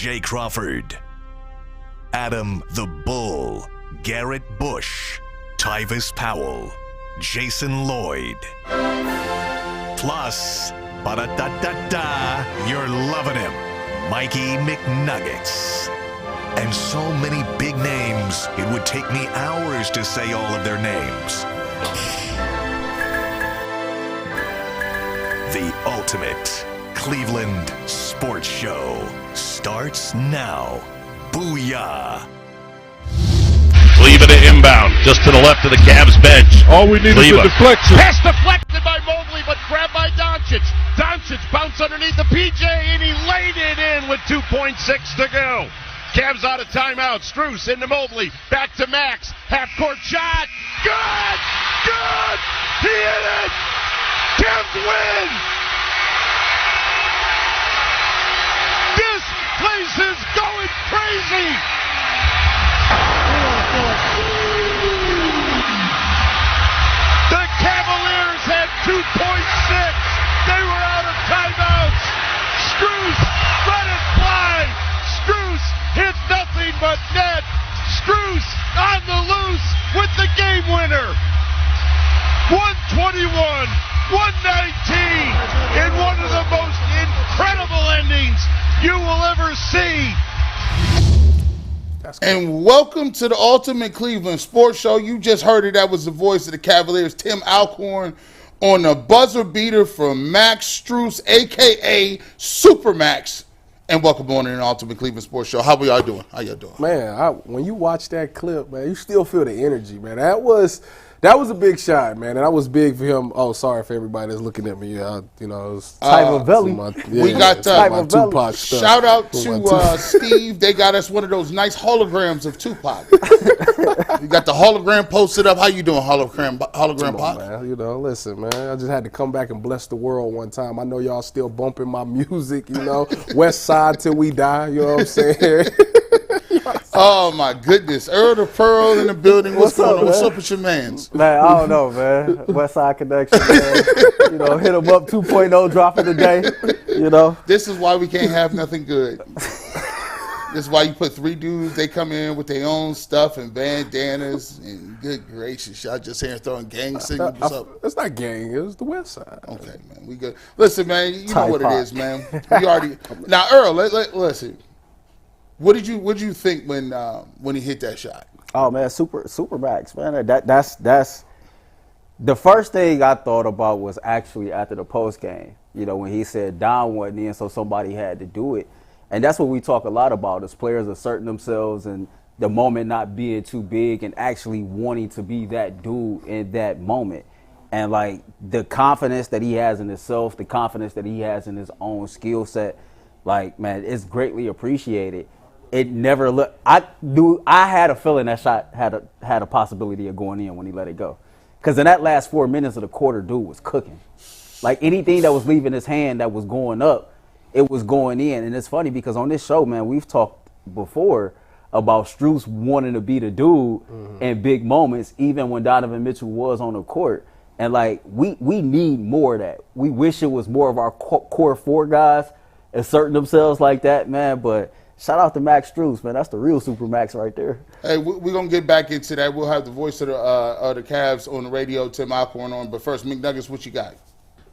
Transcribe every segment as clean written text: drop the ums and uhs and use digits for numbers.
J. Crawford, Adam the Bull, Garrett Bush, Tyvis Powell, Jason Lloyd. Plus, ba-da-da-da-da, you're loving him, Mikey McNuggets. And so many big names, it would take me hours to say all of their names. The ultimate Cleveland sports show starts now. Booyah! Cleveland to inbound, just to the left of the Cavs bench. All we need is a deflection. Pass deflected by Mobley, but grabbed by Doncic. Doncic bounced underneath the PJ, and he laid it in with 2.6 to go. Cavs out of timeout. Strus into Mobley. Back to Max. Half-court shot. Good! Good! He hit it! Cavs win! This place is going crazy! The Cavaliers had 2.6. They were out of timeouts. Strus let it fly. Strus hit nothing but net. Strus on the loose with the game winner. 121, 119 in one of the most incredible endings you will ever see. And welcome to the Ultimate Cleveland Sports Show. You just heard it. That was the voice of the Cavaliers, Tim Alcorn, on the buzzer beater from Max Strus, a.k.a. Supermax. And welcome on to the Ultimate Cleveland Sports Show. How we all doing? How y'all doing? Man, when you watch that clip, man, you still feel the energy, man. That was a big shot, man, and that was big for him. Oh, sorry for everybody that's looking at me. You know, it was we got Tupac stuff. Shout out to Steve. They got us one of those nice holograms of Tupac. You got the hologram posted up. How you doing, hologram Pop? Man, you know, listen, man. I just had to come back and bless the world one time. I know y'all still bumping my music, you know, West Side till we die. You know what I'm saying? Oh my goodness, Earl the Pearl in the building. What's going on? What's up with your mans? Man, I don't know, man. West Side Connection, man. You know, hit them up 2.0 drop of the day. You know, this is why we can't have nothing good. This is why you put three dudes. They come in with their own stuff and bandanas. And good gracious, y'all just here throwing gang signals. What's up? It's not gang. It's the West Side. Okay, man, we good. Listen, man, you know what it is, man. We already now, Earl. Listen. What did you think when he hit that shot? Oh man, super max, man. That's the first thing I thought about was actually after the post game. You know, when he said Don wasn't in, so somebody had to do it, and that's what we talk a lot about as players asserting themselves and the moment not being too big and actually wanting to be that dude in that moment. And like the confidence that he has in himself, the confidence that he has in his own skill set, like man, it's greatly appreciated. It never looked. I had a feeling that shot had a possibility of going in when he let it go, because in that last 4 minutes of the quarter, dude was cooking. Like anything that was leaving his hand that was going up, it was going in. And it's funny because on this show, man, we've talked before about Strus wanting to be the dude in big moments, even when Donovan Mitchell was on the court. And like we need more of that. We wish it was more of our core four guys asserting themselves like that, man. But shout out to Max Strus, man. That's the real Super Max right there. Hey, we're going to get back into that. We'll have the voice of the Cavs on the radio, Tim Alcorn on. But first, McNuggets, what you got?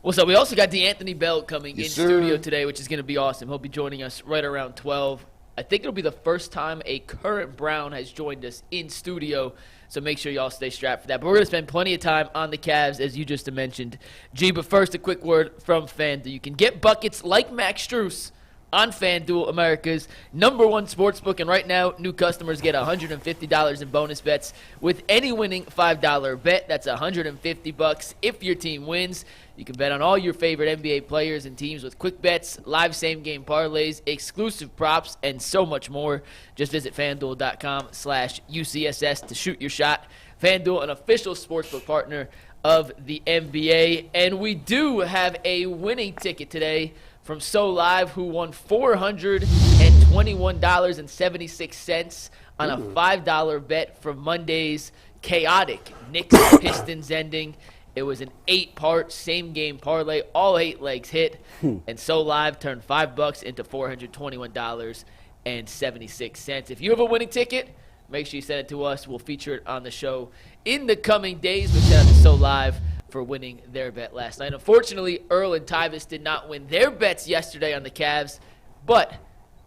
Well, so we also got D'Anthony Bell coming in sir. studio today, which is going to be awesome. He'll be joining us right around 12. I think it'll be the first time a current Brown has joined us in studio, so make sure y'all stay strapped for that. But we're going to spend plenty of time on the Cavs, as you just mentioned. G, but first, a quick word from FanDuel. You can get buckets like Max Strus on FanDuel, America's #1 sportsbook. And right now, new customers get $150 in bonus bets with any winning $5 bet. That's $150 if your team wins. You can bet on all your favorite NBA players and teams with quick bets, live same-game parlays, exclusive props, and so much more. Just visit FanDuel.com/UCSS to shoot your shot. FanDuel, an official sportsbook partner of the NBA. And we do have a winning ticket today from So Live, who won $421.76 on a $5 bet from Monday's chaotic Knicks Pistons ending. It was an 8-part same-game parlay. All 8 legs hit, and So Live turned $5 into $421 If you have a winning ticket, make sure you send it to us. We'll feature it on the show in the coming days. But shout out to So Live for winning their bet last night. Unfortunately, Earl and Tyvis did not win their bets yesterday on the Cavs, but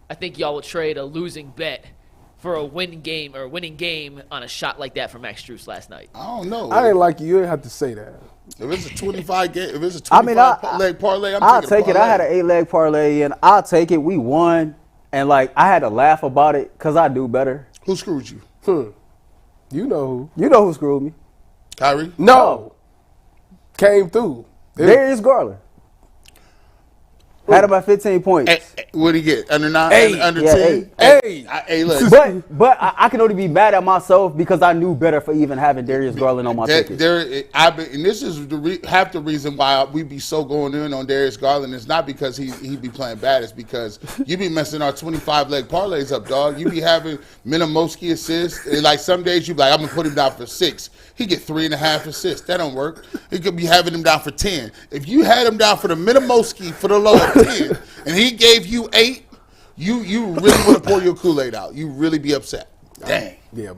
I think y'all will trade a losing bet for a winning game on a shot like that from Max Strus last night. I don't know. I ain't like you didn't have to say that. If it's a 25 game, if it's a 25 leg parlay, I'll take it. I had an 8-leg parlay and I'll take it. We won, and like I had to laugh about it because I do better. Who screwed you? You know who? You know who screwed me? Kyrie? No. Came through. Darius Garland. Had about 15 points. What did he get? Under 9? Eight. Under Yeah, 10? Hey. Look. But I can only be mad at myself because I knew better for even having Darius Garland on my ticket. And this is half the reason why we be so going in on Darius Garland. It's not because he be playing bad. It's because you be messing our 25-leg parlays up, dog. You be having Minimowski assists. And like some days you be like, I'm going to put him down for 6. He get 3.5 assists. That don't work. He could be having him down for 10. If you had him down for the Minimowski for the low of 10, and he gave you 8, you really want to pour your Kool-Aid out. You really be upset. Dang. Yeah,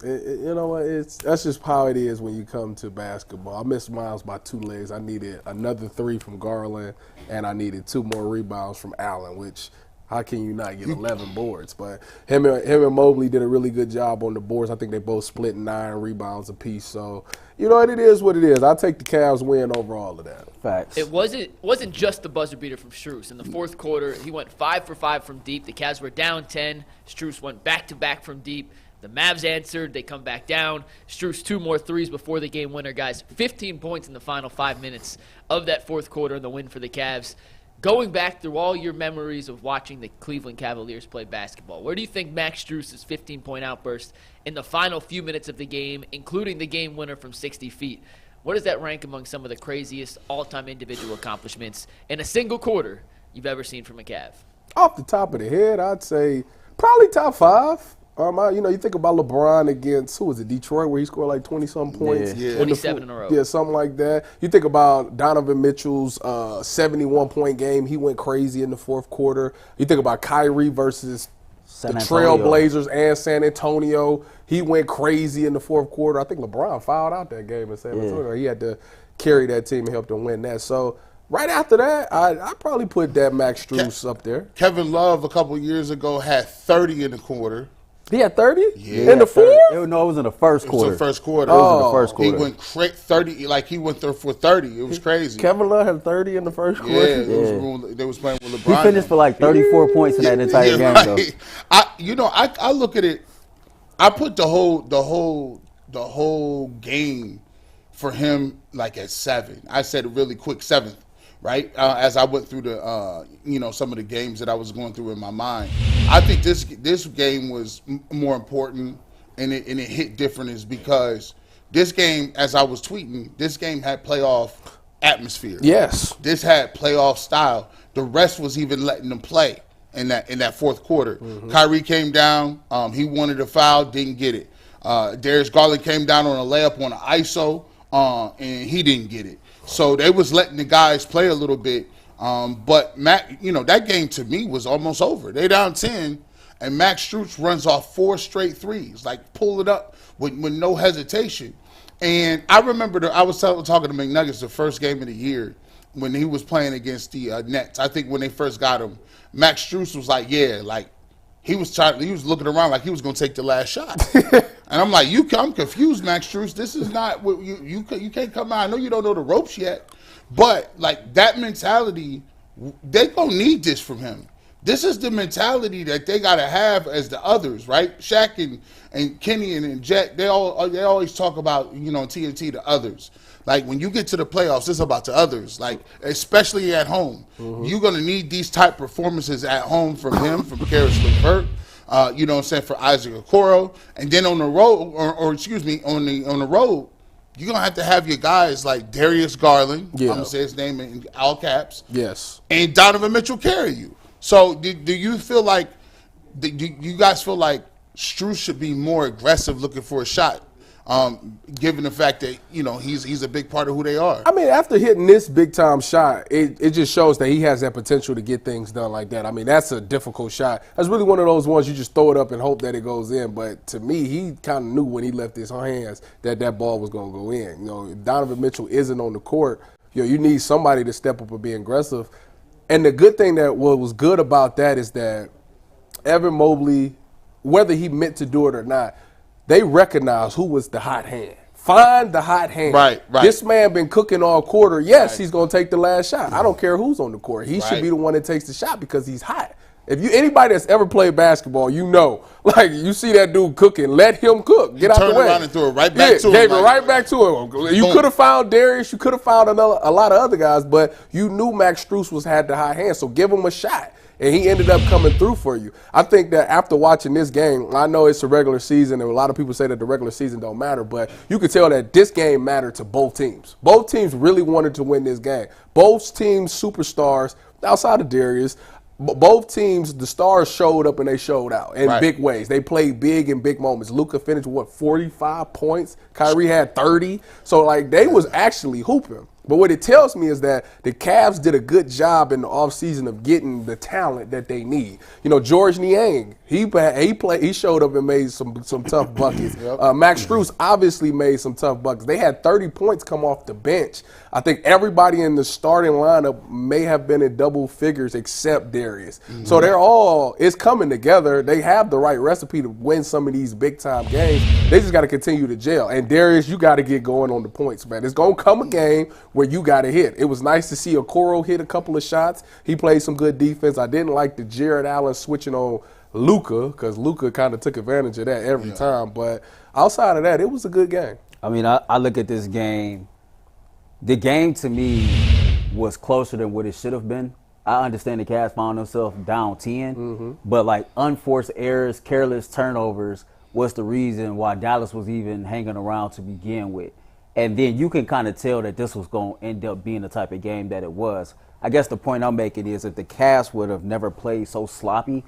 you know what? That's just how it is when you come to basketball. I missed Miles by 2 legs. I needed another 3 from Garland, and I needed 2 more rebounds from Allen, which how can you not get 11 boards? But him and Mobley did a really good job on the boards. I think they both split 9 rebounds apiece. So, you know, it is what it is. I'll take the Cavs win over all of that. Facts. It wasn't just the buzzer beater from Strus. In the fourth quarter, he went 5 for 5 from deep. The Cavs were down 10. Strus went back-to-back from deep. The Mavs answered. They come back down. Strus 2 more threes before the game winner, guys. 15 points in the final 5 minutes of that fourth quarter and the win for the Cavs. Going back through all your memories of watching the Cleveland Cavaliers play basketball, where do you think Max Strus' 15-point outburst in the final few minutes of the game, including the game winner from 60 feet, what does that rank among some of the craziest all-time individual accomplishments in a single quarter you've ever seen from a Cav? Off the top of the head, I'd say probably top 5. You think about LeBron against, who was it, Detroit, where he scored like 20-something points. Yeah. 27 in a row. Yeah, something like that. You think about Donovan Mitchell's 71-point game. He went crazy in the fourth quarter. You think about Kyrie versus the Trailblazers and San Antonio. He went crazy in the fourth quarter. I think LeBron fouled out that game in San Antonio. He had to carry that team and help them win that. So right after that, I probably put that Max Strus up there. Kevin Love a couple years ago had 30 in the quarter. He had 30? Yeah. In the fourth? No, it was in the first quarter. It was the first quarter. It was in the first quarter. He went 30, like he went there for 30. It was crazy. Kevin Love had 30 in the first quarter? Yeah, they was playing with LeBron. He finished for like 34 points in that entire game, though. I look at it. I put the whole game for him like at 7. I said a really quick 7th. Right, as I went through the, some of the games that I was going through in my mind, I think this game was more important and it hit different is because this game, as I was tweeting, this game had playoff atmosphere. Yes, this had playoff style. The rest was even letting them play in that fourth quarter. Mm-hmm. Kyrie came down, he wanted a foul, didn't get it. Darius Garland came down on a layup on an ISO, and he didn't get it. So they was letting the guys play a little bit. But Matt, that game to me was almost over. They down 10, and Max Strus runs off 4 straight threes, like pull it up with no hesitation. And I remember I was talking to McNuggets the first game of the year when he was playing against the Nets. I think when they first got him, Max Strus was like, he was looking around like he was going to take the last shot. And I'm like, I'm confused, Max Strus. This is not what you can't come out. I know you don't know the ropes yet, but like that mentality, they going to need this from him. This is the mentality that they got to have as the others, right? Shaq and Kenny and Jet, they always talk about, TNT, the others. Like when you get to the playoffs, it's about the others. Like especially at home, you're gonna need these type performances at home from him, from Karis LeVert. For Isaac Okoro, and then on the road, on the road, you're gonna have to have your guys like Darius Garland. Yeah. I'm gonna say his name in all caps. Yes. And Donovan Mitchell carry you. So do you feel like? Do you guys feel like Strus should be more aggressive looking for a shot given the fact that he's a big part of who they are. I mean, after hitting this big time shot, it just shows that he has that potential to get things done like that. I mean, that's a difficult shot. That's really one of those ones you just throw it up and hope that it goes in. But to me, he kind of knew when he left his hands that ball was going to go in. If Donovan Mitchell isn't on the court, you need somebody to step up and be aggressive. And the good thing that was good about that is that Evan Mobley, whether he meant to do it or not, they recognize who was the hot hand. Find the hot hand. Right. This man been cooking all quarter. Yes, he's going to take the last shot. I don't care who's on the court. He should be the one that takes the shot because he's hot. If anybody that's ever played basketball, like you see that dude cooking, let him cook. Get out the way. Turn around and threw it right back to him. Gave it right back to him. You could have found Darius. You could have found a lot of other guys, but you knew Max Strus had the hot hand, so give him a shot. And he ended up coming through for you. I think that after watching this game, I know it's a regular season, and a lot of people say that the regular season don't matter, but you could tell that this game mattered to both teams. Both teams really wanted to win this game. Both teams' superstars, outside of Darius, both teams, the stars showed up and they showed out in big ways. They played big in big moments. Luka finished, 45 points? Kyrie had 30. So, they was actually hooping. But what it tells me is that the Cavs did a good job in the offseason of getting the talent that they need. George Niang, he showed up and made some tough buckets. Max Strus obviously made some tough buckets. They had 30 points come off the bench. I think everybody in the starting lineup may have been in double figures except Darius. Mm-hmm. So it's coming together. They have the right recipe to win some of these big time games. They just got to continue to gel. And Darius, you got to get going on the points, man. It's going to come a game where you got to hit. It was nice to see Okoro hit a couple of shots. He played some good defense. I didn't like the Jared Allen switching on Luka because Luka kind of took advantage of that every time. But outside of that, it was a good game. I mean, I look at this game. The game to me was closer than what it should have been. I understand the Cavs found themselves down 10, but unforced errors, careless turnovers was the reason why Dallas was even hanging around to begin with. And then you can kind of tell that this was going to end up being the type of game that it was. I guess the point I'm making is if the Cavs would have never played so sloppy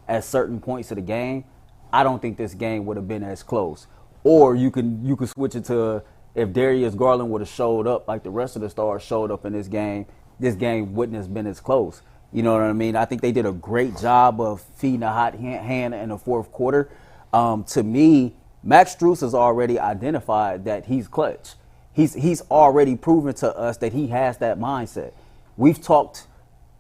at certain points of the game, I don't think this game would have been as close. Or you could switch it to if Darius Garland would have showed up like the rest of the stars showed up in this game wouldn't have been as close. You know what I mean? I think they did a great job of feeding a hot hand in the fourth quarter. To me, Max Strus has already identified that he's clutch. He's already proven to us that he has that mindset. We've talked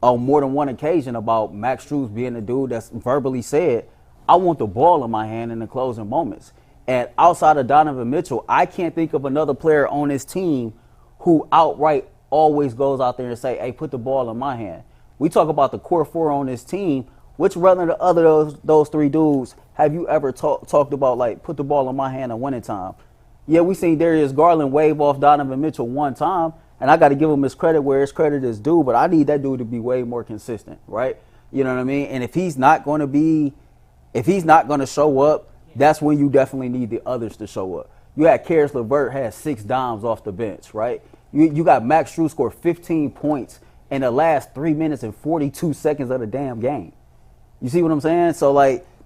on more than one occasion about Max Strus being a dude that's verbally said, I want the ball in my hand in the closing moments. And outside of Donovan Mitchell, I can't think of another player on this team who outright always goes out there and say, hey, put the ball in my hand. We talk about the core four on this team. Which rather of those three dudes have you ever talked about, put the ball in my hand at winning time? Yeah, we seen Darius Garland wave off Donovan Mitchell one time, and I got to give him his credit where his credit is due, but I need that dude to be way more consistent, right? You know what I mean? And if he's not going to show up, that's when you definitely need the others to show up. You had Karis LeVert had 6 dimes off the bench, right? You got Max Strus scored 15 points in the last 3 minutes and 42 seconds of the damn game. You see what I'm saying? So,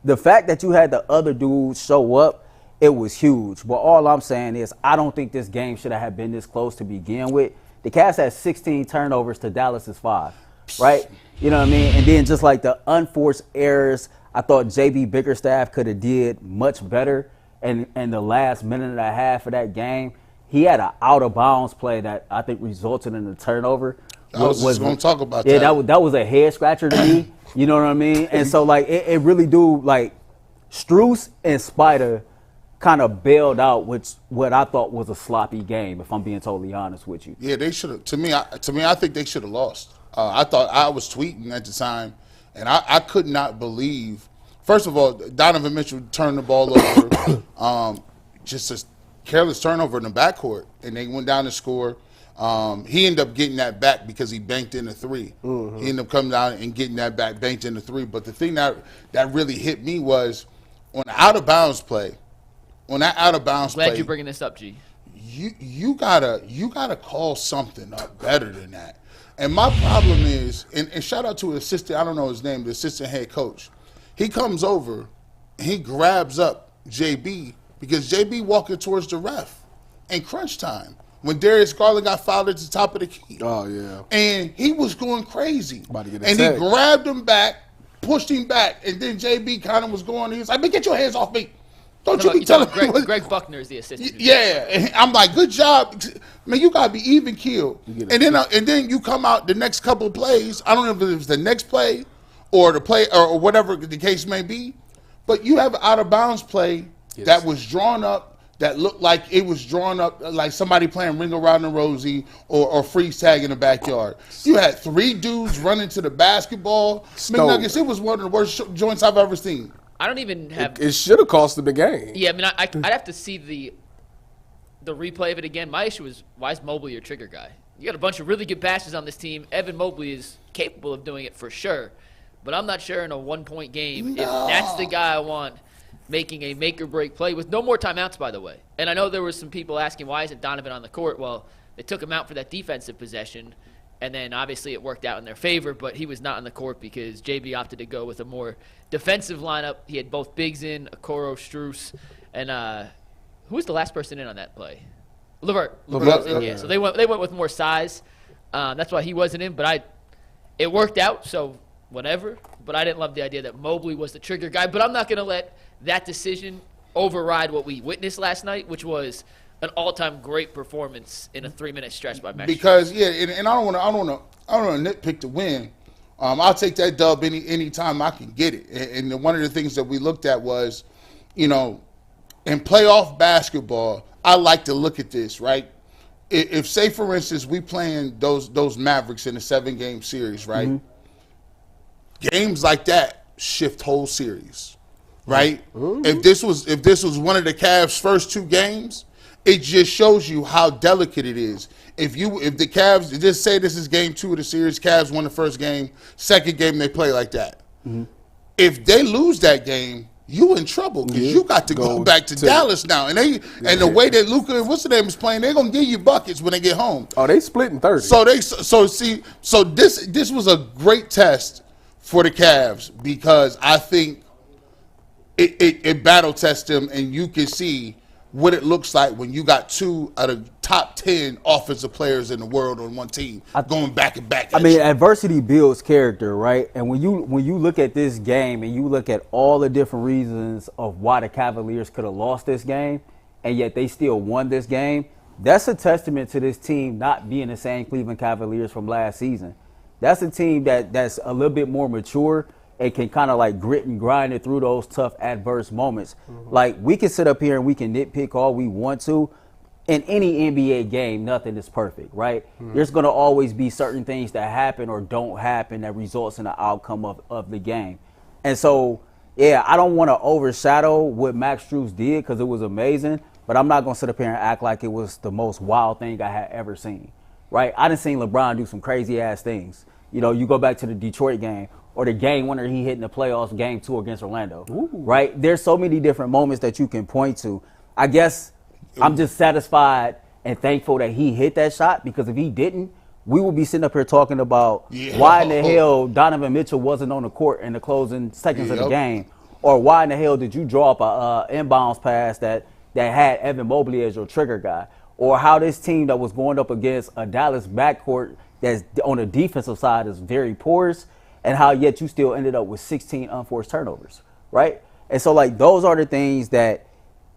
the fact that you had the other dudes show up, it was huge. But all I'm saying is I don't think this game should have been this close to begin with. The Cavs had 16 turnovers to Dallas's 5, right? You know what I mean? And then just the unforced errors, I thought J.B. Bickerstaff could have did much better in the last minute and a half of that game. He had an out-of-bounds play that I think resulted in a turnover. I was just going to talk about that. Yeah, that was a head-scratcher to me. You know what I mean? And so, it really do, Strus and Spider kind of bailed out what I thought was a sloppy game, if I'm being totally honest with you. Yeah, they should have. To me, I think they should have lost. I thought I was tweeting at the time, and I could not believe. First of all, Donovan Mitchell turned the ball over, just a careless turnover in the backcourt, and they went down to score. He ended up getting that back because he banked in a 3. Mm-hmm. He ended up coming down and getting that back, banked in a 3. But the thing that really hit me was on the out-of-bounds play. Glad you're bringing this up, G. You gotta call something up better than that. And my problem is, and shout out to an assistant, I don't know his name, the assistant head coach. He comes over, he grabs up JB because JB walking towards the ref in crunch time when Darius Garland got fouled at the top of the key. Oh, yeah. And he was going crazy. About to get and he attacked. grabbed him back, pushed him back, and then JB kind of was going, he was like, man, get your hands off me. Don't you be telling me. Greg Buckner is the assistant. Yeah. And I'm like, good job. Man, you got to be even keeled. And then you come out the next couple of plays. I don't know if it was the next play or the play or whatever the case may be, but you have an out-of-bounds play that was drawn up that looked like it was drawn up like somebody playing Ring Around the Rosie or freeze tag in the backyard. You had 3 dudes running to the basketball. McNuggets, it was one of the worst joints I've ever seen. I don't even have. It should have cost them the game. Yeah, I mean, I'd have to see the replay of it again. My issue is, why is Mobley your trigger guy? You got a bunch of really good passes on this team. Evan Mobley is capable of doing it for sure, but I'm not sure in a 1-point game if that's the guy I want making a make-or-break play with no more timeouts, by the way. And I know there were some people asking, why isn't Donovan on the court? Well, they took him out for that defensive possession, and then obviously it worked out in their favor, but he was not on the court because JB opted to go with a more defensive lineup. He had both bigs in, Okoro, Strus, and who was the last person in on that play? LeVert. Yeah, so they went with more size. That's why he wasn't in, but it worked out, so whatever. But I didn't love the idea that Mobley was the trigger guy. But I'm not going to let that decision override what we witnessed last night, which was an all-time great performance in a 3-minute stretch by Max. Because and I don't want to nitpick the win. I'll take that dub any time I can get it. And one of the things that we looked at was, in playoff basketball, I like to look at this, right? If say for instance we playing those Mavericks in a 7-game series, right? Mm-hmm. Games like that shift whole series, right? Mm-hmm. If this was one of the Cavs' first 2 games, it just shows you how delicate it is. If the Cavs, just say this is game 2 of the series, Cavs won the first game, second game they play like that. Mm-hmm. If they lose that game, you in trouble because you got to go back to Dallas now. And the way that Luka and what's the name is playing, they're gonna give you buckets when they get home. Oh, they splitting 30. So this was a great test for the Cavs because I think it battle tests them, and you can see what it looks like when you got 2 out of top 10 offensive players in the world on one team going back and back. Adversity builds character, right? And when you look at this game and you look at all the different reasons of why the Cavaliers could have lost this game, and yet they still won this game, that's a testament to this team not being the same Cleveland Cavaliers from last season. That's a team that's a little bit more mature and can kind of like grit and grind it through those tough adverse moments. Mm-hmm. Like, we can sit up here and we can nitpick all we want to. In any NBA game, nothing is perfect, right? Mm-hmm. There's going to always be certain things that happen or don't happen that results in the outcome of the game. And so, yeah, I don't want to overshadow what Max Strus did because it was amazing, but I'm not going to sit up here and act like it was the most wild thing I had ever seen, right? I done seen LeBron do some crazy-ass things. You go back to the Detroit game, or the game winner he hit in the playoffs, game 2 against Orlando, right? There's so many different moments that you can point to. I guess I'm just satisfied and thankful that he hit that shot, because if he didn't, we would be sitting up here talking about why in the hell Donovan Mitchell wasn't on the court in the closing seconds of the game, or why in the hell did you draw up a inbounds pass that had Evan Mobley as your trigger guy, or how this team that was going up against a Dallas backcourt that's on the defensive side is very porous, and how yet you still ended up with 16 unforced turnovers, right? And so, like, those are the things that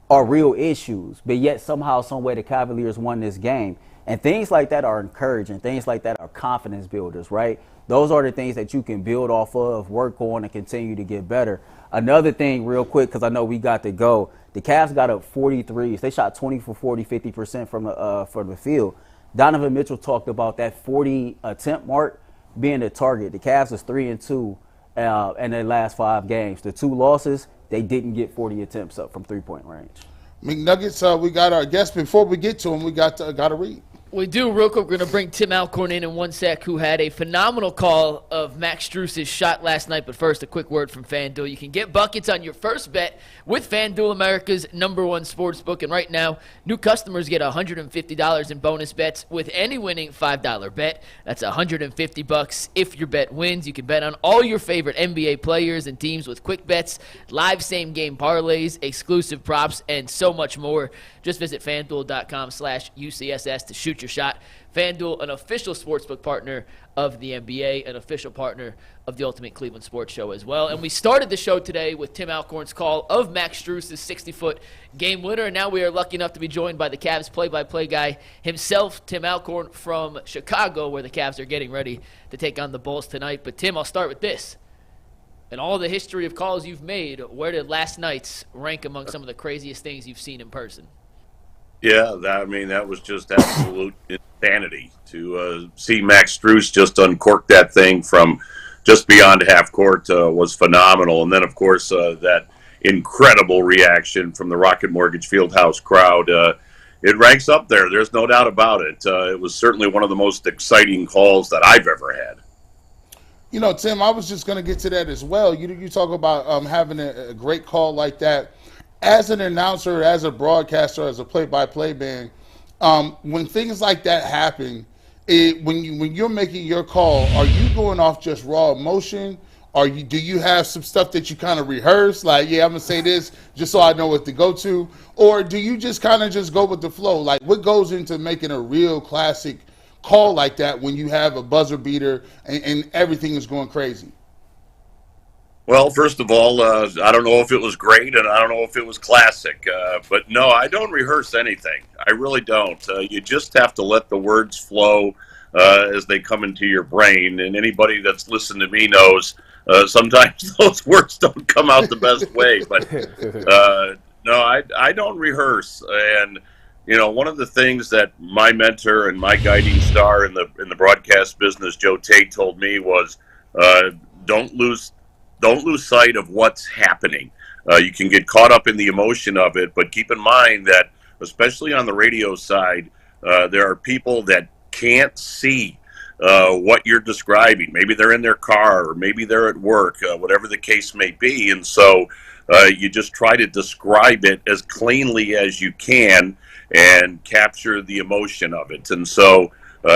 are real issues, but yet somehow, some way the Cavaliers won this game. And things like that are encouraging. Things like that are confidence builders, right? Those are the things that you can build off of, work on, and continue to get better. Another thing real quick, because I know we got to go, the Cavs got up 43s. They shot 20 for 40, 50% from the field. Donovan Mitchell talked about that 40 attempt mark being the target. The Cavs was 3-2 in their last 5 games. The 2 losses, they didn't get 40 attempts up from 3-point range. McNuggets, we got our guest. Before we get to him, we got to read. We do. Real quick, we're going to bring Tim Alcorn in 1 sec, who had a phenomenal call of Max Strus' shot last night. But first, a quick word from FanDuel. You can get buckets on your first bet with FanDuel, America's #1 sportsbook. And right now, new customers get $150 in bonus bets with any winning $5 bet. That's $150 if your bet wins. You can bet on all your favorite NBA players and teams with quick bets, live same-game parlays, exclusive props, and so much more. Just visit FanDuel.com/UCSS to shoot your shot. FanDuel, an official sportsbook partner of the NBA, an official partner of the Ultimate Cleveland Sports Show as well. And we started the show today with Tim Alcorn's call of Max Strus' 60-foot game winner. And now we are lucky enough to be joined by the Cavs play-by-play guy himself, Tim Alcorn from Chicago, where the Cavs are getting ready to take on the Bulls tonight. But Tim, I'll start with this. In all the history of calls you've made, where did last night's rank among some of the craziest things you've seen in person? Yeah, that was just absolute insanity to see Max Strus just uncork that thing from just beyond half court was phenomenal. And then, of course, that incredible reaction from the Rocket Mortgage Fieldhouse crowd. It ranks up there. There's no doubt about it. It was certainly one of the most exciting calls that I've ever had. You know, Tim, I was just going to get to that as well. You talk about having a great call like that. As an announcer, as a broadcaster, as a play-by-play man, when things like that happen, when you're making your call, are you going off just raw emotion? Do you have some stuff that you kind of rehearse, like, yeah, I'm gonna say this just so I know what to go to, or do you just kind of just go with the flow? Like, what goes into making a real classic call like that when you have a buzzer beater and everything is going crazy? Well, first of all, I don't know if it was great and I don't know if it was classic, but no, I don't rehearse anything. I really don't. You just have to let the words flow as they come into your brain, and anybody that's listened to me knows sometimes those words don't come out the best way, but no, I don't rehearse. And you know, one of the things that my mentor and my guiding star in the broadcast business, Joe Tate, told me was don't lose sight of what's happening. You can get caught up in the emotion of it, but keep in mind that, especially on the radio side, there are people that can't see what you're describing. Maybe they're in their car, or maybe they're at work, whatever the case may be. And so you just try to describe it as cleanly as you can and capture the emotion of it. And so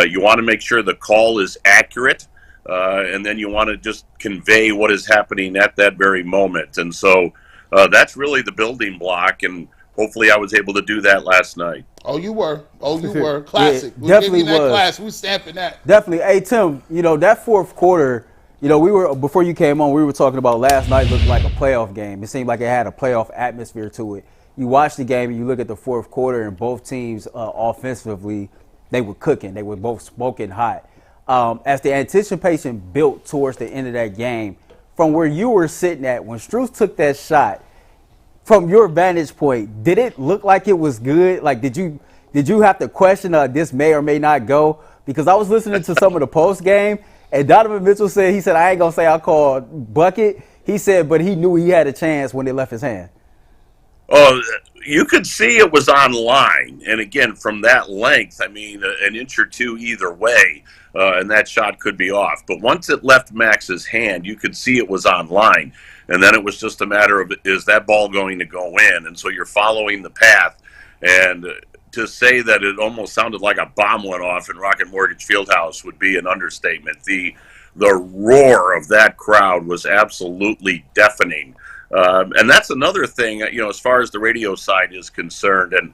you want to make sure the call is accurate. And then you want to just convey what is happening at that very moment. And so that's really the building block, and hopefully I was able to do that last night. Oh, you were. Classic. Yeah, definitely that was. class. We stamping that. Definitely. Hey, Tim, you know, that fourth quarter, you know, before you came on, we were talking about last night looked like a playoff game. It seemed like it had a playoff atmosphere to it. You watch the game and you look at the fourth quarter, and both teams offensively, they were cooking. They were both smoking hot. As the anticipation built towards the end of that game, from where you were sitting at, when Strus took that shot, from your vantage point, did it look like it was good? Like, did you have to question this may or may not go? Because I was listening to some of the post game, and Donovan Mitchell said, I ain't going to say I called bucket. He said, but he knew he had a chance when it left his hand. Oh, you could see it was on line. And again, from that length, I mean, an inch or two either way, and that shot could be off. But once it left Max's hand, you could see it was on line. And then it was just a matter of, is that ball going to go in? And so you're following the path. And to say that it almost sounded like a bomb went off in Rocket Mortgage Fieldhouse would be an understatement. The roar of that crowd was absolutely deafening. And that's another thing, you know, as far as the radio side is concerned. And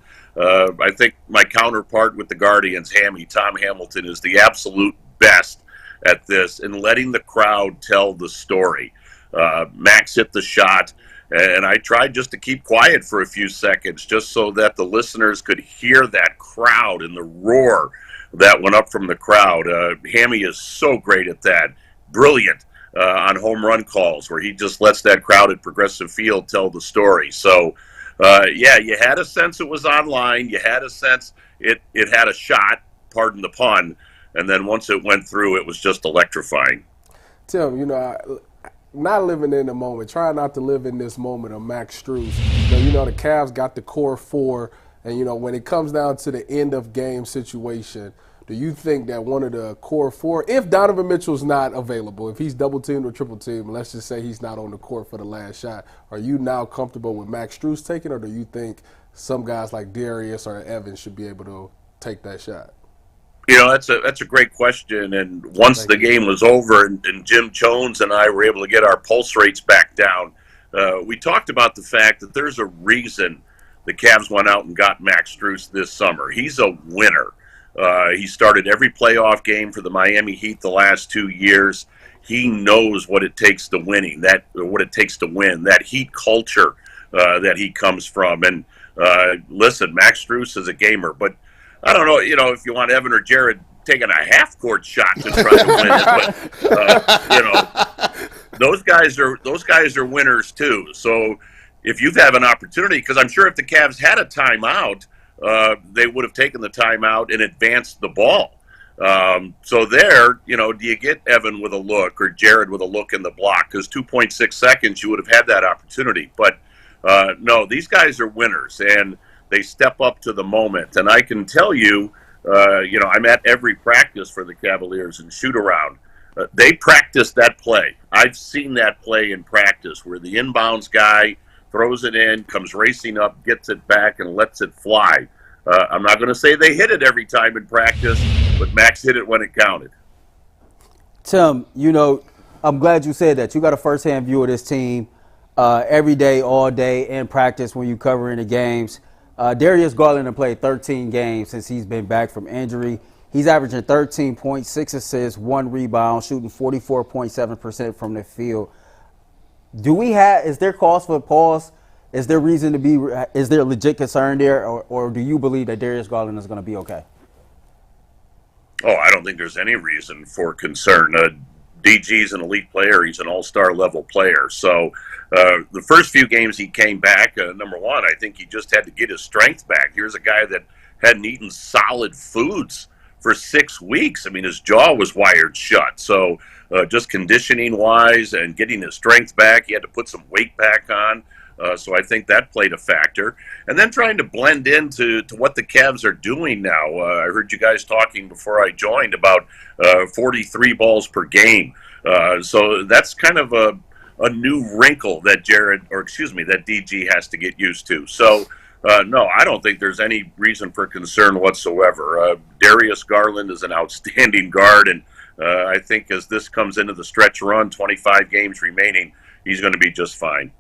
I think my counterpart with the Guardians, Tom Hamilton, is the absolute best at this in letting the crowd tell the story. Max hit the shot, and I tried just to keep quiet for a few seconds just so that the listeners could hear that crowd and the roar that went up from the crowd. Hammy is so great at that. Brilliant. On home run calls where he just lets that crowd at Progressive Field tell the story. So, yeah, you had a sense it was online. You had a sense it had a shot, pardon the pun. And then once it went through, it was just electrifying. Tim, you know, not living in the moment, trying not to live in this moment of Max Strus. You know, the Cavs got the core four, And, when it comes down to the end of game situation, do you think that one of the core four, if Donovan Mitchell's not available, if he's double teamed or triple teamed, let's just say he's not on the court for the last shot, are you now comfortable with Max Strus taking, or do you think some guys like Darius or Evan should be able to take that shot? That's a great question. And once the game was over and Jim Jones and I were able to get our pulse rates back down, we talked about the fact that there's a reason the Cavs went out and got Max Strus this summer. He's a winner. He started every playoff game for the Miami Heat the last 2 years. He knows what it takes to win, that Heat culture that he comes from. And listen, Max Strus is a gamer, but I don't know, if you want Evan or Jared taking a half-court shot to try to win it, but those guys are winners too. So if you have an opportunity, because I'm sure if the Cavs had a timeout, they would have taken the timeout and advanced the ball. So there, do you get Evan with a look or Jared with a look in the block? Because 2.6 seconds, you would have had that opportunity. But no, these guys are winners, and they step up to the moment. And I can tell you, I'm at every practice for the Cavaliers and shoot around. They practice that play. I've seen that play in practice where the inbounds guy throws it in, comes racing up, gets it back, and lets it fly. I'm not going to say they hit it every time in practice, but Max hit it when it counted. Tim, I'm glad you said that. You got a first-hand view of this team every day, all day, in practice when you covering the games. Darius Garland has played 13 games since he's been back from injury. He's averaging 13.6 assists, 1 rebound, shooting 44.7% from the field. Is there cause for pause? Is there legit concern there, or do you believe that Darius Garland is going to be okay? Oh, I don't think there's any reason for concern. DG's an elite player. He's an all-star level player. So the first few games he came back, number one, I think he just had to get his strength back. Here's a guy that hadn't eaten solid foods for 6 weeks. I mean, his jaw was wired shut. So just conditioning-wise and getting his strength back, he had to put some weight back on. So I think that played a factor. And then trying to blend into what the Cavs are doing now. I heard you guys talking before I joined about 43 balls per game. So that's kind of a new wrinkle that that DG has to get used to. So, no, I don't think there's any reason for concern whatsoever. Darius Garland is an outstanding guard, and I think as this comes into the stretch run, 25 games remaining, he's going to be just fine.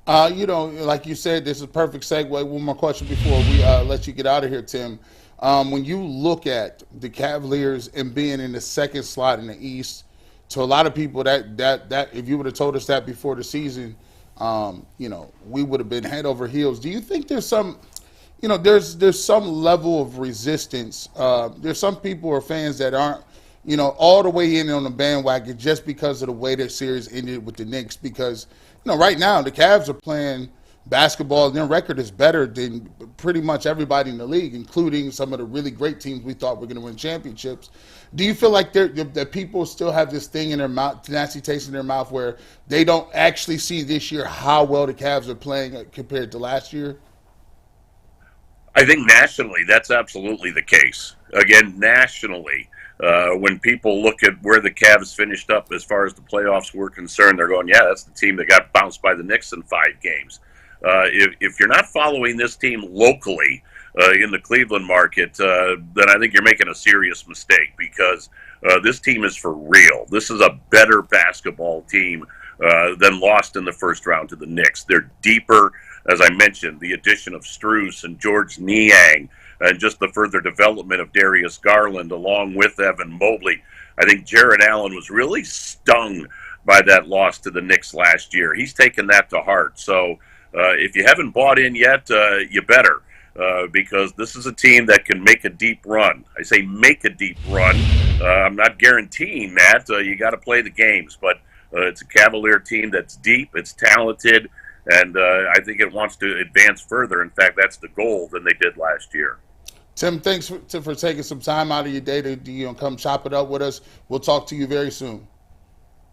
Like you said, this is a perfect segue. One more question before we let you get out of here, Tim. When you look at the Cavaliers and being in the second slot in the East, to a lot of people that if you would have told us that before the season, we would have been head over heels. Do you think there's some, there's some level of resistance? There's some people or fans that aren't, all the way in on the bandwagon just because of the way that series ended with the Knicks. Because, right now the Cavs are playing basketball and their record is better than pretty much everybody in the league, including some of the really great teams we thought were going to win championships. Do you feel like that people still have this thing in their mouth, nasty taste in their mouth, where they don't actually see this year how well the Cavs are playing compared to last year? I think nationally, that's absolutely the case. Again, nationally, when people look at where the Cavs finished up as far as the playoffs were concerned, they're going, yeah, that's the team that got bounced by the Knicks in 5 games. If you're not following this team locally in the Cleveland market, then I think you're making a serious mistake, because this team is for real. This is a better basketball team than lost in the first round to the Knicks. They're deeper, as I mentioned, the addition of Strus and George Niang, and just the further development of Darius Garland along with Evan Mobley. I think Jared Allen was really stung by that loss to the Knicks last year. He's taken that to heart. So if you haven't bought in yet, you better, because this is a team that can make a deep run. I say make a deep run. I'm not guaranteeing that. You got to play the games, but it's a Cavalier team that's deep, it's talented, and I think it wants to advance further. In fact, that's the goal than they did last year. Tim, thanks for taking some time out of your day to come chop it up with us. We'll talk to you very soon.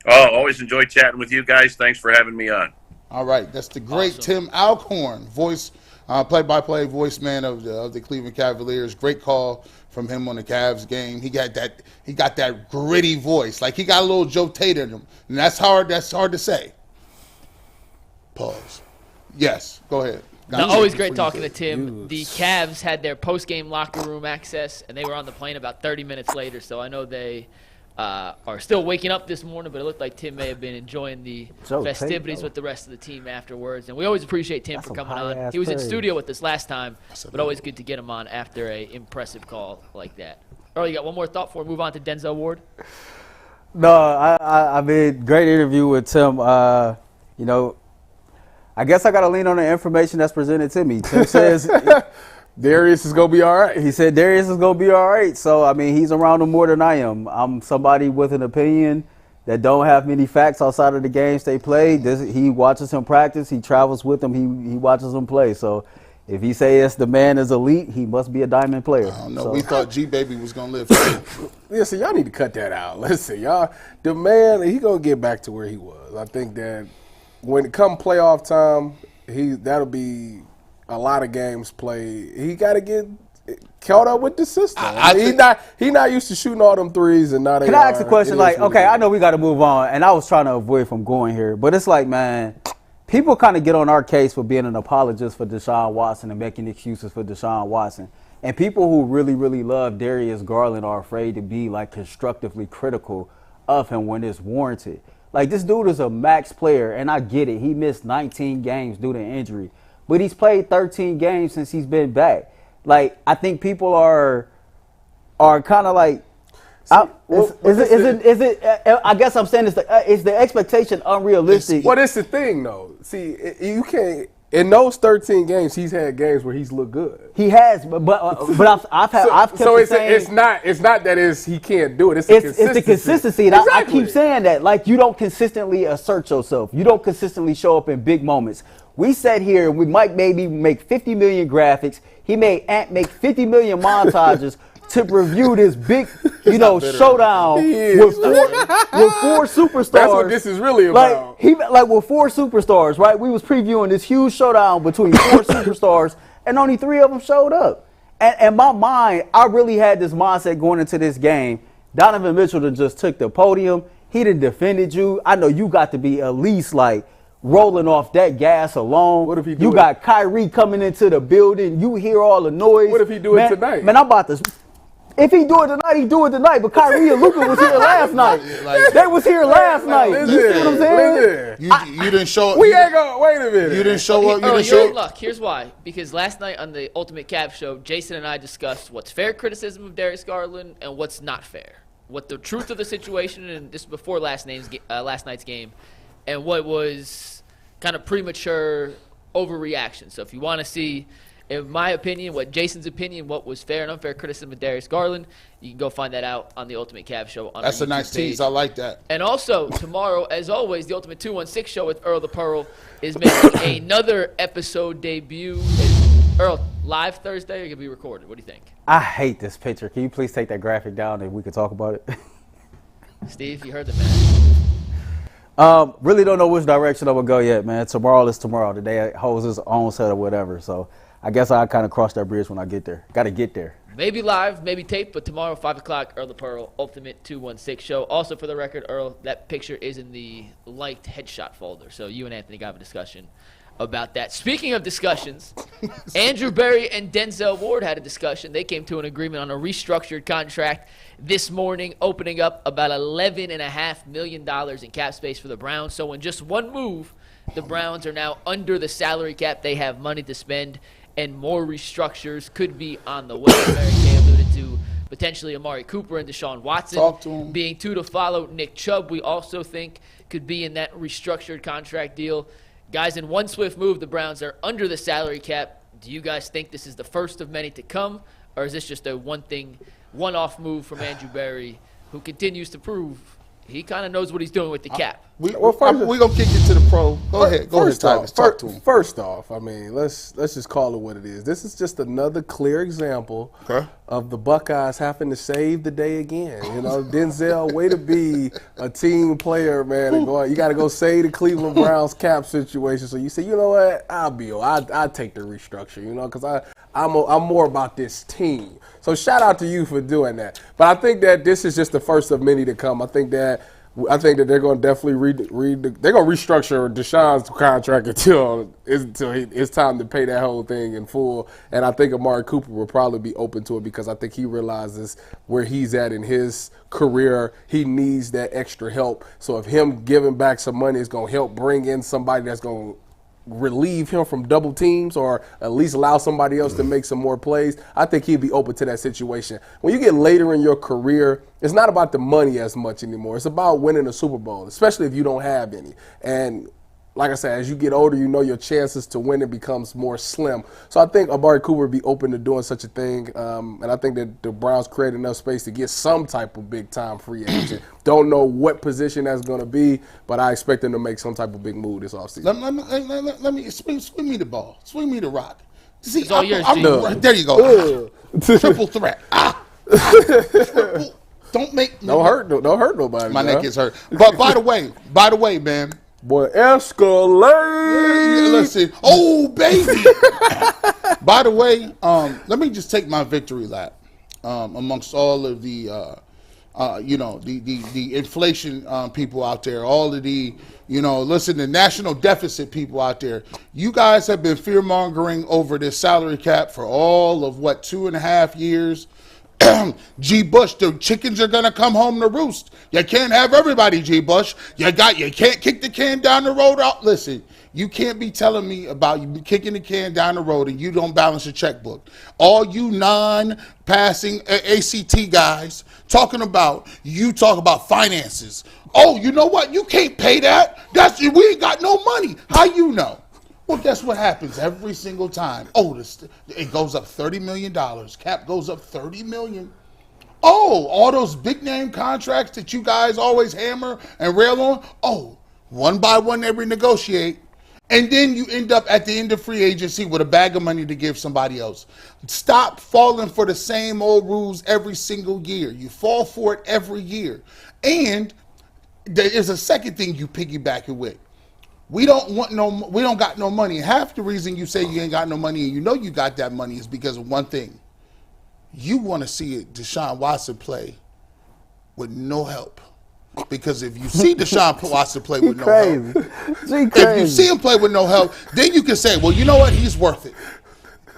Oh, always enjoy chatting with you guys. Thanks for having me on. All right, that's the great Tim Alcorn, voice play-by-play voice man of the Cleveland Cavaliers. Great call from him on the Cavs game. He got that gritty voice, like he got a little Joe Tate in him, and that's hard to say. Pause. Yes, go ahead. No, always great talking to Tim. The Cavs had their post-game locker room access, and they were on the plane about 30 minutes later, so I know they are still waking up this morning, but it looked like Tim may have been enjoying the festivities with the rest of the team afterwards. And we always appreciate Tim for coming on. He was in studio with us last time, but always good to get him on after an impressive call like that. Earl, you got one more thought before we move on to Denzel Ward? No, I mean, great interview with Tim. You know, I guess I got to lean on the information that's presented to me. Tim says Darius is going to be all right. He said Darius is going to be all right. So, I mean, he's around him more than I am. I'm somebody with an opinion that don't have many facts outside of the games they play. He watches him practice. He travels with him. He watches him play. So, if he says the man is elite, he must be a diamond player. I don't know. So. We thought G-Baby was going to live. Listen, y'all need to cut that out. Listen, y'all, the man, he going to get back to where he was. I think that when it come playoff time, that'll be a lot of games played. He got to get caught up with the system. He not used to shooting all them threes, and now they. Can I ask a question? Like, okay, I know we got to move on, and I was trying to avoid from going here, but it's like, man, people kind of get on our case for being an apologist for Deshaun Watson and making excuses for Deshaun Watson, and people who really, really love Darius Garland are afraid to be like constructively critical of him when it's warranted. Like, this dude is a max player, and I get it. He missed 19 games due to injury. But he's played 13 games since he's been back. Like, I think people are kind of like, I guess I'm saying is the expectation unrealistic? Well, that's the thing, though. See, you can't. In those 13 games, he's had games where he's looked good. He has, but I've kept it's not that he can't do it. It's the consistency. And I keep saying that. Like, you don't consistently assert yourself. You don't consistently show up in big moments. We sat here and we might maybe make 50 million graphics. He may make 50 million montages to review this big, showdown with four superstars. That's what this is really about. With four superstars, right? We was previewing this huge showdown between four superstars, and only three of them showed up. And in my mind, I really had this mindset going into this game. Donovan Mitchell done just took the podium. He done defended you. I know you got to be at least like rolling off that gas alone. What if he do You got Kyrie coming into the building. You hear all the noise. What if he do it tonight? Man, I'm about to. If he do it tonight, he do it tonight. But Kyrie and Luka was here last night. They was here last night. You see what I'm saying? You didn't show up. We ain't going. Wait a minute. You didn't show up. You're in luck. Here's why. Because last night on the Ultimate Cavs show, Jason and I discussed what's fair criticism of Darius Garland and what's not fair. What the truth of the situation, and this is before last night's game, and what was kind of premature overreaction. So if you want to see, in my opinion, what Jason's opinion, what was fair and unfair criticism of Darius Garland, you can go find that out on the Ultimate Cavs show. That's a nice tease. I like that. And also, tomorrow, as always, the Ultimate 216 show with Earl the Pearl is making another episode debut. Earl, live Thursday or going to be recorded? What do you think? I hate this picture. Can you please take that graphic down and we can talk about it? Steve, you heard the man. Really don't know which direction I'm going to go yet, man. Tomorrow is tomorrow. Today holds its own set or whatever. So I guess I'll kind of cross that bridge when I get there. Got to get there. Maybe live, maybe taped, but tomorrow, 5 o'clock, Earl the Pearl, Ultimate 216 show. Also, for the record, Earl, that picture is in the liked headshot folder. So you and Anthony got a discussion about that. Speaking of discussions, Andrew Berry and Denzel Ward had a discussion. They came to an agreement on a restructured contract this morning, opening up about $11.5 million in cap space for the Browns. So in just one move, the Browns are now under the salary cap. They have money to spend, and more restructures could be on the way. Mary Kay alluded to potentially Amari Cooper and Deshaun Watson being two to follow. Nick Chubb, we also think, could be in that restructured contract deal. Guys, in one swift move, the Browns are under the salary cap. Do you guys think this is the first of many to come, or is this just a one-off move from Andrew Berry, who continues to prove he kind of knows what he's doing with the cap. We're going to kick it to the pro. Go ahead, Tyvis. Talk to him. First off, I mean, let's just call it what it is. This is just another clear example of the Buckeyes having to save the day again. You know, Denzel, way to be a team player, man. And you got to go save the Cleveland Browns cap situation. So you say, you know what, I'll take the restructure, you know, because I'm more about this team. So shout out to you for doing that. But I think that this is just the first of many to come. I think that they're going to definitely they're going to restructure Deshaun's contract until it's time to pay that whole thing in full. And I think Amari Cooper will probably be open to it because I think he realizes where he's at in his career. He needs that extra help. So if him giving back some money is going to help bring in somebody that's going to relieve him from double teams or at least allow somebody else to make some more plays, I think he'd be open to that situation. When you get later in your career, it's not about the money as much anymore. It's about winning a Super Bowl, especially if you don't have any. And like I said, as you get older, you know your chances to win it becomes more slim. So I think Amari Cooper would be open to doing such a thing. And I think that the Browns create enough space to get some type of big-time free agent. Don't know what position that's going to be, but I expect them to make some type of big move this offseason. Let me swing me the ball. Swing me the rock. See, It's all yours, there you go. Triple threat. Triple. Don't hurt nobody. My neck is hurt. But by the way, man. Boy, escalate. Listen, oh baby. By the way, let me just take my victory lap amongst all of the, the inflation people out there, all of the, the national deficit people out there. You guys have been fear mongering over this salary cap for all of 2.5 years. G. Bush, the chickens are gonna come home to roost. You can't have everybody, G. Bush. You can't kick the can down the road. Listen, you can't be telling me about you kicking the can down the road and you don't balance your checkbook. All you non-passing ACT guys talk about finances. Oh, you know what? You can't pay that. We ain't got no money. How you know? Well, guess what happens every single time? Oh, it goes up $30 million. Cap goes up $30 million. Oh, all those big name contracts that you guys always hammer and rail on. Oh, one by one they renegotiate. And then you end up at the end of free agency with a bag of money to give somebody else. Stop falling for the same old rules every single year. You fall for it every year. And there is a second thing you piggyback it with. We don't got no money. Half the reason you say you ain't got no money and you know you got that money is because of one thing. You want to see Deshaun Watson play with no help. Because if you see Deshaun Watson play with no help, if you see him play with no help, then you can say, well, you know what? He's worth it.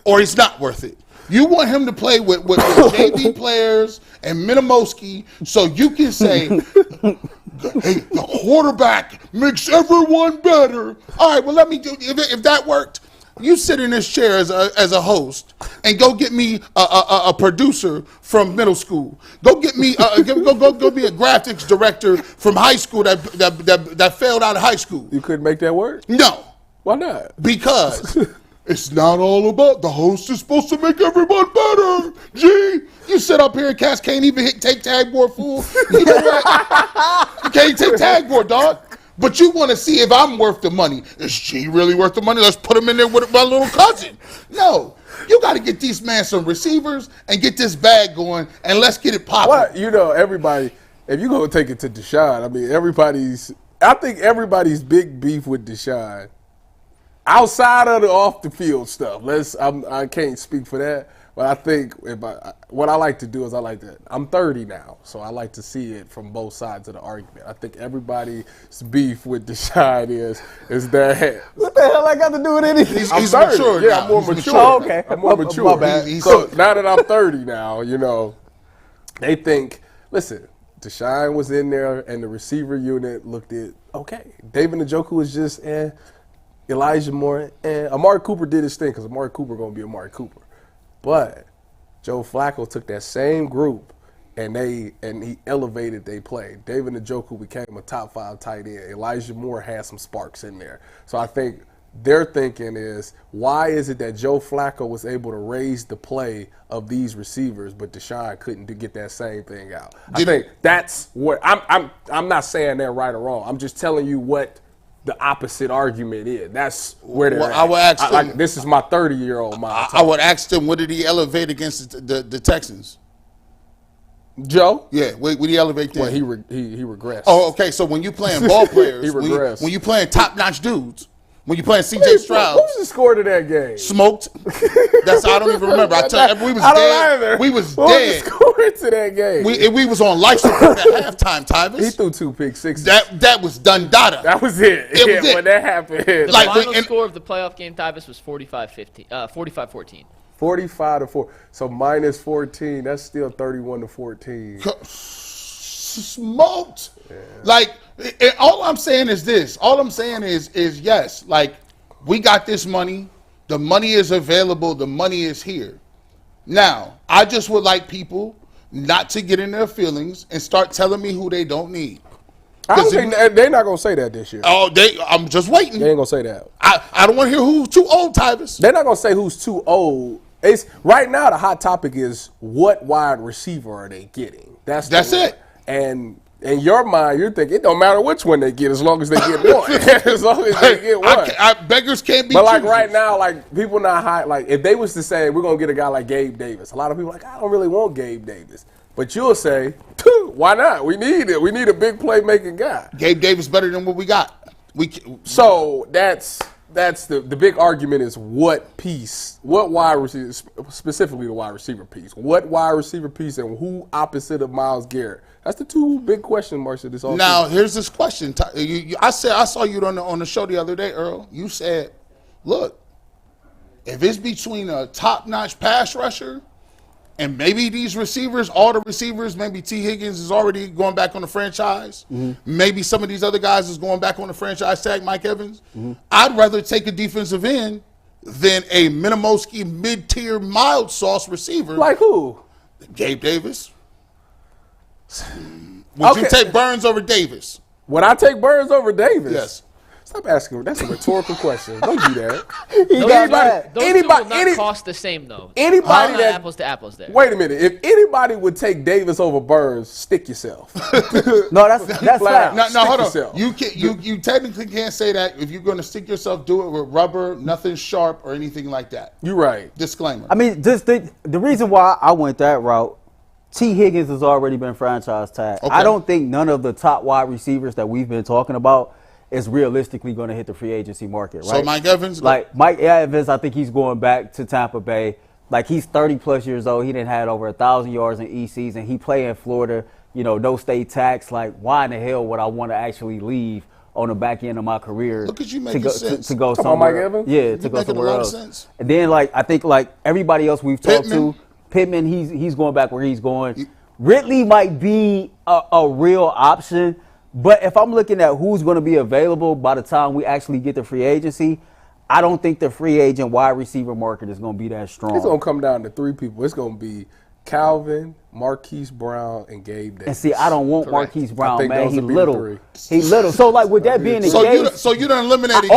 Or he's not worth it. You want him to play with JV players and Minimowski so you can say, hey, the quarterback makes everyone better. All right, well, let me do. If that worked, you sit in this chair as a host and go get me a producer from middle school. Go get me go be a graphics director from high school that failed out of high school. You couldn't make that work? No. Why not? Because it's not all about the host is supposed to make everyone better. Gee, you sit up here and cats can't even take tag board, fool. You know what? You can't take tag board, dog. But you want to see if I'm worth the money. Is G really worth the money? Let's put him in there with my little cousin. No. You got to get these man some receivers and get this bag going, and let's get it popping. What? Everybody, if you go take it to Deshaun, I mean, I think everybody's big beef with Deshaun. Outside of the off the field stuff, I can't speak for that, but I think what I like to do is I'm 30 now, so I like to see it from both sides of the argument. I think everybody's beef with Deshaun is that what the hell I got to do with anything? He's mature. Yeah, I'm more mature. Oh, okay. I'm more mature. My bad. So now that I'm 30 now, they think, listen, Deshaun was in there and the receiver unit looked at okay. David Njoku was just Elijah Moore, and Amari Cooper did his thing because Amari Cooper going to be Amari Cooper. But Joe Flacco took that same group and he elevated their play. David Njoku became a top 5 tight end. Elijah Moore had some sparks in there. So I think they're thinking is, why is it that Joe Flacco was able to raise the play of these receivers, but Deshaun couldn't get that same thing out? I think that's what I'm not saying they're right or wrong. I'm just telling you what the opposite argument is. That's where they're at. I would ask them, this is my 30-year-old mind. I would ask them, what did he elevate against the Texans? Joe? Yeah, would he elevate them? Well, he regressed. Oh, okay. So when you playing ball players, He regressed. when you playing top-notch dudes, when you playing C.J. Stroud, Who's the score to that game? smoked. That's I don't even remember. I tell you, we was I don't dead. either. We was What dead. was the score to that game? We was on life support at halftime, Tyvus. He threw 2 pick sixes. That was done data. That was it. It was it. When that happened. The Like, final and- score of the playoff game, Tyvus, was 45-14. 45-4. So minus 14. That's still 31-14. Smoked. Yeah. Like, all I'm saying is this. All I'm saying is yes. Like, we got this money. The money is available. The money is here. Now, I just would like people not to get in their feelings and start telling me who they don't need. I don't think they're not gonna say that this year. Oh, I'm just waiting. They ain't gonna say that. I don't want to hear who's too old, Tyvus. They're not gonna say who's too old. It's right now the hot topic is what wide receiver are they getting? That's it. And in your mind, you're thinking it don't matter which one they get as long as they get one. As long as they get one. Beggars can't be But like choosers. right now, like people not high. Like if they was to say we're gonna get a guy like Gabe Davis, a lot of people are like I don't really want Gabe Davis. But you'll say, why not? We need it. We need a big playmaking guy. Gabe Davis better than what we got. So that's the big argument is what wide receiver, specifically the wide receiver piece. What wide receiver piece and who opposite of Myles Garrett? That's the 2 big question marks of this all Now, season. here's this question. I saw you on the show the other day, Earl. You said, look, if it's between a top-notch pass rusher and maybe these receivers, all the receivers, maybe T. Higgins is already going back on the franchise. Mm-hmm. Maybe some of these other guys is going back on the franchise tag, Mike Evans. Mm-hmm. I'd rather take a defensive end than a Minimowski mid-tier mild sauce receiver. Like who? Gabe Davis. Would you take Burns over Davis? Would I take Burns over Davis? Yes. Stop asking. That's a rhetorical question. Don't do that. Those two will not cost the same, though. Anybody that apples to apples there. Wait a minute. If anybody would take Davis over Burns, stick yourself. No, that's flat. No, hold on. Yourself. You technically can't say that. If you're going to stick yourself, do it with rubber, nothing sharp or anything like that. You're right. Disclaimer. I mean, just the reason why I went that route, T. Higgins has already been franchise tagged. Okay. I don't think none of the top wide receivers that we've been talking about is realistically going to hit the free agency market, right? So Mike Evans? Like Mike Evans, I think he's going back to Tampa Bay. Like he's 30-plus years old. He didn't have over 1,000 yards in each season. He play in Florida, no state tax. Like why in the hell would I want to actually leave on the back end of my career? Look at you making sense. To go Come on, somewhere. Mike Evans? Yeah, to go somewhere else. Sense. And then I think everybody else we've talked to, Pittman, he's going back where he's going. Ridley might be a real option. But if I'm looking at who's going to be available by the time we actually get to free agency, I don't think the free agent wide receiver market is going to be that strong. It's going to come down to 3 people. It's going to be Calvin, Marquise Brown, and Gabe Davis. And see, I don't want Marquise Brown, man. He's little. He's little. So, with that being the case. So you done eliminated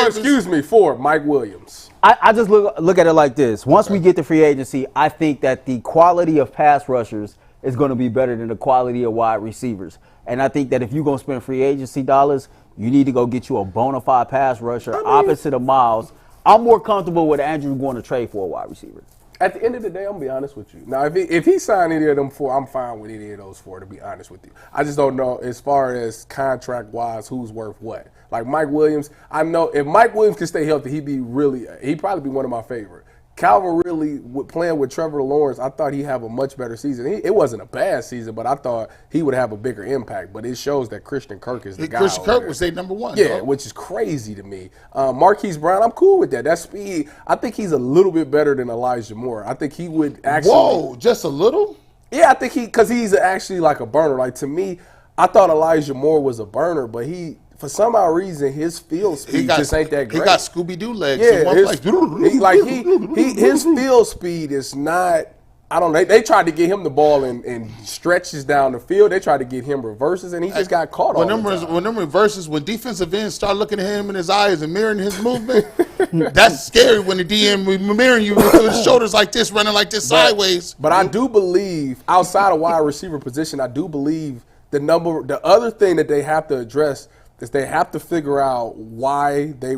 excuse me, 4, Mike Williams. I just look at it like this. Once we get to free agency, I think that the quality of pass rushers is going to be better than the quality of wide receivers. And I think that if you're going to spend free agency dollars, you need to go get you a bona fide pass rusher opposite of Myles. I'm more comfortable with Andrew going to trade for a wide receiver. At the end of the day, I'm going to be honest with you. Now, if he signed any of them 4, I'm fine with any of those 4, to be honest with you. I just don't know, as far as contract-wise, who's worth what. Like Mike Williams, I know if Mike Williams can stay healthy, he'd probably be one of my favorite. Calvin really, playing with Trevor Lawrence, I thought he'd have a much better season. It wasn't a bad season, but I thought he would have a bigger impact. But it shows that Christian Kirk is the guy. Christian Kirk was their number 1. Yeah, which is crazy to me. Marquise Brown, I'm cool with that. That speed, I think he's a little bit better than Elijah Moore. I think he would actually. Whoa, just a little? Yeah, I think because he's actually like a burner. Like to me, I thought Elijah Moore was a burner, but for some odd reason, his field speed just ain't that great. He got Scooby-Doo legs in one place. His field speed is not I don't know. They tried to get him the ball in stretches down the field. They tried to get him reverses, and he just got caught all the time. When them reverses, when defensive ends start looking at him in his eyes and mirroring his movement, that's scary when the DM mirroring you with his shoulders like this, running like this sideways. But I do believe, outside of wide receiver position, I do believe the other thing that they have to address is they have to figure out why they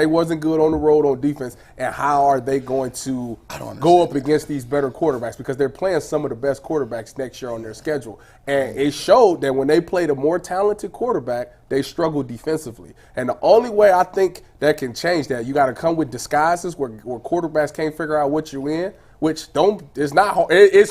wasn't good on the road on defense, and how are they going to go up against these better quarterbacks, because they're playing some of the best quarterbacks next year on their schedule. And it showed that when they played a more talented quarterback, they struggled defensively. And the only way I think that can change that, you got to come with disguises where quarterbacks can't figure out what you're in. It's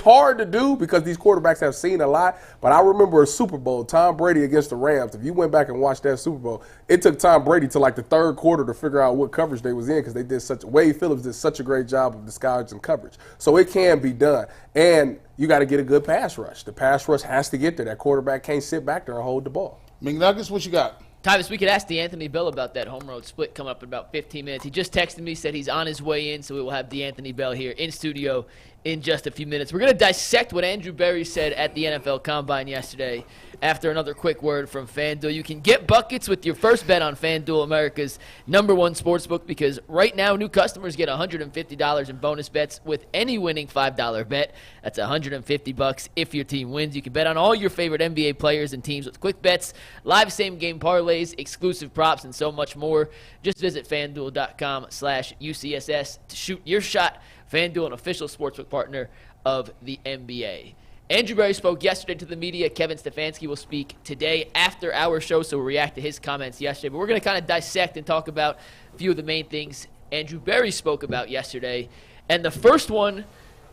hard to do because these quarterbacks have seen a lot. But I remember a Super Bowl, Tom Brady against the Rams. If you went back and watched that Super Bowl, it took Tom Brady to like the third quarter to figure out what coverage they was in, because Wade Phillips did such a great job of disguising coverage. So it can be done. And you got to get a good pass rush. The pass rush has to get there. That quarterback can't sit back there and hold the ball. McNuggets, what you got? Tyvis, we could ask DeAnthony Bell about that home road split coming up in about 15 minutes. He just texted me, said he's on his way in, so we will have DeAnthony Bell here in studio in just a few minutes. We're going to dissect what Andrew Berry said at the NFL Combine yesterday after another quick word from FanDuel. You can get buckets with your first bet on FanDuel, America's #1 sportsbook, because right now new customers get $150 in bonus bets with any winning $5 bet. That's $150 if your team wins. You can bet on all your favorite NBA players and teams with quick bets, live same-game parlays, exclusive props, and so much more. Just visit FanDuel.com/UCSS to shoot your shot. FanDuel, an official sportsbook partner of the NBA. Andrew Berry spoke yesterday to the media. Kevin Stefanski will speak today after our show, so we'll react to his comments yesterday. But we're going to kind of dissect and talk about a few of the main things Andrew Berry spoke about yesterday. And the first one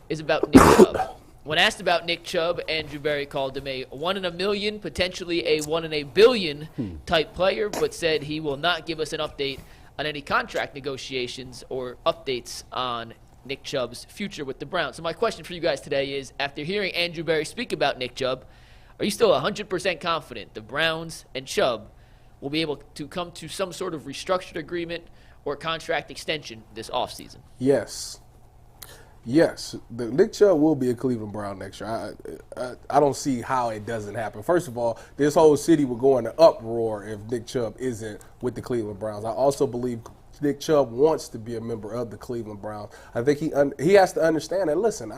is about Nick Chubb. When asked about Nick Chubb, Andrew Berry called him a 1 in a million, potentially a 1 in a billion type player, but said he will not give us an update on any contract negotiations or updates on Nick Chubb's future with the Browns. So my question for you guys today is, after hearing Andrew Berry speak about Nick Chubb, are you still 100% confident the Browns and Chubb will be able to come to some sort of restructured agreement or contract extension this offseason? Yes. Nick Chubb will be a Cleveland Brown next year. I don't see how it doesn't happen. First of all, this whole city will go into uproar if Nick Chubb isn't with the Cleveland Browns. I also believe Nick Chubb wants to be a member of the Cleveland Browns. I think he has to understand that, listen,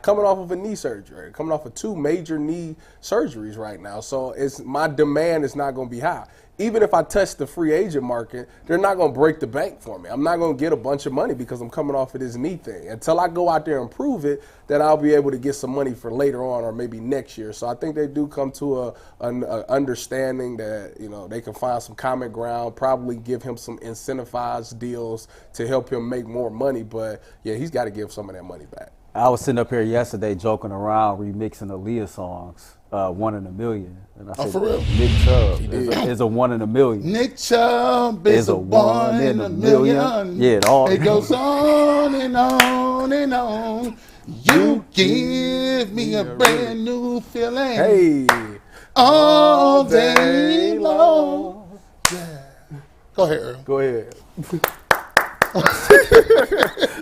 coming off of a knee surgery, coming off of 2 major knee surgeries right now, so my demand is not going to be high. Even if I touch the free agent market, they're not going to break the bank for me. I'm not going to get a bunch of money because I'm coming off of this knee thing. Until I go out there and prove it, then I'll be able to get some money for later on or maybe next year. So I think they do come to an understanding that, they can find some common ground, probably give him some incentivized deals to help him make more money. But, yeah, he's got to give some of that money back. I was sitting up here yesterday joking around, remixing Aaliyah songs, 1 in a million. And I said, for real? Nick Chubb is a 1 in a million. Nick Chubb is a 1 in a million. Yeah, it goes on and on and on. You give me a brand new feeling. Hey. All day long. Yeah. Go ahead, Earl. Go ahead.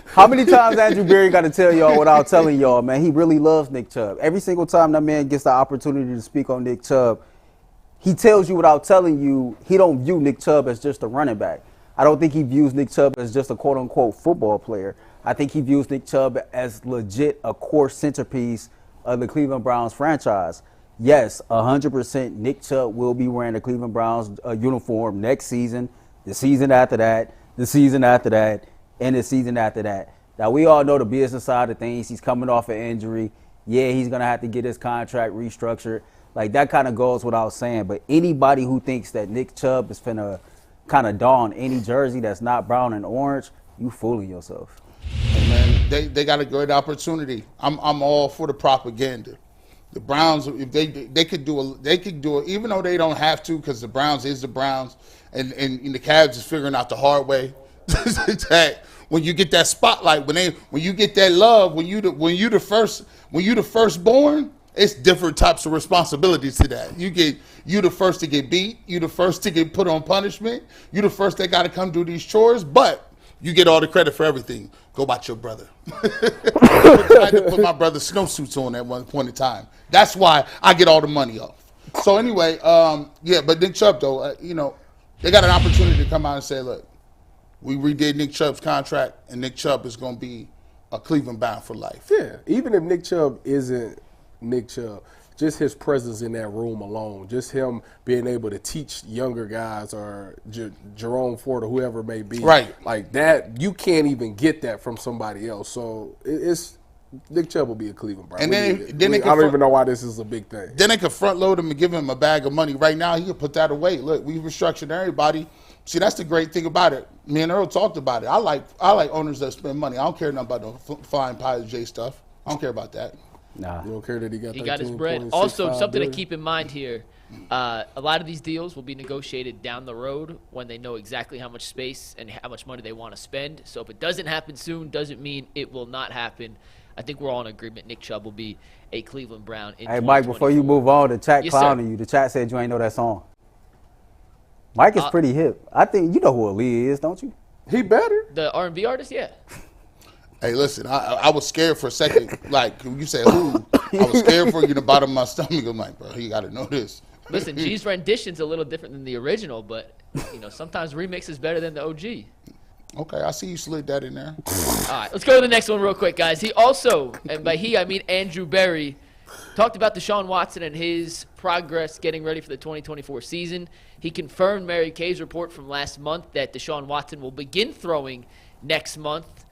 How many times Andrew Berry got to tell y'all without telling y'all, man, he really loves Nick Chubb. Every single time that man gets the opportunity to speak on Nick Chubb, he tells you without telling you he don't view Nick Chubb as just a running back. I don't think he views Nick Chubb as just a quote-unquote football player. I think he views Nick Chubb as legit a core centerpiece of the Cleveland Browns franchise. Yes, 100% Nick Chubb will be wearing the Cleveland Browns uniform next season, the season after that, the season after that, and the season after that. Now, we all know the business side of things. He's coming off an injury. Yeah, he's going to have to get his contract restructured. Like, that kind of goes without saying. But anybody who thinks that Nick Chubb is finna kind of don any jersey that's not brown and orange, you fooling yourself. Hey, man, they got a great opportunity. I'm all for the propaganda. The Browns, if they could do it, even though they don't have to, because the Browns is the Browns, and the Cavs is figuring out the hard way that when you get that spotlight, when you get that love, when you the firstborn, it's different types of responsibilities to that. You the first to get beat, you the first to get put on punishment, you the first that got to come do these chores, but You get all the credit for everything. Go about your brother. I had to put my brother's snowsuits on at one point in time. That's why I get all the money off. So anyway, but Nick Chubb, though, they got an opportunity to come out and say, look, we redid Nick Chubb's contract, and Nick Chubb is going to be a Cleveland bound for life. Yeah, even if Nick Chubb isn't Nick Chubb, just his presence in that room alone, just him being able to teach younger guys or Jerome Ford or whoever it may be, right? Like that, you can't even get that from somebody else. So it's Nick Chubb will be a Cleveland Brown. And then I don't even know why this is a big thing. Then they could front load him and give him a bag of money right now. He could put that away. Look, we restructured everybody. See, that's the great thing about it. Me and Earl talked about it. I like owners that spend money. I don't care nothing about the flying Pilot J stuff. I don't care about that. Nah. You don't care that he got his bread. Also, something to keep in mind here, a lot of these deals will be negotiated down the road when they know exactly how much space and how much money they want to spend. So if it doesn't happen soon, doesn't mean it will not happen. I think we're all in agreement. Nick Chubb will be a Cleveland Brown in 2024. Hey, Mike, before you move on, the chat clowning you. The chat said you ain't know that song. Mike is pretty hip. I think you know who Aaliyah is, don't you? He better. The R&B artist, yeah. Hey, listen, I was scared for a second. Like, when you said who, I was scared for you in the bottom of my stomach. I'm like, bro, you got to know this. Listen, G's rendition's a little different than the original, but, sometimes remix is better than the OG. Okay, I see you slid that in there. All right, let's go to the next one real quick, guys. He also, and by he, I mean Andrew Berry, talked about Deshaun Watson and his progress getting ready for the 2024 season. He confirmed Mary Kay's report from last month that Deshaun Watson will begin throwing next month.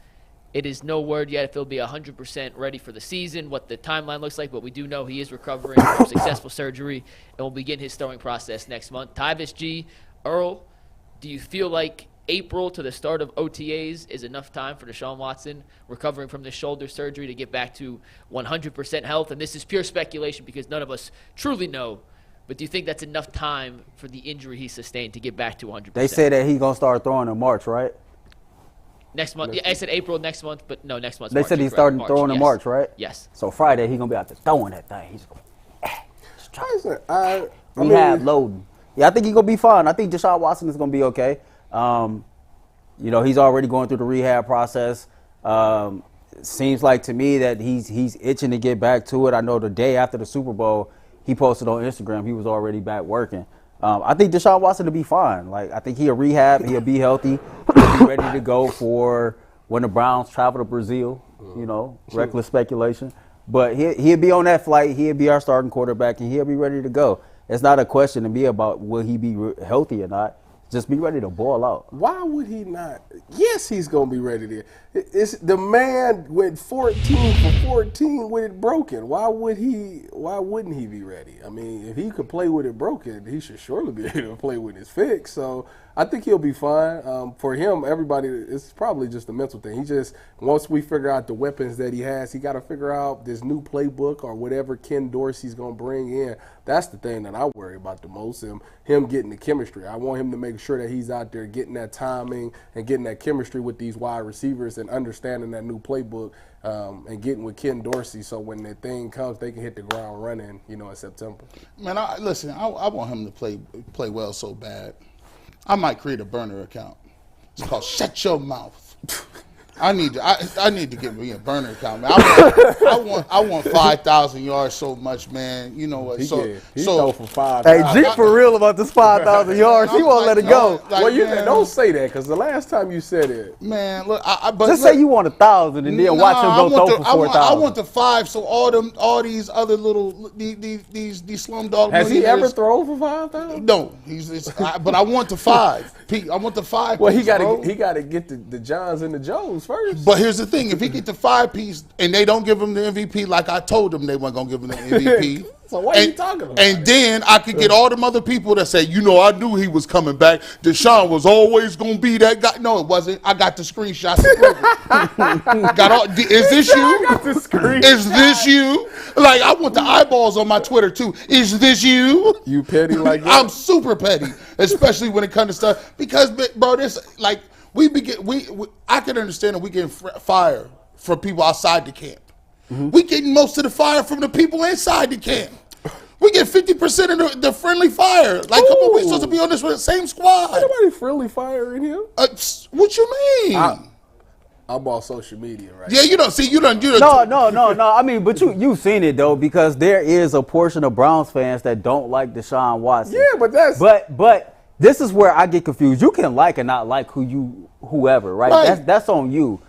It is no word yet if he'll be 100% ready for the season, what the timeline looks like, but we do know he is recovering from successful surgery and will begin his throwing process next month. Tyvis G, Earl, do you feel like April to the start of OTAs is enough time for Deshaun Watson recovering from the shoulder surgery to get back to 100% health? And this is pure speculation because none of us truly know. But do you think that's enough time for the injury he sustained to get back to 100%? They say that he's going to start throwing in March, right? Next month. Yeah, I said April next month, but no, next month. They said he's starting throwing in March, right? Yes. So Friday he's going to be out there throwing that thing. He's going I rehab loading. Yeah, I think he's going to be fine. I think Deshaun Watson is going to be okay. He's already going through the rehab process. Seems like to me that he's itching to get back to it. I know the day after the Super Bowl, he posted on Instagram he was already back working. I think Deshaun Watson will be fine. Like, I think he'll rehab, he'll be healthy, he'll be ready to go for when the Browns travel to Brazil. Reckless speculation. But he'll be on that flight. He'll be our starting quarterback, and he'll be ready to go. It's not a question to me about will he be healthy or not. Just be ready to ball out. Why would he not? Yes, he's going to be ready to. The man went 14 for 14 with it broken. Why wouldn't he be ready? I mean, if he could play with it broken, he should surely be able to play with his fix. So I think he'll be fine. For him, everybody, it's probably just a mental thing. He just, once we figure out the weapons that he has, he got to figure out this new playbook or whatever Ken Dorsey's going to bring in. That's the thing that I worry about the most, him getting the chemistry. I want him to make sure that he's out there getting that timing and getting that chemistry with these wide receivers and understanding that new playbook and getting with Ken Dorsey so when the thing comes, they can hit the ground running, in September. Man, I want him to play well so bad. I might create a burner account. It's called Shut Your Mouth. I need to get me a burner account, man. I want 5,000 yards so much, man. You know what? He so go for 5. Hey, G for real about this 5,000 yards. He won't let it go. Don't say that because the last time you said it, man. Look, say you want 1,000 and then watch him go throw for 4,000. I want the 5. So all these other little these slumdog. Has he ever thrown for 5,000? No, but I want the 5. Pete, I want the 5. Well, he got to get the Johns and the Jones first. But here's the thing: if he get the 5-piece and they don't give him the MVP, like I told them they weren't gonna give him the MVP. So what are you talking about? And then I could get all them other people that say, I knew he was coming back. Deshaun was always going to be that guy. No, it wasn't. I got the screenshots. Is this you? Is this you? Like, I want the eyeballs on my Twitter, too. Is this you? You petty like that? I'm super petty, especially when it comes to stuff. Because, bro, this, like, I can understand that we getting fire from people outside the camp. Mm-hmm. We getting most of the fire from the people inside the camp. We get 50% of the friendly fire. Like, come on, we supposed to be on this same squad. Ain't nobody friendly fire in here. What you mean? I'm on social media, right? Yeah, you don't see. You don't. No. I mean, but you've seen it though, because there is a portion of Browns fans that don't like Deshaun Watson. Yeah, but that's but this is where I get confused. You can like and not like whoever, right? That's on you.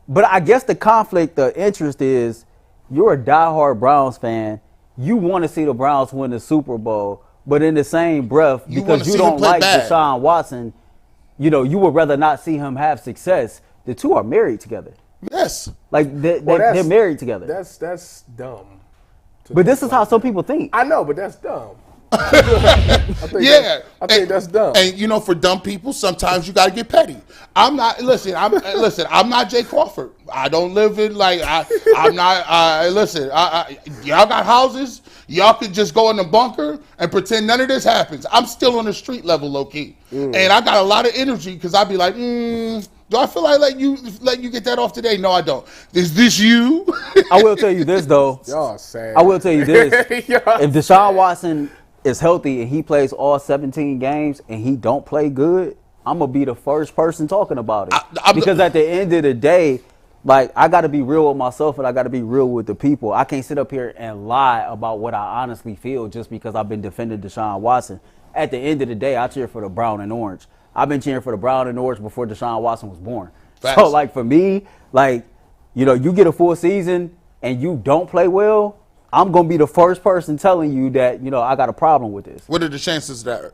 But I guess the conflict of interest is you're a diehard Browns fan. You want to see the Browns win the Super Bowl, but in the same breath, because you don't like Deshaun Watson, you would rather not see him have success. The two are married together. Yes. Like they're married together. That's dumb. But this is how some people think. I know, but that's dumb. I think that's dumb. And for dumb people, sometimes you got to get petty. I'm not Jay Crawford. I don't live in I'm not. Listen, y'all got houses. Y'all could just go in the bunker and pretend none of this happens. I'm still on the street level, low key, and I got a lot of energy because I'd be like, do I feel like let you get that off today? No, I don't. Is this you? I will tell you this though. Y'all sad. I will tell you this. If Deshaun Watson is healthy and he plays all 17 games and he don't play good, I'm gonna be the first person talking about it. Because at the end of the day, like, I got to be real with myself and I got to be real with the people. I can't sit up here and lie about what I honestly feel just because I've been defending Deshaun Watson. At the end of the day, I cheer for the brown and orange. I've been cheering for the brown and orange before Deshaun Watson was born. Facts. So, like, for me, like, you get a full season and you don't play well, I'm going to be the first person telling you that, I got a problem with this. What are the chances that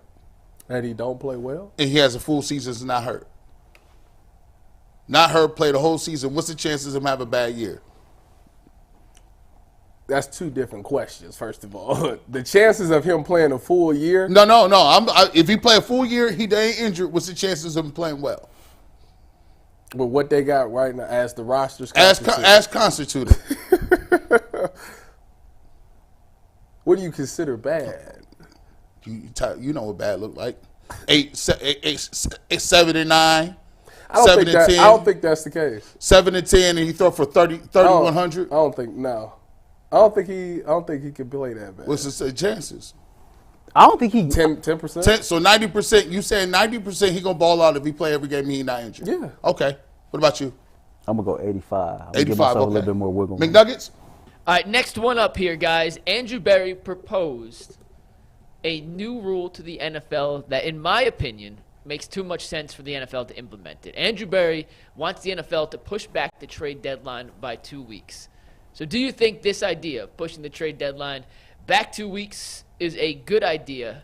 he don't play well? And he has a full season and not hurt? Not hurt, play the whole season. What's the chances of him having a bad year? That's two different questions, first of all. The chances of him playing a full year? No. If he play a full year, he ain't injured. What's the chances of him playing well? But what they got right now as the roster's as constituted. What do you consider bad? You know what bad look like. 7 and 9. I don't think that's the case. 7 and 10, and he throw for 3,100. I don't think I don't think he can play that bad. What's the chances? I don't think he 10%. So 90%. You saying 90% he gonna ball out if he play every game he not injured? Yeah. Okay. What about you? I'm gonna go 85. I'm 85. give myself Okay. a little bit more wiggle room. McNuggets. All right, next one up here, guys. Andrew Berry proposed a new rule to the NFL that, in my opinion, makes too much sense for the NFL to implement it. Andrew Berry wants the NFL to push back the trade deadline by 2 weeks. So do you think this idea of pushing the trade deadline back 2 weeks is a good idea,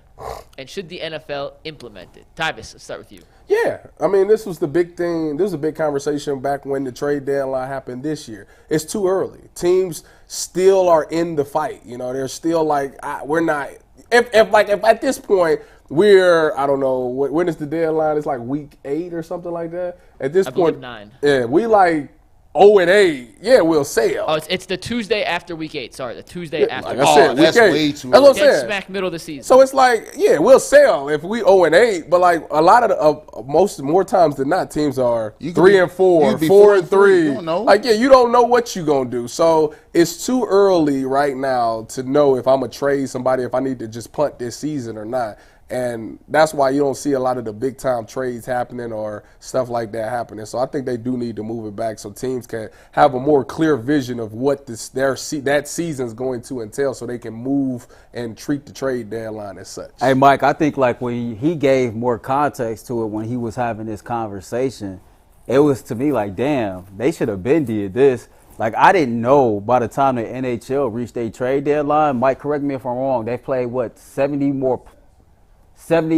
and should the NFL implement it? Tyvis, let's start with you. Yeah, I mean, this was the big thing. This was a big conversation back when the trade deadline happened this year. It's too early. Teams still are in the fight. They're still like, we're not. If at this point we're, I don't know, when is the deadline? It's like week 8 or something like that. At this point, 9. Yeah, we like 0-8. Yeah, we'll sell. Oh, it's the Tuesday after week 8. Sorry, the Tuesday after. Like I said, that's week 8. way too That's what I'm Dead saying. smack middle of the season. So it's like, yeah, we'll sell if we 0-8, but like a lot of more times than not, teams are 3-4, 4-3. You don't know. Like, yeah, you don't know what you're gonna do. So it's too early right now to know if I'm gonna trade somebody, if I need to just punt this season or not. And that's why you don't see a lot of the big time trades happening or stuff like that happening. So I think they do need to move it back so teams can have a more clear vision of what that season is going to entail, so they can move and treat the trade deadline as such. Hey, Mike, I think like when he gave more context to it when he was having this conversation, it was to me like, damn, they should have been did this. Like, I didn't know by the time the NHL reached their trade deadline. Mike, correct me if I'm wrong. They played 70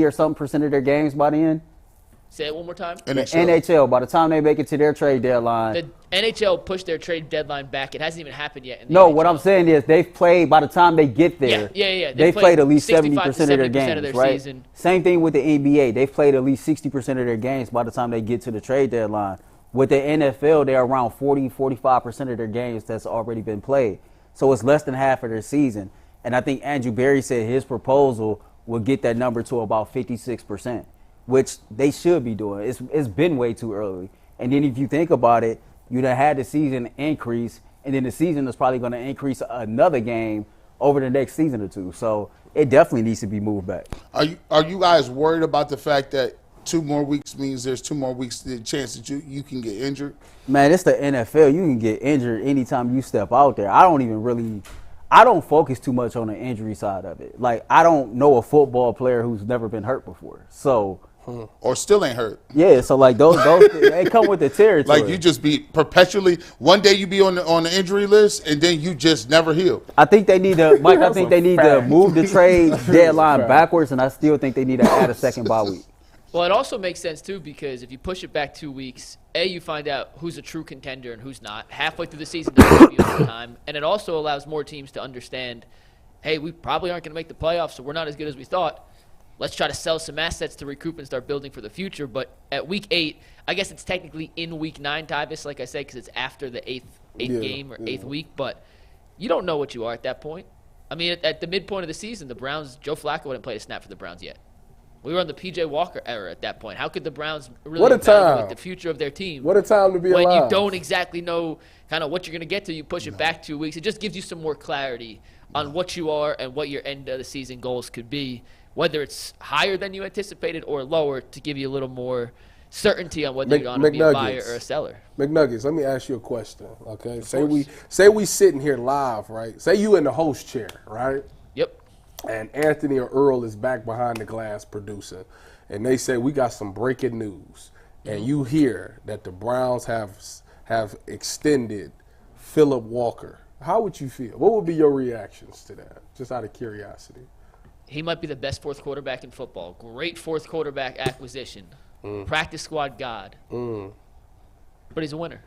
or something percent of their games by the end? Say it one more time. NHL, by the time they make it to their trade deadline. The NHL pushed their trade deadline back. It hasn't even happened yet. No, what I'm saying is they've played, by the time they get there, yeah. They've played at least 70% of their 70% games, of their right? season. Same thing with the NBA. They've played at least 60% of their games by the time they get to the trade deadline. With the NFL, they're around 45% of their games that's already been played. So it's less than half of their season. And I think Andrew Berry said his proposal will get that number to about 56%, which they should be doing. It's been way too early. And then if you think about it, you'd have had the season increase, and then the season is probably going to increase another game over the next season or two. So it definitely needs to be moved back. Are you guys worried about the fact that 2 more weeks means there's 2 more weeks the chance that you can get injured? Man, it's the NFL. You can get injured anytime you step out there. I don't focus too much on the injury side of it. Like, I don't know a football player who's never been hurt before. So, or still ain't hurt. yeah, so like those they come with the territory. Like, you just be perpetually, one day you be on the injury list and then you just never heal. I think they need to, Mike, I think they need to move the trade deadline backwards, and I still think they need to add a second bye week. Well, it also makes sense, too, because if you push it back 2 weeks, you find out who's a true contender and who's not. Halfway through the season, there's be time. And it also allows more teams to understand, hey, we probably aren't going to make the playoffs, so we're not as good as we thought. Let's try to sell some assets to recoup and start building for the future. But at week 8, I guess it's technically in week 9, Tyvis, like I said, because it's after the eighth game or 8th week. But you don't know what you are at that point. I mean, at the midpoint of the season, the Browns, Joe Flacco wouldn't play a snap for the Browns yet. We were on the P.J. Walker era at that point. How could the Browns really evaluate the future of their team? What a time to be when alive. you don't exactly know kind of what you're going to get to. You push it back 2 weeks. It just gives you some more clarity on what you are and what your end of the season goals could be, whether it's higher than you anticipated or lower, to give you a little more certainty on whether you're going to be a buyer or a seller. McNuggets, let me ask you a question, okay? Say we sitting here live, right? Say you in the host chair, right? Yep. And Anthony or Earl is back behind the glass producing, and they say we got some breaking news, and you hear that the Browns have extended Phillip Walker. How would you feel? What would be your reactions to that, just out of curiosity? He might be the best fourth quarterback in football. Great fourth quarterback acquisition. Practice squad god. But he's a winner.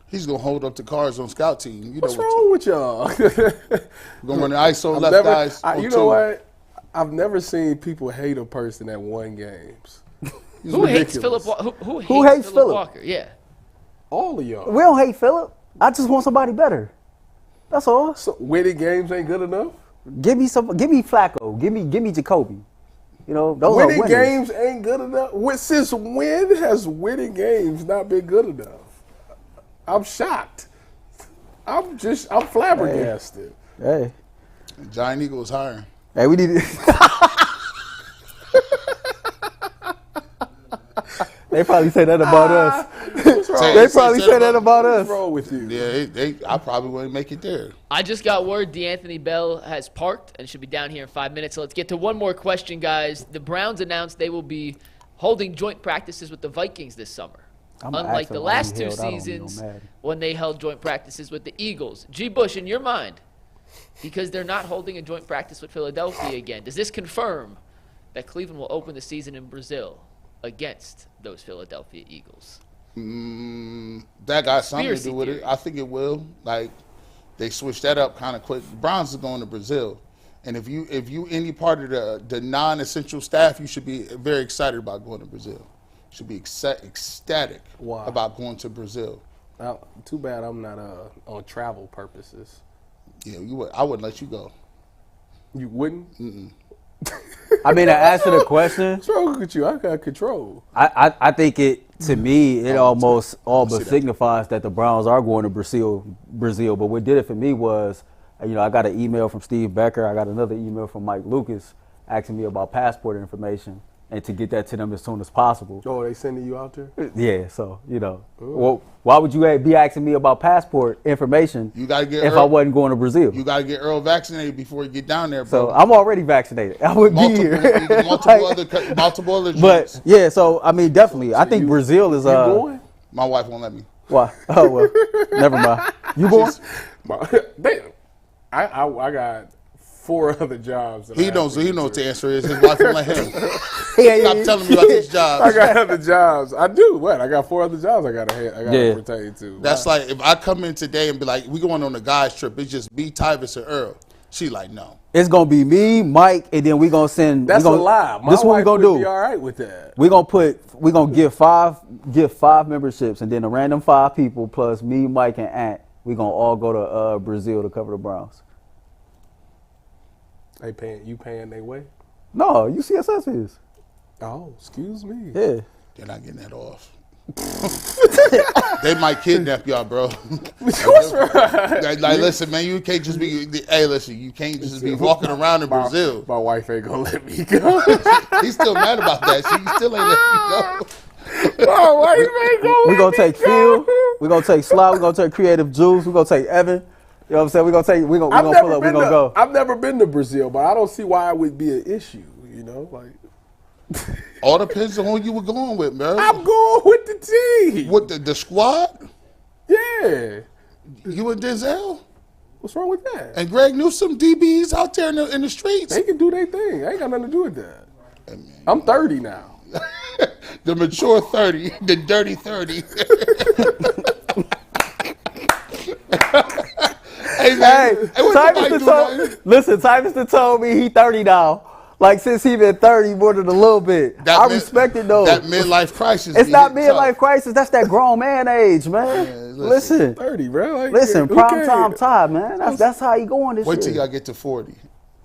He's going to hold up the cards on scout team. You What's know wrong with y'all? We're going to run the ISO left guys. You know what? I've never seen people hate a person that won games. Who hates Phillip Walker? Who hates Phillip Walker? Yeah. All of y'all. We don't hate Phillip. I just want somebody better. That's all. So winning games ain't good enough? Give me Flacco. Give me Jacoby. You know, those winning are winners. games ain't good enough. Since when has winning games not been good enough? I'm shocked. I'm flabbergasted. Hey. Giant Eagle is hiring. Hey, we need to. They probably say that about us. They probably say that about us. What's wrong with you? Yeah, I probably wouldn't make it there. I just got word DeAnthony Bell has parked and should be down here in 5 minutes. So let's get to one more question, guys. The Browns announced they will be holding joint practices with the Vikings this summer. Unlike the last 2 seasons when they held joint practices with the Eagles. G. Bush, in your mind, because they're not holding a joint practice with Philadelphia again, does this confirm that Cleveland will open the season in Brazil against those Philadelphia Eagles? That got something to do with it. I think it will. Like, they switched that up kind of quick. The Browns are going to Brazil. And if you any part of the non-essential staff, you should be very excited about going to Brazil. You should be ecstatic about going to Brazil. Too bad I'm not on travel purposes. Yeah, I wouldn't let you go. You wouldn't? Mm-mm. I mean, to answer the question, what's wrong with you? I got control. I think to me, it almost all but signifies that the Browns are going to Brazil. But what did it for me was, I got an email from Steve Becker. I got another email from Mike Lucas asking me about passport information and to get that to them as soon as possible. Oh, they sending you out there? Yeah, so, well, why would you be asking me about passport information if I wasn't going to Brazil? You got to get Earl vaccinated before you get down there, bro. So I'm already vaccinated. I would be here. Multiple other but, yeah, so, I mean, definitely. I think Brazil is... You going? My wife won't let me. Why? Oh, well, never mind. You going? Damn. I got 4 other jobs. He knows what the answer is. His wife won't let him. Stop telling me about these jobs. I got other jobs. I do. What? I got 4 other jobs I got to pertain to. That's like if I come in today and be like, we going on a guys trip. It's just me, Tyvis, and Earl. She like, no. It's going to be me, Mike, and then we going to send. That's a lie. This is what we going to do. Be all right with that. We going to give five memberships, and then a random 5 people plus me, Mike, and Ant. We going to all go to Brazil to cover the Browns. You paying their way? No, UCSS is. Oh, excuse me. Yeah. They're not getting that off. They might kidnap y'all, bro. Like, listen, man, you can't just be. Hey, listen, you can't just be walking around in Brazil. My wife ain't gonna let me go. He's still mad about that. She still ain't let me go. My wife ain't gonna We let gonna me take go. Phil. We gonna take Sly. We gonna take Creative Juice. We gonna take Evan. You know what I'm saying? We gonna take. We gonna pull up. We gonna go. I've never been to Brazil, but I don't see why it would be an issue. You know, like. All depends on who you were going with, man. I'm going with the team. With the squad? Yeah. You and Denzel? What's wrong with that? And Greg Newsome, DBs out there in the streets? They can do their thing. I ain't got nothing to do with that. I'm 30 now. The mature 30, the dirty 30. Hey, man. Listen, Tyvuston told me he 30 now. Like, since he been 30 more than a little bit. I respect it, though. That midlife crisis. It's not midlife crisis. That's that grown man age, man. Yeah, listen. 30, bro. Like, Listen, who prime cares? time Ty, man. That's how you going this Wait year. till y'all get to 40.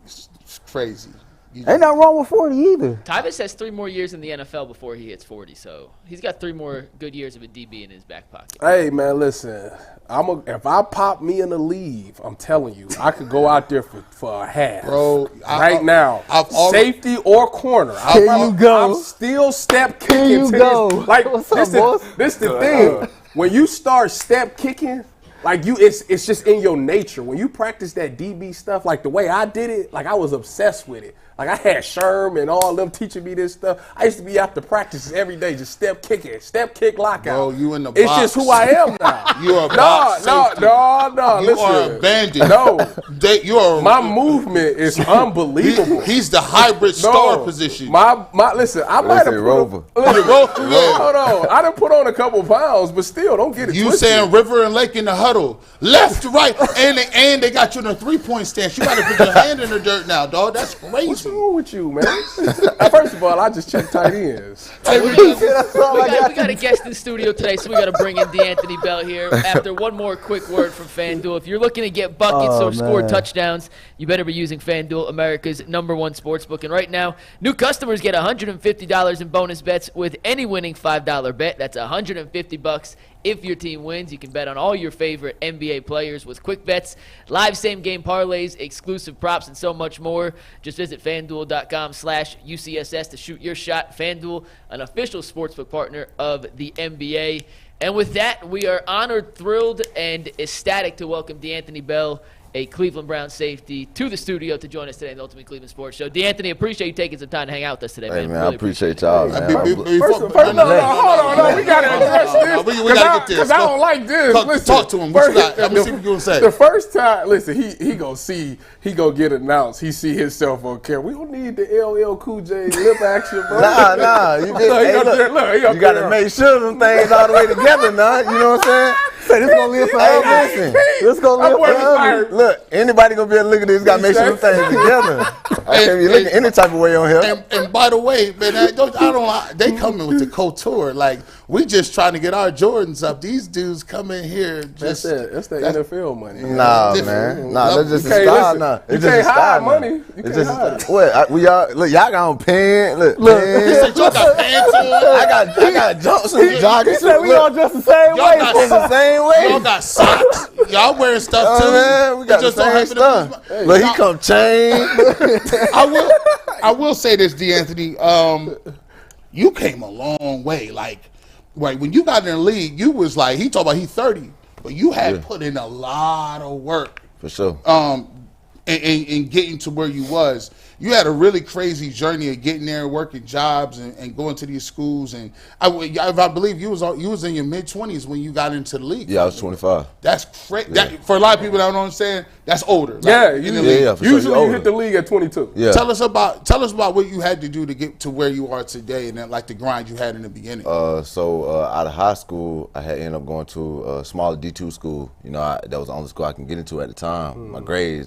It's crazy. Ain't nothing wrong with 40 either. Tyvus has 3 more years in the NFL before he hits 40, so he's got 3 more good years of a DB in his back pocket. Hey, man, listen. If I pop me in the leave, I'm telling you, I could go out there for a half. Bro, now. Safety or corner. Here you go. I'm still step kicking. Here you go. Like, What's up, boss? This the thing. When you start step kicking, like it's just in your nature. When you practice that DB stuff, like the way I did it, like I was obsessed with it. Like I had Sherm and all them teaching me this stuff. I used to be out to practice every day, just step kicking, step kick lockout. Bro, you in the It's box. just who I am now. You are box safety. No. You Listen, are a bandit. No, You are my movement is unbelievable. He's the hybrid star position. Listen, I might have Rover. Hold on, I done put on a couple pounds, but still, don't get it You twisted. saying River and Lake in the huddle, left to right, and they got you in a 3-point stance. You got to put your hand in the dirt now, dog. That's crazy. What's wrong with you, man? First of all, I just check tight ends. We got a guest in studio today, so we got to bring in DeAnthony Bell here. After one more quick word from FanDuel, if you're looking to get buckets or score touchdowns, you better be using FanDuel, America's #1 sportsbook. And right now, new customers get $150 in bonus bets with any winning $5 bet. That's $150 if your team wins. You can bet on all your favorite NBA players with quick bets, live same-game parlays, exclusive props, and so much more. Just visit FanDuel.com/UCSS to shoot your shot. FanDuel, an official sportsbook partner of the NBA. And with that, we are honored, thrilled, and ecstatic to welcome DeAnthony Bell, a Cleveland Browns safety, to the studio to join us today in the Ultimate Cleveland Sports Show. DeAnthony, appreciate you taking some time to hang out with us today, man. Hey, man, Really I appreciate y'all, man. First, no, hold on. We got to address this. We gotta get this. Because I don't like this. Listen, Talk to him. What you got? Let me see what you're going to say. The first time, listen, he gonna see, he gonna get announced. He see himself on camera. We don't need the LL Cool J lip action, bro. Nah. You You got to make sure them things all the way together now. You know what I'm saying? Say this gonna live forever. Listen, this gonna live forever. Look, anybody gonna be able to look at this. Got to make sure them things together. I can't be looking any type of way on here. And by the way, man, they coming with the couture. Like, we just trying to get our Jordans up. These dudes come in here just. That's the NFL money. Nah, man. Nah, that's just a style now. You can't hide money. It's just what we are. Look, y'all got on pants. Look, He said y'all got pants on. I got jumpsuit, jogging. He said we all dressed the same Y'all way. got the same way. Y'all got socks. Y'all wearing stuff too. Oh, man, we got the same stuff. Look, he come chain. I will say this, DeAnthony. You came a long way. Like, right when you got in the league, you was like, he talked about he's 30, but you had put in a lot of work. For sure. And getting to where you was. You had a really crazy journey of getting there, working jobs, and going to these schools. And I believe you was in your mid-20s when you got into the league. Yeah, I was 25. That's crazy. For a lot of people that don't understand, that's older. Like, Yeah, for usually sure. you hit the league at 22. Yeah. Tell us about what you had to do to get to where you are today, and then, like the grind you had in the beginning. So out of high school, I had ended up going to a smaller D2 school. You know, that was the only school I could get into at the time. My grades,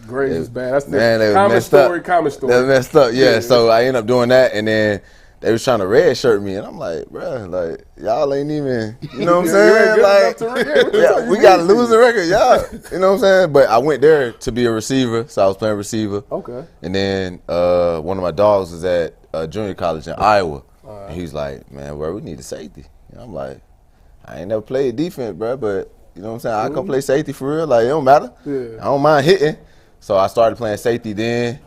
Grades is bad. That's they common messed story. up. Common story. They messed up. Yeah. So I ended up doing that, and then they was trying to red shirt me, and I'm like, bruh, like y'all ain't even, you know what I'm saying? Like, we got a losing record, y'all. You know what I'm saying? But I went there to be a receiver, so I was playing receiver. Okay. And then one of my dogs was at junior college in Iowa, and he's like, man, bro, we need a safety. And I'm like, I ain't never played defense, bro, but you know what I'm saying? I can play safety for real. Like, it don't matter. Yeah. I don't mind hitting. So I started playing safety then,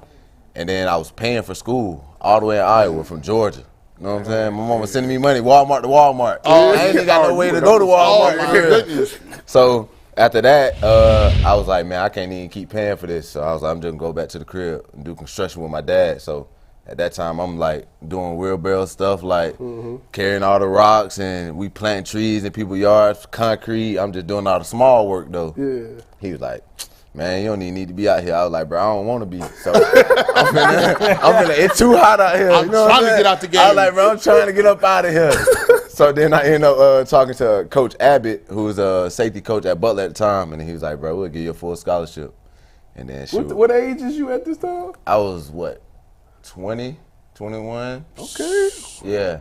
and then I was paying for school all the way in Iowa from Georgia. You know what I'm saying? My mom was sending me money, Walmart to Walmart. I ain't even got no way to go to Walmart. Oh, my goodness. So after that, I was like, man, I can't even keep paying for this. So I was like, I'm just going to go back to the crib and do construction with my dad. So at that time, I'm like doing wheelbarrow stuff, like carrying all the rocks, and we planting trees in people's yards, concrete. I'm just doing all the small work, though. Yeah. He was like, man, you don't even need to be out here. I was like, bro, I don't want to be. So I'm finna, it's too hot out here. I'm trying to get out the game. I was like, bro, I'm trying to get up out of here. So then I ended up talking to Coach Abbott, who was a safety coach at Butler at the time, and he was like, bro, we'll give you a full scholarship. And then What age is you at this time? I was, 20, 21? Okay. Yeah.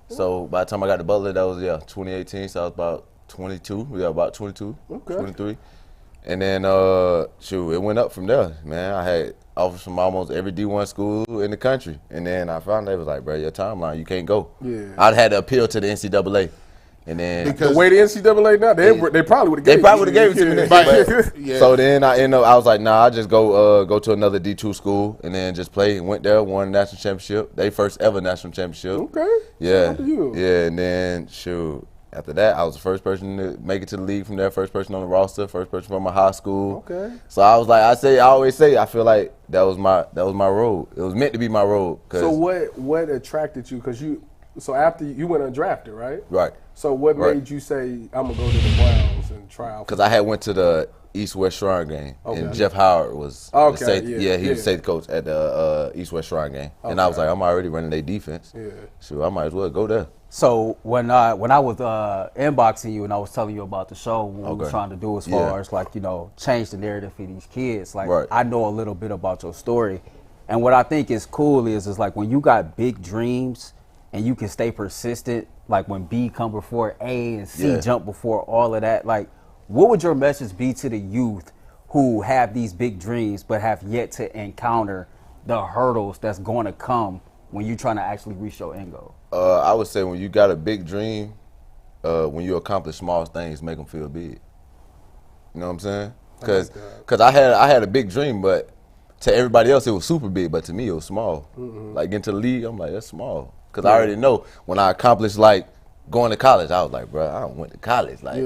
So by the time I got to Butler, that was, 2018, so I was about 22. We got about 22, 23. And then, it went up from there, man. I had offers from almost every D1 school in the country. And then I found they was like, bro, your timeline, you can't go. Yeah. I had to appeal to the NCAA. And then Because the way the NCAA now, they probably would have gave it. They probably would have gave it to me. But- Yeah. So then I was like, nah, I just go to another D2 school and then just play. Went there, won a national championship. They first ever national championship. Okay. Yeah. Shout out to you. Yeah, and then after that, I was the first person to make it to the league from there, first person on the roster, first person from my high school. Okay. So I was like, I always say, I feel like that was my road. It was meant to be my road. So what attracted you? So after you went undrafted, right? Right. So what Right. made you say, I'm going to go to the Browns and try out? Because I had went to the East-West Shrine game, Okay. and Jeff Howard was Okay, the safety, yeah, he was the safety coach at the East-West Shrine game. And I was like, I'm already running their defense. Yeah. So I might as well go there. So when I was inboxing you and I was telling you about the show, what we were trying to do as far as change the narrative for these kids, Right. I know a little bit about your story. And what I think is cool is like when you got big dreams and you can stay persistent, like when B come before A and C jump before all of that, like what would your message be to the youth who have these big dreams but have yet to encounter the hurdles that's going to come when you're trying to actually reach your end goal? I would say when you got a big dream, when you accomplish small things, make them feel big. You know what I'm saying? Because I had a big dream, but to everybody else it was super big, but to me it was small. Like getting to the league, I'm like, that's small. Because I already know when I accomplished like going to college, I was like, bro, I went to college. Like,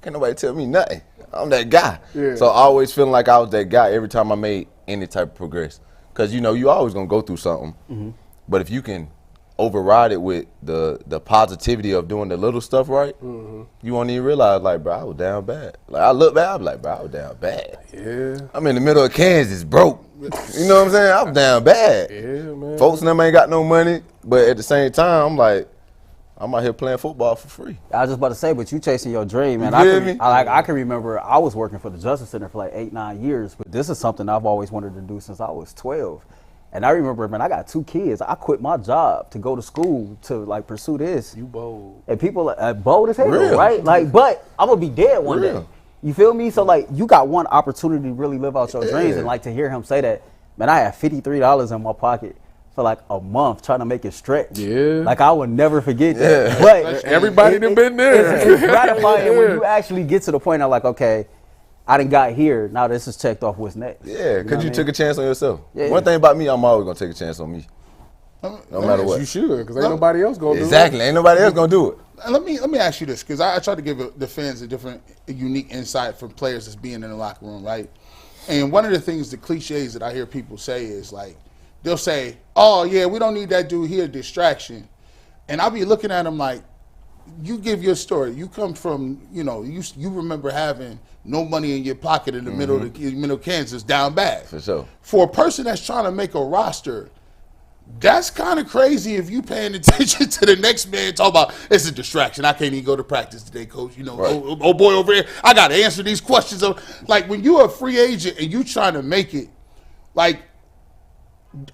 can't nobody tell me nothing. I'm that guy. Yeah. So I always feeling like I was that guy every time I made any type of progress. Because, you always going to go through something. But if you can override it with the positivity of doing the little stuff right, you won't even realize, like, bro, I was down bad. Like, I look back, I'm like, bro, I was down bad. Yeah. I'm in the middle of Kansas, broke. You know what I'm saying? I'm down bad. Yeah, man. Folks and them ain't got no money, but at the same time, I'm like, I'm out here playing football for free. I was just about to say, but you chasing your dream, man. You feel me? I can remember I was working for the Justice Center for like 8-9 years, but this is something I've always wanted to do since I was 12. And I remember, man, I got 2 kids. I quit my job to go to school to like pursue this. You bold. And people are bold as hell, Real. right? Like, but I'm gonna be dead one Real. day. You feel me? So like, you got one opportunity to really live out your dreams, and like to hear him say that, man, I had $53 in my pocket for like a month trying to make it stretch. Yeah. Like I would never forget that. But Everybody done been there. it's gratifying when you actually get to the point of like, okay, I done got here. Now this is checked off what's next. Yeah, because you took a chance on yourself. Yeah. One thing about me, I'm always going to take a chance on me. No matter what. You should, because ain't nobody else going to do it. Exactly. Ain't nobody else going to do it. Let me ask you this, because I try to give the fans a unique insight from players that's being in the locker room, right? And one of the things, the cliches that I hear people say is like, they'll say, oh, yeah, we don't need that dude here, distraction. And I'll be looking at them like, you give your story. You come from, you remember having no money in your pocket in the middle of Kansas, down bad. For sure. For a person that's trying to make a roster, that's kind of crazy if you paying attention to the next man talking about, it's a distraction. I can't even go to practice today, coach. Right. Oh boy over here, I got to answer these questions. Like when you're a free agent and you trying to make it, like,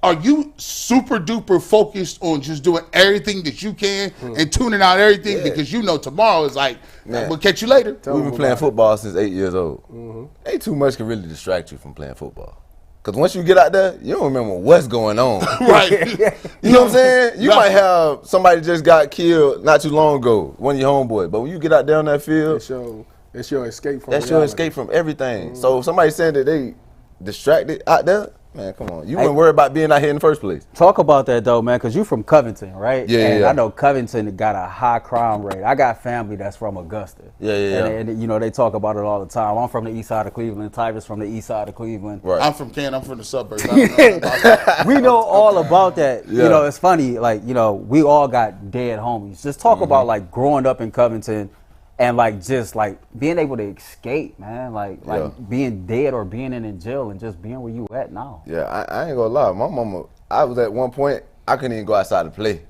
are you super duper focused on just doing everything that you can and tuning out everything because tomorrow is like, we'll catch you later. We've been playing football since 8 years old. Ain't too much can really distract you from playing football. Because once you get out there, you don't remember what's going on. Right. You know what I'm saying? You might have somebody just got killed not too long ago, one of your homeboys. But when you get out there on that field, it's your escape from that's reality. your escape from everything. So if somebody saying that they distracted out there, man, come on. You wouldn't worry about being out here in the first place. Talk about that, though, man, because you from Covington, right? Yeah, and yeah. I know Covington got a high crime rate. I got family that's from Augusta. Yeah. And you know, they talk about it all the time. I'm from the east side of Cleveland. Tyver's from the east side of Cleveland. Right. I'm from Canton. I'm from the suburbs. I don't know about that. We know all about that. Yeah. You know, it's funny, like, you know, we all got dead homies. Just talk about, like, growing up in Covington and, like, just, like, being able to escape, man. Like being dead or being in jail and just being where you at now. Yeah, I ain't gonna lie. My mama, I was at one point, I couldn't even go outside to play.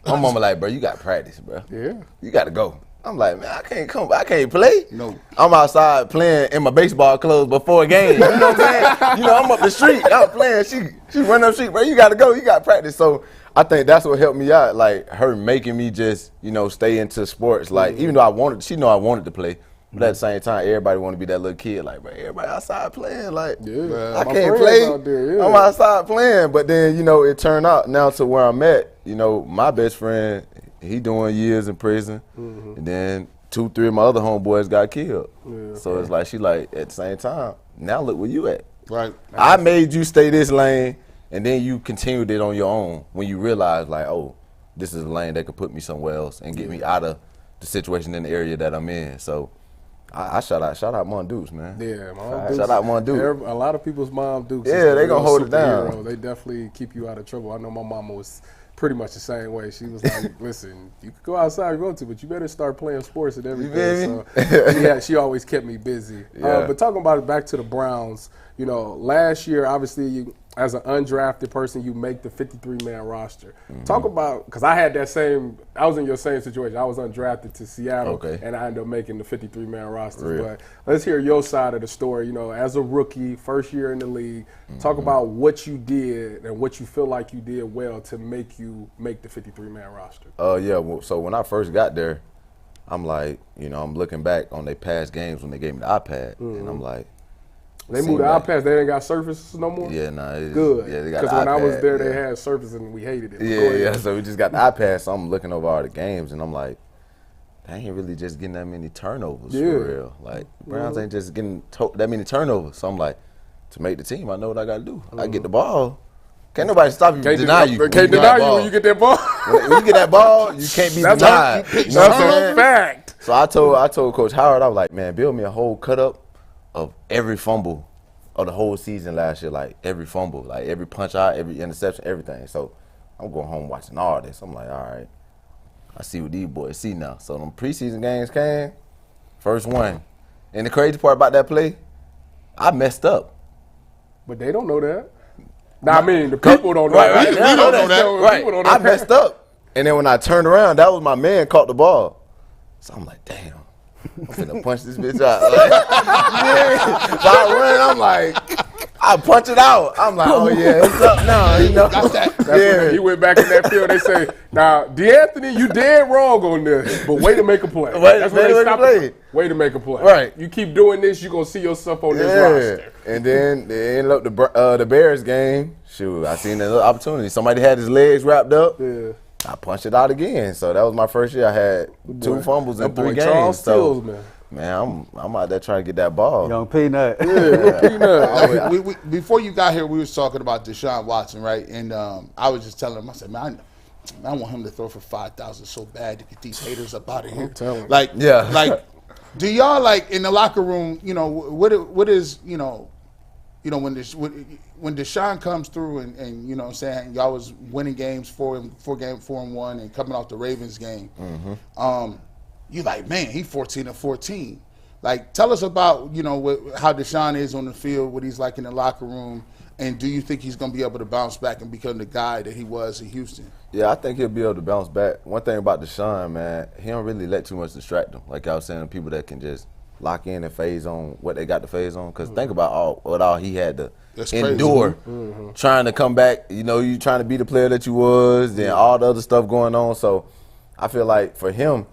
My mama like, bro, you got to practice, bro. Yeah. You got to go. I'm like, man, I can't play. No. I'm outside playing in my baseball clothes before a game. You know what I'm saying? You know, I'm up the street. I'm playing. She running up the street, bro. You got to go. You got to practice. So I think that's what helped me out, like her making me just, you know, stay into sports. Like, even though she know I wanted to play, but at the same time, everybody want to be that little kid. Like, bro, everybody outside playing. Like, I can't play. Out there, I'm outside playing. But then, you know, it turned out now to where I'm at. You know, my best friend, he doing years in prison. And then 2-3 of my other homeboys got killed. So it's like, she like, at the same time, now look where you at. Right. I made you stay this lane, and then you continued it on your own when you realized, like, oh, this is a lane that could put me somewhere else and get me out of the situation in the area that I'm in. So I shout out Mon Dukes, man. Yeah, Mom Dukes. Shout out Mon Dukes. A lot of people's Mom Dukes. Yeah, they gonna hold it down. Superhero. They definitely keep you out of trouble. I know my mama was pretty much the same way. She was like, listen, you can go outside if you want to, but you better start playing sports and everything. So she always kept me busy. But talking about it back to the Browns, you know, last year, obviously, as an undrafted person, you make the 53-man roster. Talk about, because I was in your same situation. I was undrafted to Seattle, and I ended up making the 53-man roster. But let's hear your side of the story. You know, as a rookie, first year in the league, talk about what you did and what you feel like you did well to make you make the 53-man roster. So when I first got there, I'm like, you know, I'm looking back on their past games when they gave me the iPad, and I'm like, they moved the iPads. They ain't got Surfaces no more? Yeah, good. Yeah, they got because the when I was iPad, there, they had Surface and we hated it. Yeah. So we just got the iPad. So I'm looking over all the games, and I'm like, they ain't really just getting that many turnovers for real. Like, Browns ain't just getting that many turnovers. So I'm like, to make the team, I know what I got to do. I get the ball. Can't nobody stop you, deny you. Can't deny you when you get that ball. When you get that ball, you can't be denied. That's a fact. So I told Coach Howard, I was like, man, build me a whole cut up of every fumble of the whole season last year, like every fumble, like every punch out, every interception, everything. So I'm going home watching all this. I'm like, all right, I see what these boys see now. So them preseason games came, first one. And the crazy part about that play, I messed up. But they don't know that. Now, I mean, the people don't know that. We don't know that. Right. I messed up. And then when I turned around, that was my man caught the ball. So I'm like, damn. I'm finna punch this bitch out. Like, so I run, I'm like, I punch it out. I'm like, oh yeah, it's up now. You know, That's when you went back in that field. They say, now, D'Anthony, you dead wrong on this, but way to make a play. That's when they stop it. Way to make a play. Right. You keep doing this, you're gonna see yourself on this roster. And then they ended up the Bears game. Shoot, I seen another opportunity. Somebody had his legs wrapped up. Yeah. I punched it out again. So that was my first year. I had 2 fumbles in 3 games. Charles Stills, man, I'm out there trying to get that ball. Young Peanut. Peanut. Before you got here, we was talking about Deshaun Watson, right? And I was just telling him, I said, man, I want him to throw for 5,000 so bad to get these haters up out of here. Like, do y'all, like, in the locker room, you know, what is, you know, when Deshaun comes through and you know what I'm saying, y'all was winning games 4-1 and coming off the Ravens game, you like, man, he 14-14. Like, tell us about, you know, how Deshaun is on the field, what he's like in the locker room, and do you think he's going to be able to bounce back and become the guy that he was in Houston? Yeah, I think he'll be able to bounce back. One thing about Deshaun, man, he don't really let too much distract him. Like I was saying, people that can just lock in and phase on what they got to phase on. Because think about what all he had to endure trying to come back. You know, you trying to be the player that you was, then all the other stuff going on. So I feel like for him,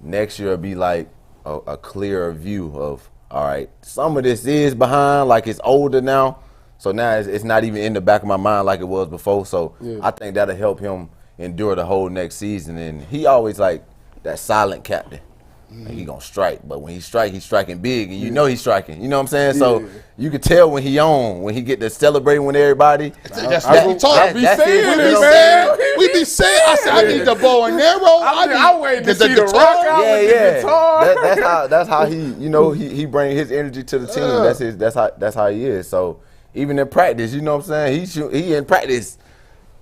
next year will be like a clearer view of, all right, some of this is behind, like it's older now. So now it's not even in the back of my mind like it was before. So I think that'll help him endure the whole next season. And he always like that silent captain. Like he gonna strike, but when he strike, he's striking big, and you know he's striking. You know what I'm saying? So you can tell when he on, when he get to celebrating with everybody. That's what we talk. We be saying, I said, I need the bow and arrow. I wait to see the rock out with the guitar. That's how he, you know, he bring his energy to the team. That's how he is. So even in practice, you know what I'm saying? He in practice.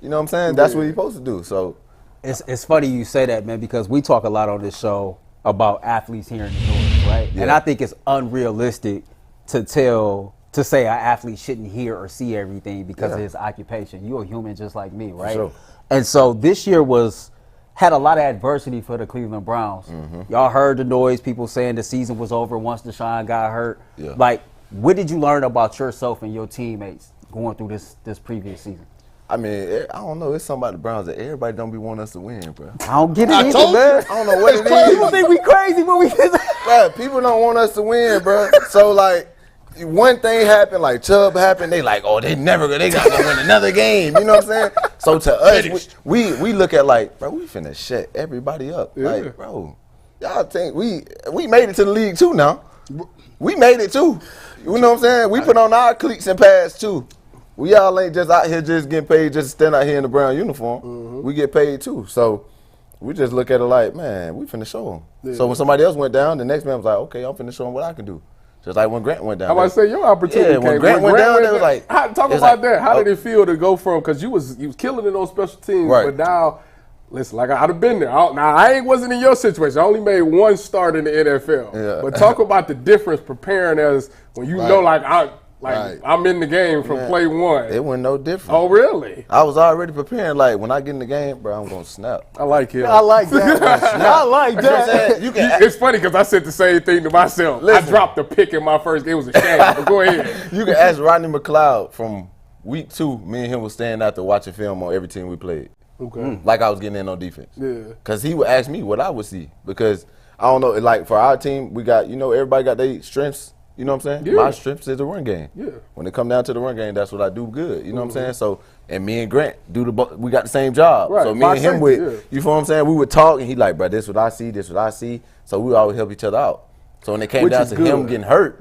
You know what I'm saying? That's what he's supposed to do. So it's funny you say that, man, because we talk a lot on this show about athletes hearing the noise, right? Yeah. And I think it's unrealistic to say an athlete shouldn't hear or see everything because of his occupation. You're a human just like me, right? Sure. And so this year had a lot of adversity for the Cleveland Browns. Mm-hmm. Y'all heard the noise, people saying the season was over once Deshaun got hurt. Yeah. Like, what did you learn about yourself and your teammates going through this previous season? I mean, I don't know. It's something about the Browns that everybody don't be wanting us to win, bro. I don't get it either, man. I don't know what it is. People think we crazy when we bro, people don't want us to win, bro. So, like, one thing happened, like Chubb happened, they like, oh, they not gonna win another game. You know what I'm saying? So to us, we look at like, bro, we finna shut everybody up. Yeah. Like, bro, y'all think we made it to the league too now. We made it too. You know what I'm saying? We put on our cleats and pads too. We all ain't just out here just getting paid just to stand out here in the brown uniform. Mm-hmm. We get paid too. So we just look at it like, man, we finna show them. Yeah. So when somebody else went down, the next man was like, okay, I'm finna show them what I can do. Just like when Grant went down. I might say your opportunity came. When Grant went down, they was like, talk about that. How did it feel to go from, because you was killing it on special teams, right. But now, listen, like I'd have been there. Now I wasn't in your situation. I only made one start in the NFL. Yeah. But talk about the difference preparing as when you know, like I'm in the game from play one. It wasn't no different. Oh, really? I was already preparing. Like, when I get in the game, bro, I'm going to snap. I like him. I like that. I like that. It's funny because I said the same thing to myself. Listen, I dropped the pick in my first game. It was a shame, but go ahead. You can ask Rodney McLeod from week 2. Me and him was staying out to watching film on every team we played. Okay. Like I was getting in on defense. Yeah. Because he would ask me what I would see. Because, I don't know, like for our team, we got, everybody got their strengths. You know what I'm saying? Yeah. My strength is the run game. Yeah. When it come down to the run game, that's what I do good. You know what I'm saying? So, and me and Grant we got the same job. Right. So me and him you feel what I'm saying? We would talk and he like, bro, this what I see, this what I see. So we always help each other out. So when it came down to him getting hurt,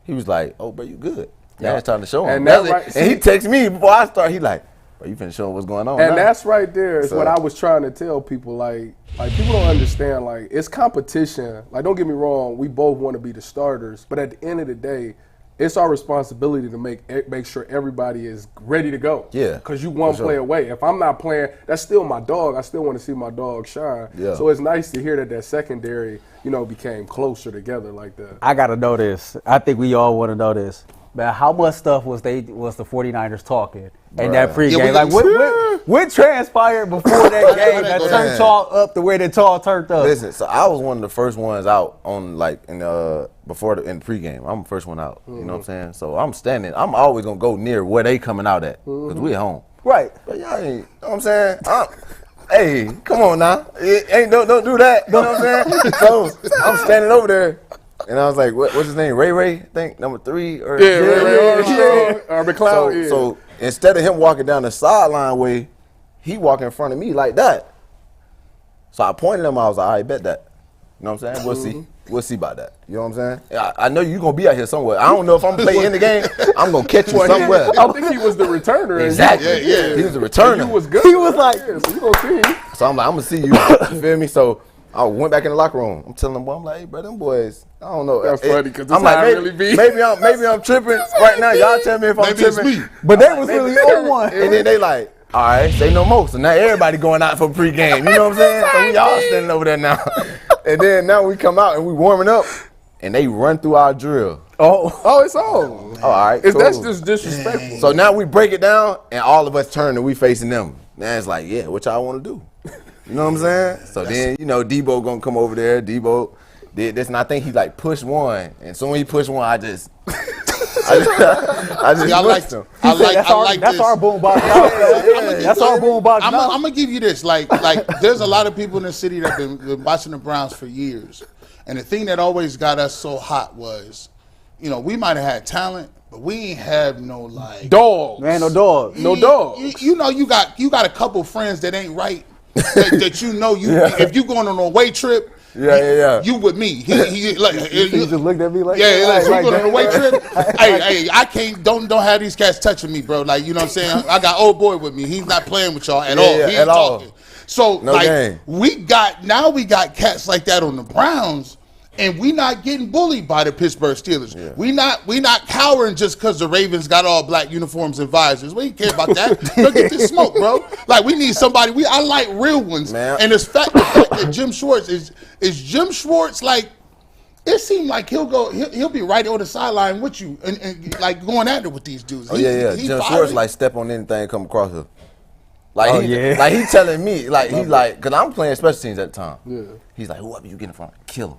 he was like, oh, bro, you good. Now it's time to show him. And he texted me before I start. He like, bro, you finna show him what's going on. And that's right there is what I was trying to tell people. Like people don't understand, like, it's competition. Like, don't get me wrong, we both want to be the starters, but at the end of the day, it's our responsibility to make sure everybody is ready to go. Yeah. Because you one play away. If I'm not playing, that's still my dog. I still want to see my dog shine. Yeah. So it's nice to hear that secondary, became closer together like that. I got to know this. I think we all want to know this. Man, how much stuff was the 49ers talking in that pregame? Like, what transpired before that game that turned y'all up the way that y'all turned up? Listen, so I was one of the first ones out on in the pregame. I'm the first one out. You know what I'm saying? So I'm standing. I'm always gonna go near where they coming out at because we at home. Right. But y'all ain't. You know what I'm saying? Hey, come on now. Don't do that. You know what I'm saying? So I'm standing over there. And I was like, what's his name? Ray, I think, number 3? Or Ray McLeod. So instead of him walking down the sideline way, he walked in front of me like that. So I pointed at him. I was like, all right, bet that. You know what I'm saying? We'll see. We'll see about that. You know what I'm saying? I know you're going to be out here somewhere. I don't know if I'm going to play in the game. I'm going to catch you somewhere. I think he was the returner. Exactly. Yeah. He was the returner. He was good. He was like, so you going to see him. So I'm like, I'm going to see you. You feel me? So I went back in the locker room. I'm telling them, boy, I'm like, hey, bro, them boys, I don't know. That's funny because I'm like, really be. Maybe I'm tripping right now. Y'all tell me if I'm tripping. It's me. But they was really on one. And then they like, all right, say no more. So now everybody going out for pregame. You know what I'm saying? So we all standing over there now. And then now we come out and we warming up, and they run through our drill. Oh, it's on. Oh, all right, cool. That's just disrespectful. So now we break it down, and all of us turn and we facing them. Now it's like, yeah, what y'all want to do? You know what I'm saying? So then, Debo gonna come over there. Debo did this, and I think he like pushed one. And so when he pushed one, I just pushed him. That's our boom box. That's our boom box. I'm gonna give you this. Like there's a lot of people in the city that been watching the Browns for years, and the thing that always got us so hot was you know, we might have had talent, but we ain't have no like Dogs. Man, no dog. No dogs. You know, you got a couple friends that ain't right. that you know if you going on an away trip. You with me. He just looked at me like, like you going on an away trip. hey, I can't. Don't have these cats touching me, bro. Like, you know what I'm saying? I got old boy with me. He's not playing with y'all at all. He ain't talking. So no like game. we got cats like that on the Browns. And we not getting bullied by the Pittsburgh Steelers. Yeah. We not cowering just because the Ravens got all black uniforms and visors. We ain't care about that. Go get this smoke, bro. Like, we need somebody. I like real ones. Man. And the fact that Jim Schwartz is Jim Schwartz, like, it seemed like he'll be right on the sideline with you and like going at it with these dudes. Jim Schwartz like step on anything come across him. Like he telling me because I'm playing special teams at the time. Yeah. He's like, whoever you get in front of, kill him.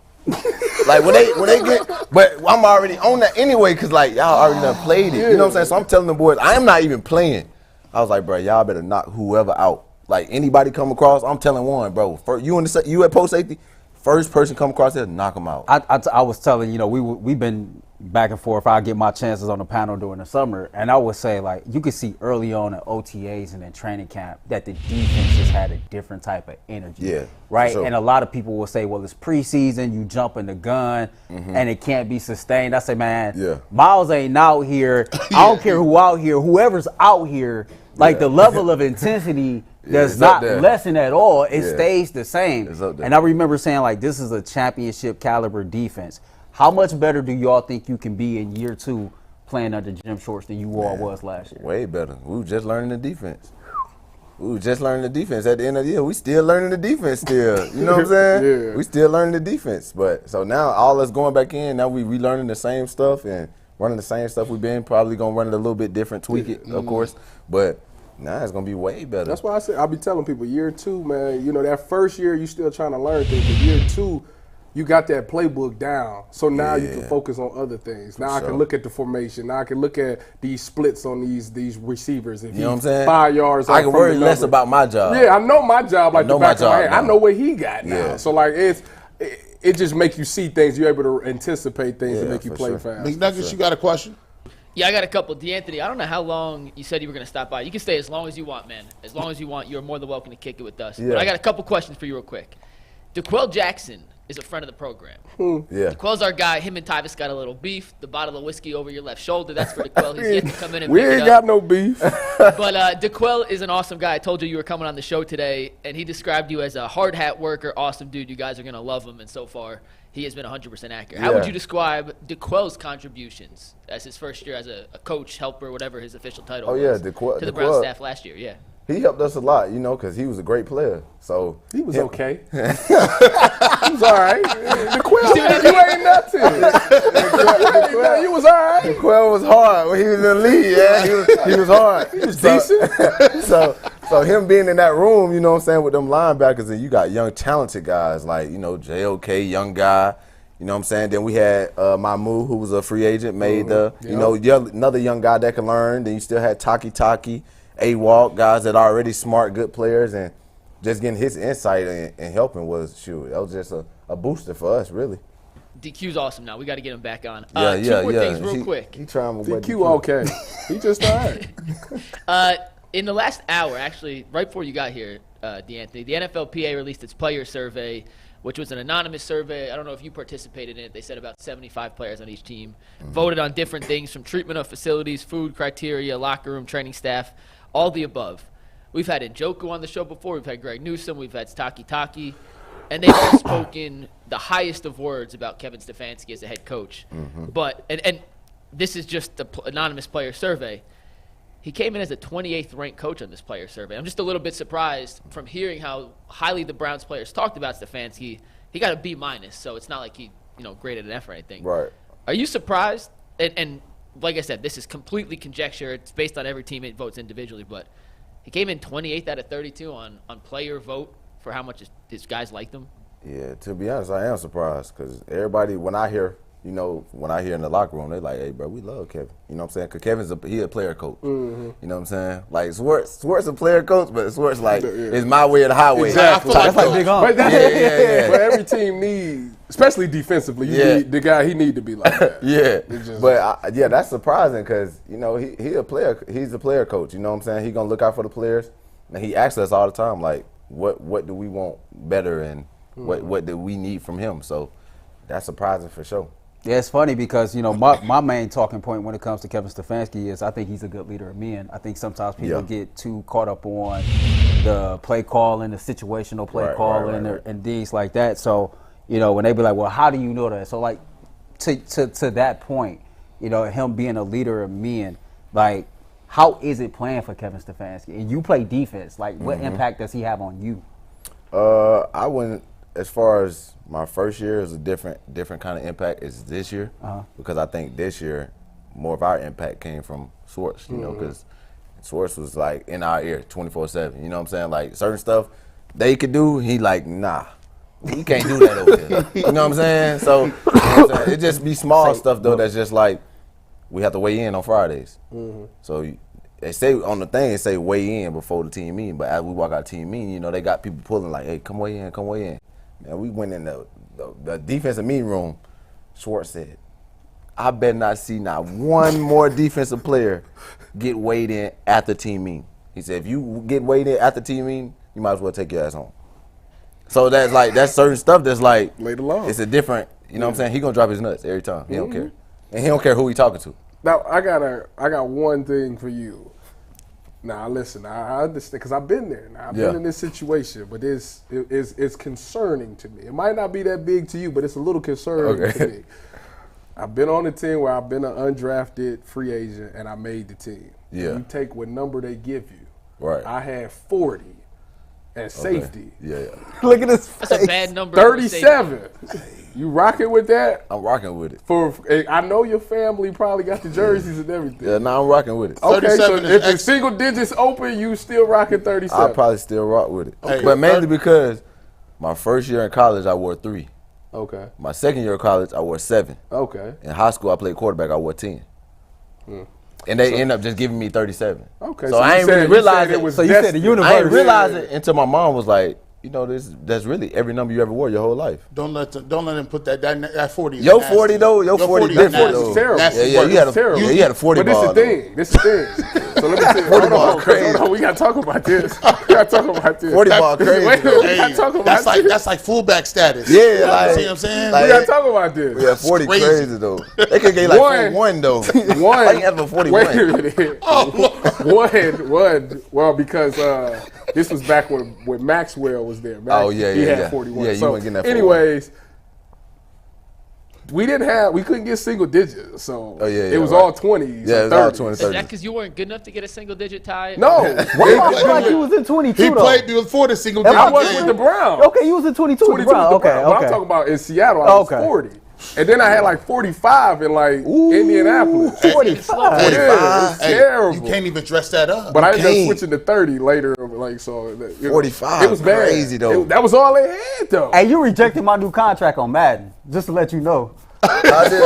Like when they get, but I'm already on that anyway because like y'all already done played it. You know what I'm saying? So I'm telling the boys, I am not even playing. I was like, bro, y'all better knock whoever out. Like anybody come across, I'm telling one, bro. You at post safety, first person come across there, knock them out. I was telling, you know, we've been back and forth. I get my chances on the panel during the summer, and I would say like you could see early on at OTAs and in training camp that the defense just had a different type of energy. Yeah, right. Sure. And a lot of people will say, well, it's preseason, you jumping the gun, and it can't be sustained. I say, man, Miles ain't out here. I don't care who out here. Whoever's out here, like the level of intensity does not lessen at all. It stays the same. And I remember saying like, this is a championship caliber defense. How much better do y'all think you can be in year 2 playing under Jim Schwartz than you all was last year? Way better. We were just learning the defense. At the end of the year. We still learning the defense still. You know what I'm saying? We still learning the defense. But so now all us going back in, now we relearning the same stuff and running the same stuff we've been. Probably going to run it a little bit different, tweak it, of course. But now it's going to be way better. That's why I'll be telling people, year 2, man, you know, that first year you still trying to learn things. But year 2, you got that playbook down, so now you can focus on other things. Now I can look at the formation. Now I can look at these splits on these receivers. If you know what I'm saying? 5 yards, I can worry less about my job. Yeah, I know my job like the back of my head. I know what he got now. So like it just makes you see things. You're able to anticipate things and make you play fast. Big Nuggets, you got a question? Yeah, I got a couple. DeAnthony, I don't know how long you said you were going to stop by. You can stay as long as you want, man. As long as you want, you're more than welcome to kick it with us. But I got a couple questions for you real quick. DeQuell Jackson is a friend of the program. DeQuell's our guy. Him and Tyvis got a little beef. The bottle of whiskey over your left shoulder, that's for DeQuell. He's yet to come in and we pick it ain't up. got no beef. But DeQuell is an awesome guy. I told you were coming on the show today, and he described you as a hard hat worker, awesome dude. You guys are going to love him, and so far he has been 100% accurate. How would you describe DeQuell's contributions as his first year as a coach, helper, whatever his official title was, to the Brown staff last year? Yeah. He helped us a lot, you know, because he was a great player. So he was okay. He was all right. DeQuell, you ain't nothing. DeQuell, you was all right. DeQuell was hard when he was in the league. Yeah, he was hard. He was decent. So him being in that room, you know what I'm saying, with them linebackers, and you got young, talented guys like, you know, JOK, young guy. You know what I'm saying? Then we had Mamu, who was a free agent, made you know, another young guy that can learn. Then you still had Taki. A-Walk, guys that are already smart, good players, and just getting his insight and helping that was just a booster for us, really. DQ's awesome now. We got to get him back on. Two more things real quick. He trying my boy DQ okay. He just all right. In the last hour, actually, right before you got here, DeAnthony, the NFLPA released its player survey, which was an anonymous survey. I don't know if you participated in it. They said about 75 players on each team voted on different things from treatment of facilities, food criteria, locker room, training staff, all the above. We've had Njoku on the show before. We've had Greg Newsome. We've had Taki. And they've all spoken the highest of words about Kevin Stefanski as a head coach. But and this is just the anonymous player survey. He came in as a 28th ranked coach on this player survey. I'm just a little bit surprised from hearing how highly the Browns players talked about Stefanski. He got a B-, so it's not like he, graded an F or anything. Right. Are you surprised? And like I said, this is completely conjecture. It's based on every team it votes individually, but he came in 28th out of 32 on player vote for how much his guys liked him. Yeah, to be honest, I am surprised because everybody, when I hear you know, when I hear in the locker room, they're like, hey, bro, we love Kevin. You know what I'm saying? Because Kevin's a player coach. You know what I'm saying? Like, Swartz a player coach, but Swartz, like, it's my way or the highway. Exactly. That's like big on. But but every team needs, especially defensively, you need the guy, he need to be like that. That's surprising because, you know, he's a player coach. You know what I'm saying? He's going to look out for the players. And he asks us all the time, like, what do we want better and what do we need from him? So that's surprising for sure. Yeah, it's funny because, you know, my main talking point when it comes to Kevin Stefanski is I think he's a good leader of men. I think sometimes people get too caught up on the play calling, the situational play calling, and things like that. So, you know, when they be like, well, how do you know that? So, like, to that point, you know, him being a leader of men, like, how is it playing for Kevin Stefanski? And you play defense. Like, what impact does he have on you? I wouldn't. As far as my first year is a different kind of impact is this year because I think this year more of our impact came from Swartz, you know, because Swartz was like in our ear 24/7. You know what I'm saying? Like certain stuff they could do, he like nah, you can't do that over here. You know what I'm saying? So you know what I'm saying? It just be small stuff though that's just like we have to weigh in on Fridays. So they say on the thing, they say weigh in before the team meeting, but as we walk out team meeting, you know, they got people pulling like, hey, come weigh in. And we went in the defensive meeting room. Schwartz said, I better not see not one more defensive player get weighed in at the team meeting. He said, if you get weighed in at the team meeting, you might as well take your ass home. So that's certain stuff that's like, laid alone. It's a different, you know what I'm saying? He gonna drop his nuts every time. He don't care. And he don't care who he talking to. Now, I got one thing for you. Now, listen, I understand because I've been there. Now, I've been in this situation, but it's concerning to me. It might not be that big to you, but it's a little concerning to me. I've been on a team where I've been an undrafted free agent, and I made the team. Yeah. You take what number they give you. Right. I had 40 at safety. Yeah. Look at this face. That's a bad number. 37. You rocking with that? I'm rocking with it. I know your family probably got the jerseys and everything. Yeah, I'm rocking with it. Okay, so if the single digits open, you still rocking 37. I'll probably still rock with it. Okay. But mainly because my first year in college, I wore 3. Okay. My second year of college, I wore 7. Okay. In high school, I played quarterback, I wore 10. And they end up just giving me 37. Okay. So I ain't really realize it. So you said the universe. I ain't realize it until my mom was like, you know, that's really every number you ever wore your whole life. Don't let them put that 40. Your 40 though, your 40 different though. It's terrible. You had a 40 ball. But this the thing. So let me tell you. 40 ball crazy. Hold on, we gotta talk about this. 40 ball crazy. Wait, we gotta talk about that's like fullback status. Yeah, like, see what I'm saying? We gotta talk about this. Yeah, 40 crazy though. They could get like 41 though. Why you have a 41? Wait a minute. One. Well, because this was back when Maxwell was there. He had 41. Yeah, you weren't getting that 41. Anyways, we couldn't get single digits, so it was all 20s. Yeah, it was all 20s. Is that because you weren't good enough to get a single digit tie? No. I feel like you was in 22 He though. played before the single digit. I was with the Browns. Okay, you was in 22 with the Browns. Okay. But I'm talking about in Seattle, I was 40. And then I had like 45 in like Indianapolis. 45. Yeah, it's terrible. You can't even dress that up. But I ended up switching to 30 later. Like so, 45. It was bad. Crazy though. That was all they had though. Hey, you rejected my new contract on Madden, just to let you know. I did.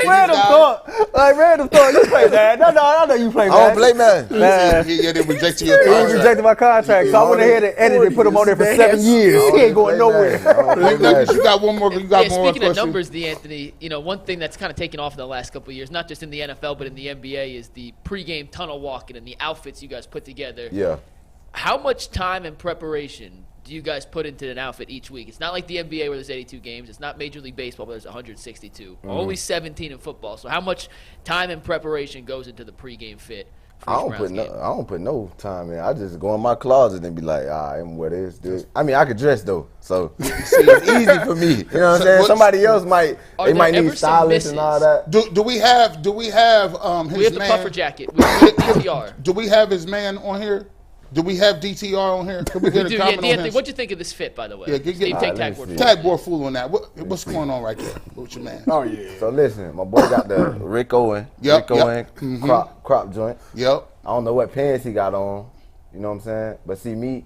Random thought. You play Madden. No, I know you play Madden. I don't play Madden. Yeah, they rejected your He contract. rejected my contract, so I went ahead and edited, put him on there for 7 years. He ain't going nowhere. You got one more. You got one more speaking of question. numbers, D'Anthony, you know, one thing that's kind of taken off in the last couple of years, not just in the NFL but in the NBA, is the pregame tunnel walking and the outfits you guys put together. Yeah. How much time and preparation do you guys put into an outfit each week? It's not like the NBA where there's 82 games. It's not Major League Baseball where there's 162. Only 17 in football. So how much time and preparation goes into the pregame fit? I don't put no time in. I just go in my closet and be like, I'm what is this? I mean, I could dress though, so it's easy for me. You know what I'm saying? Somebody else might need stylists and all that. Do we have his we have the man? puffer jacket. We have DTR. Do we have his man on here? Do we have DTR on here? Can we get a comment on D'Anthony, him? what'd you think of this fit, by the way? Yeah, get take tag board. Tag board fool on that. What's going on right there? What's your man? Oh yeah. So listen, my boy got the Rick Owen, crop joint. Yep. I don't know what pants he got on. You know what I'm saying? But see me,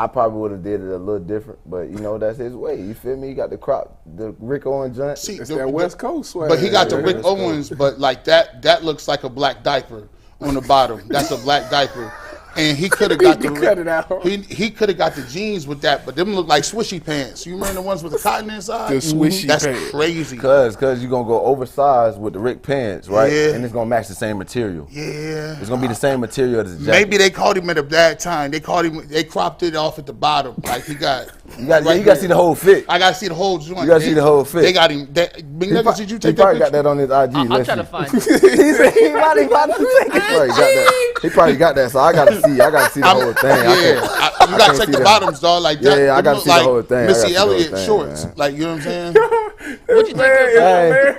I probably would have did it a little different, but you know that's his way. You feel me? He got the Rick Owens joint. See, It's that West Coast swag. But he got the Rick Owens, but like that looks like a black diaper on the bottom. That's a black diaper. And he could have got the cut it out. He could have got the jeans with that, but them look like swishy pants. You remember the ones with the cotton inside? The swishy That's pants. crazy. Cause you're gonna go oversized with the Rick pants, right? Yeah. And it's gonna match the same material. Yeah. It's gonna be the same material as the jacket. Maybe they caught him at a bad time. They cropped it off at the bottom. Like he got. You gotta see the whole fit. I gotta see the whole joint. You gotta see the whole fit. They got him. Big Nuggets, did you take He probably that got that on his IG. I'm trying to find it. He probably got that. He probably got that. So I gotta see the whole thing. Yeah, you gotta check the bottoms, dog. Like that. Yeah, I gotta see the whole thing. Missy Elliott shorts. Man. Like you know what I'm saying? What'd you think of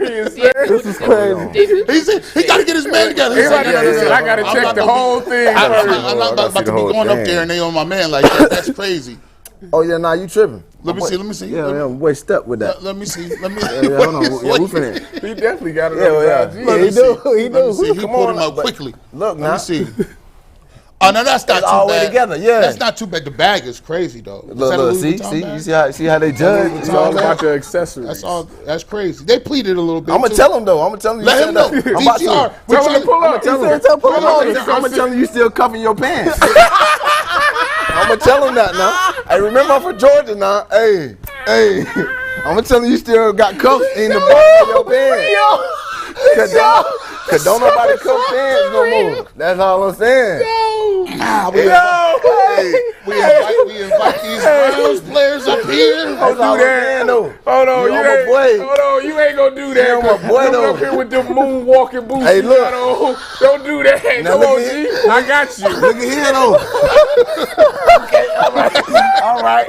This is crazy. He gotta get his man together. He's like, I gotta check the whole thing. I'm not about to be going up there and they on my man like that. That's crazy. Oh yeah, nah, you tripping. Let me see. Yeah, boy, step with that. Let me see. Hold on. Yeah, we finna. He definitely got it Yeah. on his IG. He do. See, he Come pulled on, him out but quickly. Look, Let now. me see. Oh no, that's not It's too all bad. way together, yeah. That's not too bad. The bag is crazy though. Is that a Look, Louis Vuitton see, bag? you see how they judge. It's all about the accessories. That's all. That's crazy. They pleaded a little bit. I'm gonna too. tell him though. I'm gonna tell him. Let him know. I'm about to. DTR. Tell him to pull up. Tell him. I'm gonna tell him you still cuffing your pants. I'm gonna tell him that now. Hey, remember I'm from Georgia now. Hey. I'm gonna tell him you still got cuffs in the bottom of your pants. Cause don't nobody cuff pants no more. That's all I'm saying. We invite these Browns players up here. That's all I'm saying though. Hold on, You my boy. Hold on, you ain't gonna do that. You my boy, Come though. up here with them moonwalking boots. Hey, you look. got on. Don't do that. Now Come look on, at G. I got you. Look at here though. All right.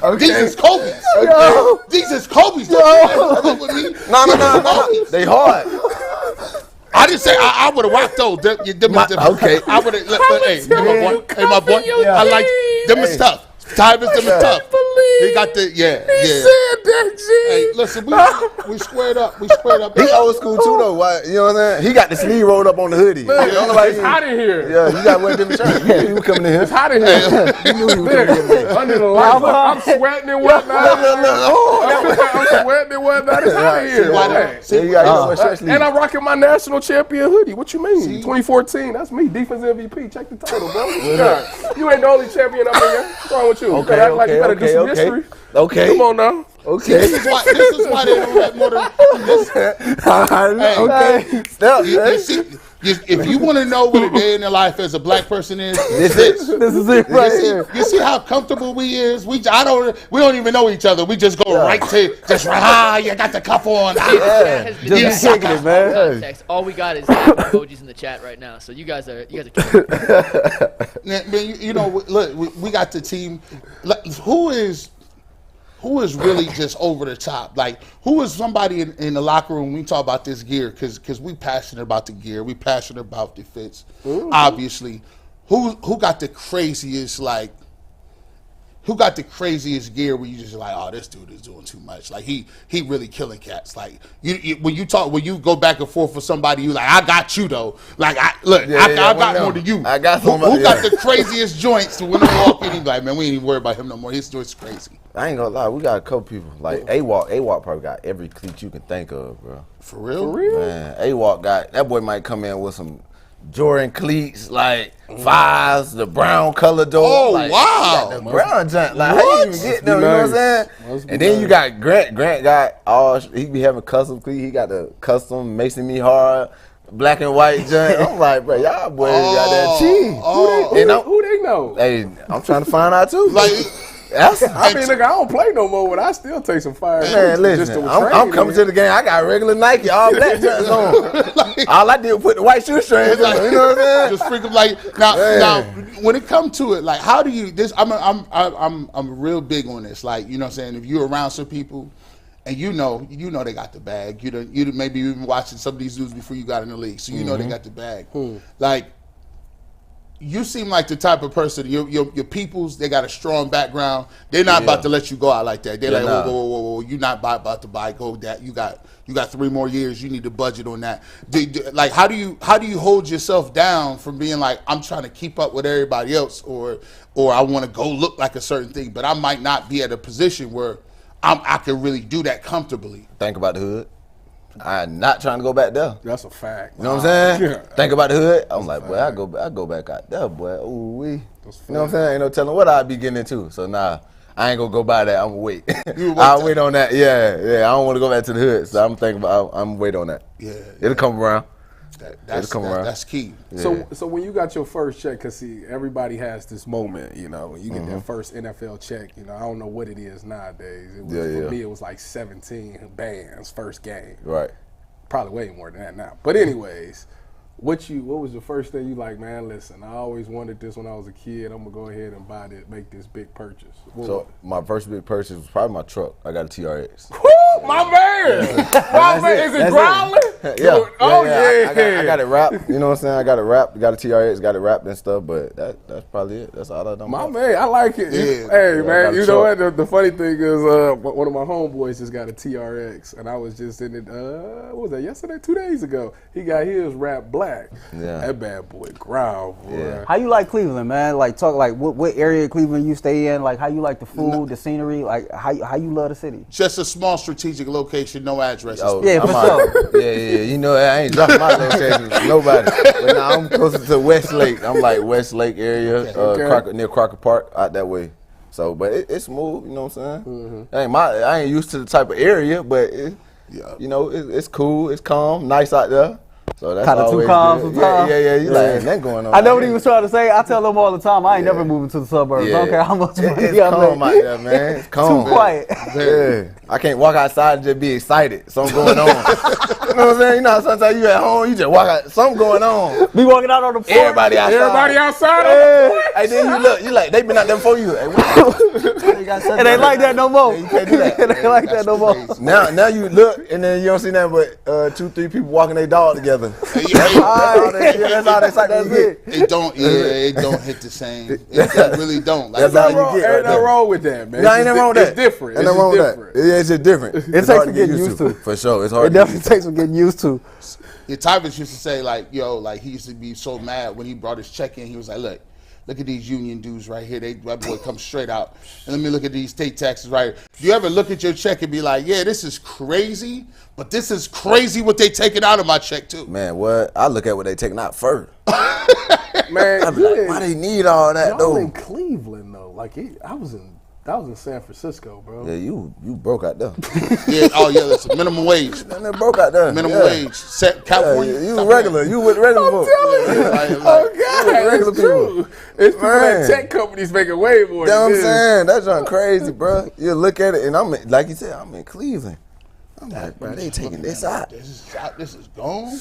Okay. These is Kobe's. Yo. These is Kobe's. No. They hard. I didn't say I would have rocked those. Okay. I would have. Hey, my boy. I like them is tough. Tyvus, them is tough. He got the Said that, G. Hey, listen, we squared up. He old school too though. Why, you know what I'm saying? He got the sleeve rolled up on the hoodie. It's hot in here. Yeah, you got to wear different shirts. You knew he was coming in here. It's hot in here. You knew he was coming in here. Under the lights. I'm sweating and whatnot. I'm sweating and whatnot. It's hot in here. Yeah, you got to wear shirt sleeves. And I'm rocking my national champion hoodie. What you mean? 2014. That's me. Defense MVP. Check the title, bro. You ain't the only champion up in here. What's wrong with you? You gotta act like you gotta do some history. Okay. Come on now. Okay. This is why they don't have more than this. Okay. Step. You see, if you want to know what a day in the life as a black person is, This is it right here. you see how comfortable we is. We don't even know each other. We just go right to you got the cuff on. That has been Just be kicking it, man. context. All we got is emojis in the chat right now. So you guys are killing it. Man, you know, look, we got the team. Who is really just over the top? Like, who is somebody in the locker room when we talk about this gear? Because we passionate about the gear. We passionate about the fits, obviously. Who got the craziest, who got the craziest gear where you just like, oh, this dude is doing too much. Like, he really killing cats. Like, when you go back and forth with somebody, you like, I got you, though. Like, I got more than you. I got Who somebody. got the craziest joints? So when they walk in, he be like, man, we ain't even worried about him no more. His joints crazy. I ain't gonna lie, we got a couple people. Like A-Walk probably got every cleat you can think of, bro. For real? Man, A-Walk that boy might come in with some Jordan cleats, like fives, the brown color door. Oh, like, wow. he got the brown junk. Like, how you even get them, you know what I'm saying? And then you got Grant. Grant got he be having custom cleats. He got the custom Mason Me Hard, black and white junk. I'm like, bro, y'all boys got that cheese. Who they know? Hey, I'm trying to find out too. Like, I mean, look, I don't play no more, but I still take some fire. Man, listen, I'm coming to the game. I got regular Nike, all black jumps on. All I did was put the white shoestrings on. You know what I'm saying? just freaking like now. When it comes to it, like, how do you? I'm real big on this. Like, you know what I'm saying? If you're around some people, and you know they got the bag. You maybe even watching some of these dudes before you got in the league, so you know they got the bag. Like, you seem like the type of person, your peoples, they got a strong background. They're not about to let you go out like that. They're like, whoa, you're not about to buy gold. That you got 3 more years. You need to budget on that. Like, how do you hold yourself down from being like, I'm trying to keep up with everybody else, or I want to go look like a certain thing, but I might not be at a position where I can really do that comfortably. Think about the hood. I'm not trying to go back there. That's a fact. You know what I'm saying? Think about the hood. I'm like, boy, I go back out there, boy. Ooh wee. You know what I'm saying? Ain't no telling what I'd be getting into. So nah, I ain't gonna go by that. I'm gonna wait. I'll wait on that. Yeah. I don't want to go back to the hood. So I'm thinking about. I'm wait on that. Yeah. It'll come around. That's key. Yeah. So when you got your first check, cause see, everybody has this moment, you know, when you get that first NFL check, you know, I don't know what it is nowadays. It was, for me, it was like 17 bands first game. Right. Probably way more than that now. But anyways, what was the first thing you like, man, listen, I always wanted this when I was a kid. I'm gonna go ahead and make this big purchase. So my first big purchase was probably my truck. I got a TRX. Woo, my man! My man, is it growling? Yeah. Yeah. I got it wrapped. You know what I'm saying? I got it wrapped. Got a TRX, got it wrapped and stuff, but that's probably it. That's all I done. My man, I like it. Yeah. Hey, man, you know what? The funny thing is, one of my homeboys just got a TRX, and I was just in it, what was that, yesterday? 2 days ago. He got his wrapped black. Yeah. That bad boy growl, boy. Yeah. How you like Cleveland, man? Like, talk like what area of Cleveland you stay in? Like, how you like the food, the scenery? Like, how you love the city? Just a small strategic location, no addresses. Yeah, for sure. Yeah. You know, I ain't dropping my location to nobody. But now I'm closer to Westlake. I'm like Westlake area, near Crocker Park, out that way. So, but it's smooth. You know what I'm saying? I ain't used to the type of area, but you know, it's cool. It's calm, nice out there. So that's kind of too calm sometimes. Yeah. You like, ain't that going on? I know what he was trying to say. I tell them all the time, I ain't never moving to the suburbs. I don't care how much money it's calm out there, man. It's calm. Too quiet. Yeah. I can't walk outside and just be excited. Something going on. You know what I'm saying? You know how sometimes you at home, you just walk out, something going on. Be walking out on the porch. Everybody outside. Hey, then you look, you like, they been out there before you. Hey, it ain't like that no more. You can't do that. It ain't like that no more. Now you look, and then you don't see nothing but 2-3 people walking their dog together. That's all that's like that shit. It don't hit the same. It really don't. Like, That's all you get. Ain't nothing wrong with that, man. Ain't nothing wrong with that. It's different. Ain't nothing wrong with that. It's just different. It takes some getting used to. For sure. It's hard. It definitely takes some getting used to. Tyvus used to say, like, like he used to be so mad when he brought his check in. He was like, look at these union dudes right here. That boy comes straight out. And let me look at these state taxes right here. Do you ever look at your check and be like, yeah, this is crazy, but this is crazy what they taking out of my check too? Man, what? I look at what they taking out first. Man, I be like, why they need all that y'all though? in Cleveland though. Like I was in San Francisco, bro. Yeah, you broke out there. Listen, minimum wage. Man, they broke out there. Minimum wage. Set California. You regular. You with regular folks. Oh God, it's true. It's people at tech companies making way more. You know what I'm than saying? That's just crazy, bro. You look at it, and like you said, I'm in Cleveland. I'm like, bro, they taking this out. This is gone.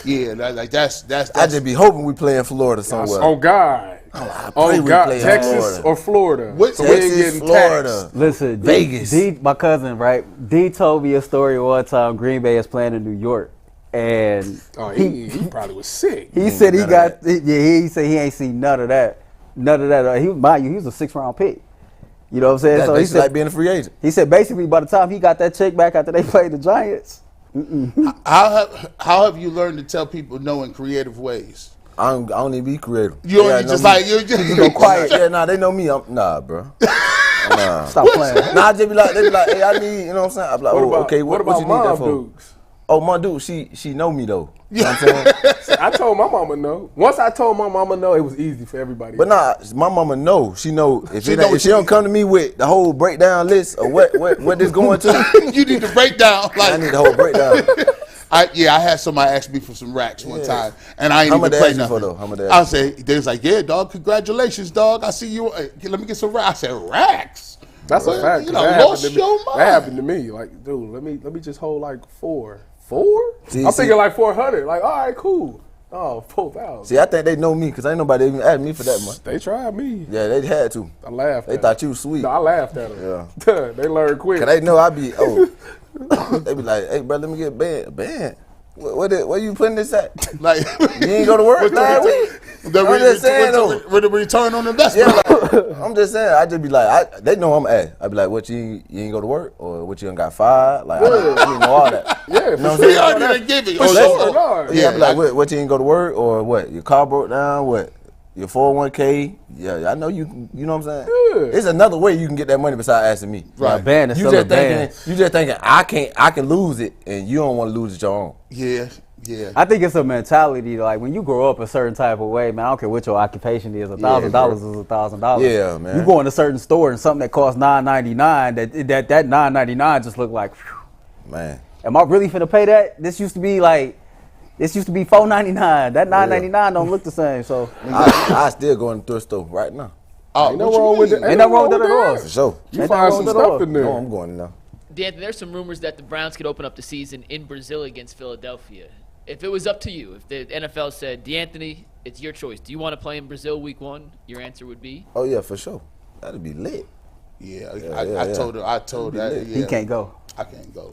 Yeah, that's. I just be hoping we play in Florida somewhere. Oh God. Oh God, Texas or Florida? So Texas, Florida. Listen, Vegas. My cousin, right? D told me a story one time. Green Bay is playing in New York, and he probably was sick. He said he said he ain't seen none of that. He was a 6th-round pick. You know what I'm saying? That's so he said, like being a free agent. He said basically by the time he got that check back after they played the Giants. How have you learned to tell people no in creative ways? I don't even be creative. You just go quiet. Yeah, they know me. Nah, bro. Nah. Stop playing. Nah, they be like, hey, I need, you know what I'm saying? I'm like, okay, what about you need that for? Dukes? Oh, my dude, she know me though. You know what I'm saying? I told my mama no. Once I told my mama no, it was easy for everybody. But nah, my mama know. She know if she don't come to me with the whole breakdown list of what this going to. You need the breakdown. Like, I need the whole breakdown. I had somebody ask me for some racks one time, and I ain't even played nothing. How much I say they was like, yeah, dog, congratulations, dog. I see you. Let me get some racks. I said, racks. That's a fact. You lost your mind. That happened to me. Like, dude, let me just hold like 4. I'm thinking like 400. Like, all right, cool. Oh, 4,000. See, I think they know me because ain't nobody even asked me for that much. They tried me. Yeah, they had to. I laughed. They thought you was sweet. No, I laughed at them. Yeah. They learned quick. Cause they know I be they be like, hey, bro, let me get a band. Where you putting this at? Like, you ain't go to work last week? I'm just saying, though. With the return on investment. Yeah, like, I'm just saying. I just be like, they know I'm at. I be like, what you ain't go to work, or what you done got fired? Like, I don't know all that. Yeah, you know what I'm We saying? already give it. For sure. Yeah, I be like, what you ain't go to work, or what? Your car broke down, what? Your 401k, yeah, I know you know what I'm saying? Yeah. It's another way you can get that money besides asking me. Right. A band is You still a just band. thinking I can lose it, and you don't want to lose it your own. Yeah. I think it's a mentality, like when you grow up a certain type of way, man, I don't care what your occupation is, $1,000 is $1,000. Yeah, man. You go in a certain store and something that costs $9.99, that $9.99 just look like, whew, Man. am I really finna pay that? This used to be $4.99. That $9.99 don't look the same. So I still go in the thrift store right now. Oh, Ain't nothing wrong with it. Ain't nothing wrong with that at all. For sure. You Ain't find nothing some wrong with stuff it in there. No, I'm going now. D'Anthony, there's some rumors that the Browns could open up the season in Brazil against Philadelphia. If it was up to you, if the NFL said, D'Anthony, it's your choice. Do you want to play in Brazil week 1? Your answer would be? Oh yeah, for sure. That'd be lit. Yeah, Yeah, I told that. Yeah, he can't go. I can't go.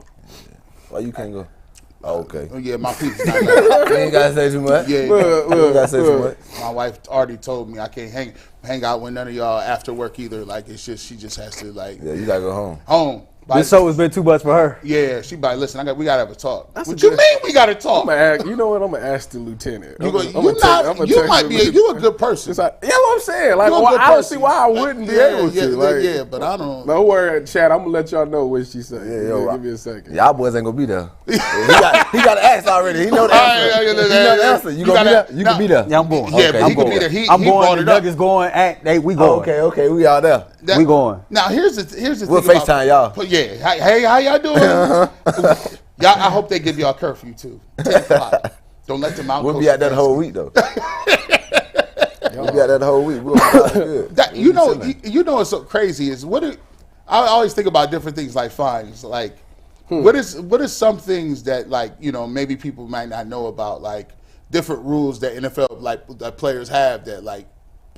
Why you can't go? Oh, okay. Yeah, my people's not that. You ain't gotta say too much. Yeah, You ain't gotta say too much. my wife already told me I can't hang out with none of y'all after work either. Like she just has to like Yeah, you gotta go home. home. This show has been too much for her. Yeah, she like, listen, we gotta have a talk. What you mean we gotta talk? You know what? I'm gonna ask the lieutenant. You a good person. Yeah, what I'm saying. Like, You a well, good I don't person. see why I wouldn't be able to. Like, but I don't. Don't worry, Chad. I'm gonna let y'all know what she said. Yeah, yo, give me a second. Y'all boys ain't gonna be there. He got the answer already. He know the answer. He know the answer. You gonna be there? You can be there. Yeah, I'm going. Yeah, Okay, but I'm he could going. be there. I'm He going. brought The it up. Nuggets going. Hey, we going. Okay, we all there. We going. Now here's the We'll thing. FaceTime y'all. But yeah, hey, how y'all doing? Y'all, I hope they give y'all curfew too. 10 o'clock. Don't let them out. We'll be out there the whole week though. We'll be out there the whole week. We'll be good. You know what's so crazy is I always think about different things like fines. Like, what is some things that, like, you know, maybe people might not know about, like different rules that NFL that players have that like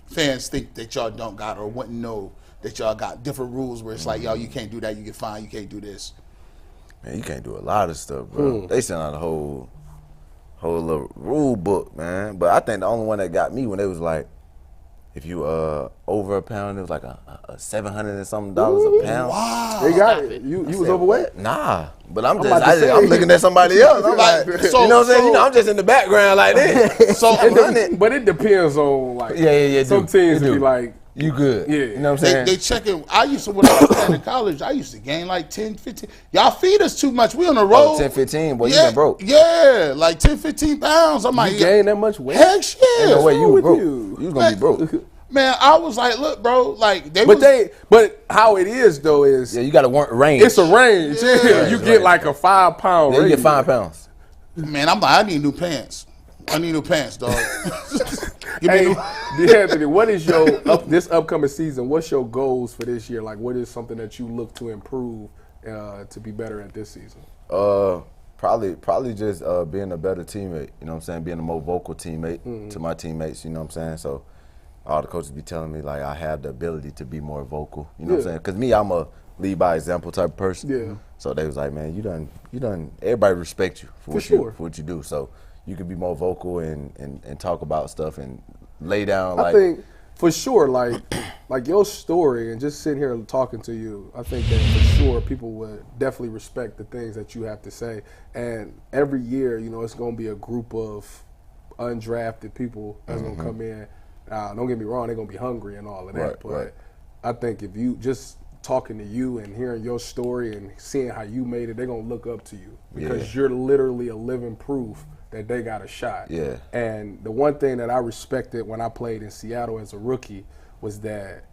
fans think that y'all don't got or wouldn't know that y'all got different rules where it's like, yo, you can't do that, you get fined, you can't do this. Man, you can't do a lot of stuff, bro. They sent out a whole little rule book, man. But I think the only one that got me when they was like, if you over a pound, it was like a $700 and something a pound. Wow. They got it. You was overweight? Nah, but I'm looking at somebody else. I'm like, you know what I'm saying? I'm just in the background like this. But it depends on like. Yeah. Some teams be like, you good. Yeah. You know what I'm saying? They checking. When I was playing in college, I used to gain like 10, 15. Y'all feed us too much. We on the road. 10, 15, boy, you been broke. Yeah, like 10, 15 pounds. I'm like, you gain that much weight? Heck shit. Ain't no way you was broke. you? You was gonna be broke. Man, I was like, look, bro, like But how it is though is Yeah, you gotta want range. it's a range. Yeah. You get like a 5 pound Yeah, you range. get 5 pounds. Man, I'm like, I need new pants. I need new pants, dog. Give me Hey, new. D'Anthony, what is your this upcoming season? What's your goals for this year? Like, what is something that you look to improve to be better at this season? Probably just being a better teammate. You know what I'm saying? Being a more vocal teammate to my teammates. You know what I'm saying? So all the coaches be telling me like I have the ability to be more vocal. You know what I'm saying? Because me, I'm a lead by example type of person. Yeah. So they was like, man, you done. Everybody respect you for what you do. So you can be more vocal and talk about stuff and lay down. I think for sure, like your story and just sitting here talking to you, I think that for sure people would definitely respect the things that you have to say. And every year, you know, it's going to be a group of undrafted people that's going to come in. Don't get me wrong, they're going to be hungry and all of that. But I think if you just talking to you and hearing your story and seeing how you made it, they're going to look up to you because you're literally a living proof that they got a shot. Yeah. And the one thing that I respected when I played in Seattle as a rookie was that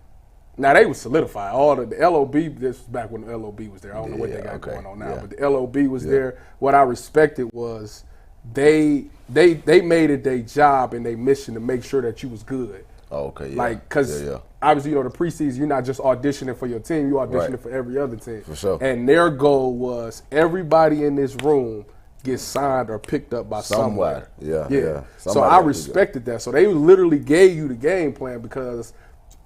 now they would solidify all the LOB. This was back when the LOB was there. I don't know what they got going on now, but the LOB was there. What I respected was they made it their job and their mission to make sure that you was good. Oh, okay. Yeah. Like, because obviously, you know, the preseason, you're not just auditioning for your team, you're auditioning for every other team. For sure. And their goal was everybody in this room gets signed or picked up by somewhere. Yeah. So I respected that. So they literally gave you the game plan because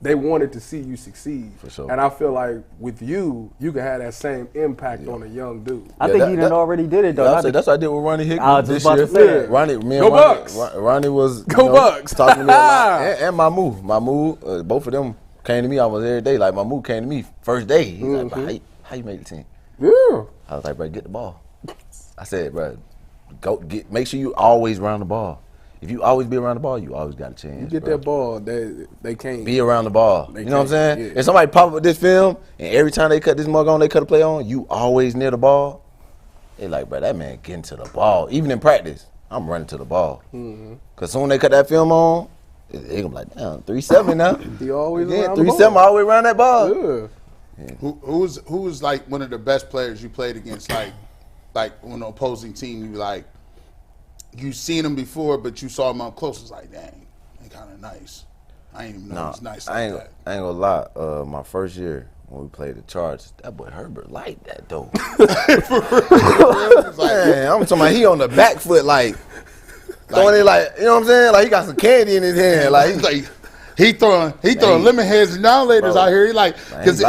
they wanted to see you succeed. For sure. And I feel like with you can have that same impact on a young dude. I think he done already did it, though. That's what I did with Ronnie Hickman I was this just about year. to say that. Ronnie, me Go and Bucks. Ronnie was Bucks. talking to me a lot. And Mahmoud, both of them came to me almost every day. Like, Mahmoud came to me first day. He's like, bro, how you make the team? Yeah. I was like, bro, get the ball. I said, bro, make sure you always around the ball. If you always be around the ball, you always got a chance. You get that ball, they can't. Be around the ball. You know what I'm saying? Yeah. If somebody pop up with this film, and every time they cut this mug on, they cut a play on, you always near the ball. They like, bro, that man getting to the ball. Even in practice, I'm running to the ball. Because soon they cut that film on, they gonna be like, damn, 3-7 now. He always Yeah, around the 3-7, ball. always around that ball. Yeah. Who was like one of the best players you played against? Like on the opposing team, you like you seen him before, but you saw him up close. It's like, dang, they kind of nice. I ain't even know he's nice like that. I ain't gonna lie. My first year when we played the Chargers, that boy Herbert liked that though. Man, I'm talking about he on the back foot like throwing it like, you know what I'm saying? Like he got some candy in his hand. Like he's like he throwing lemon heads and downlaters out here. He like because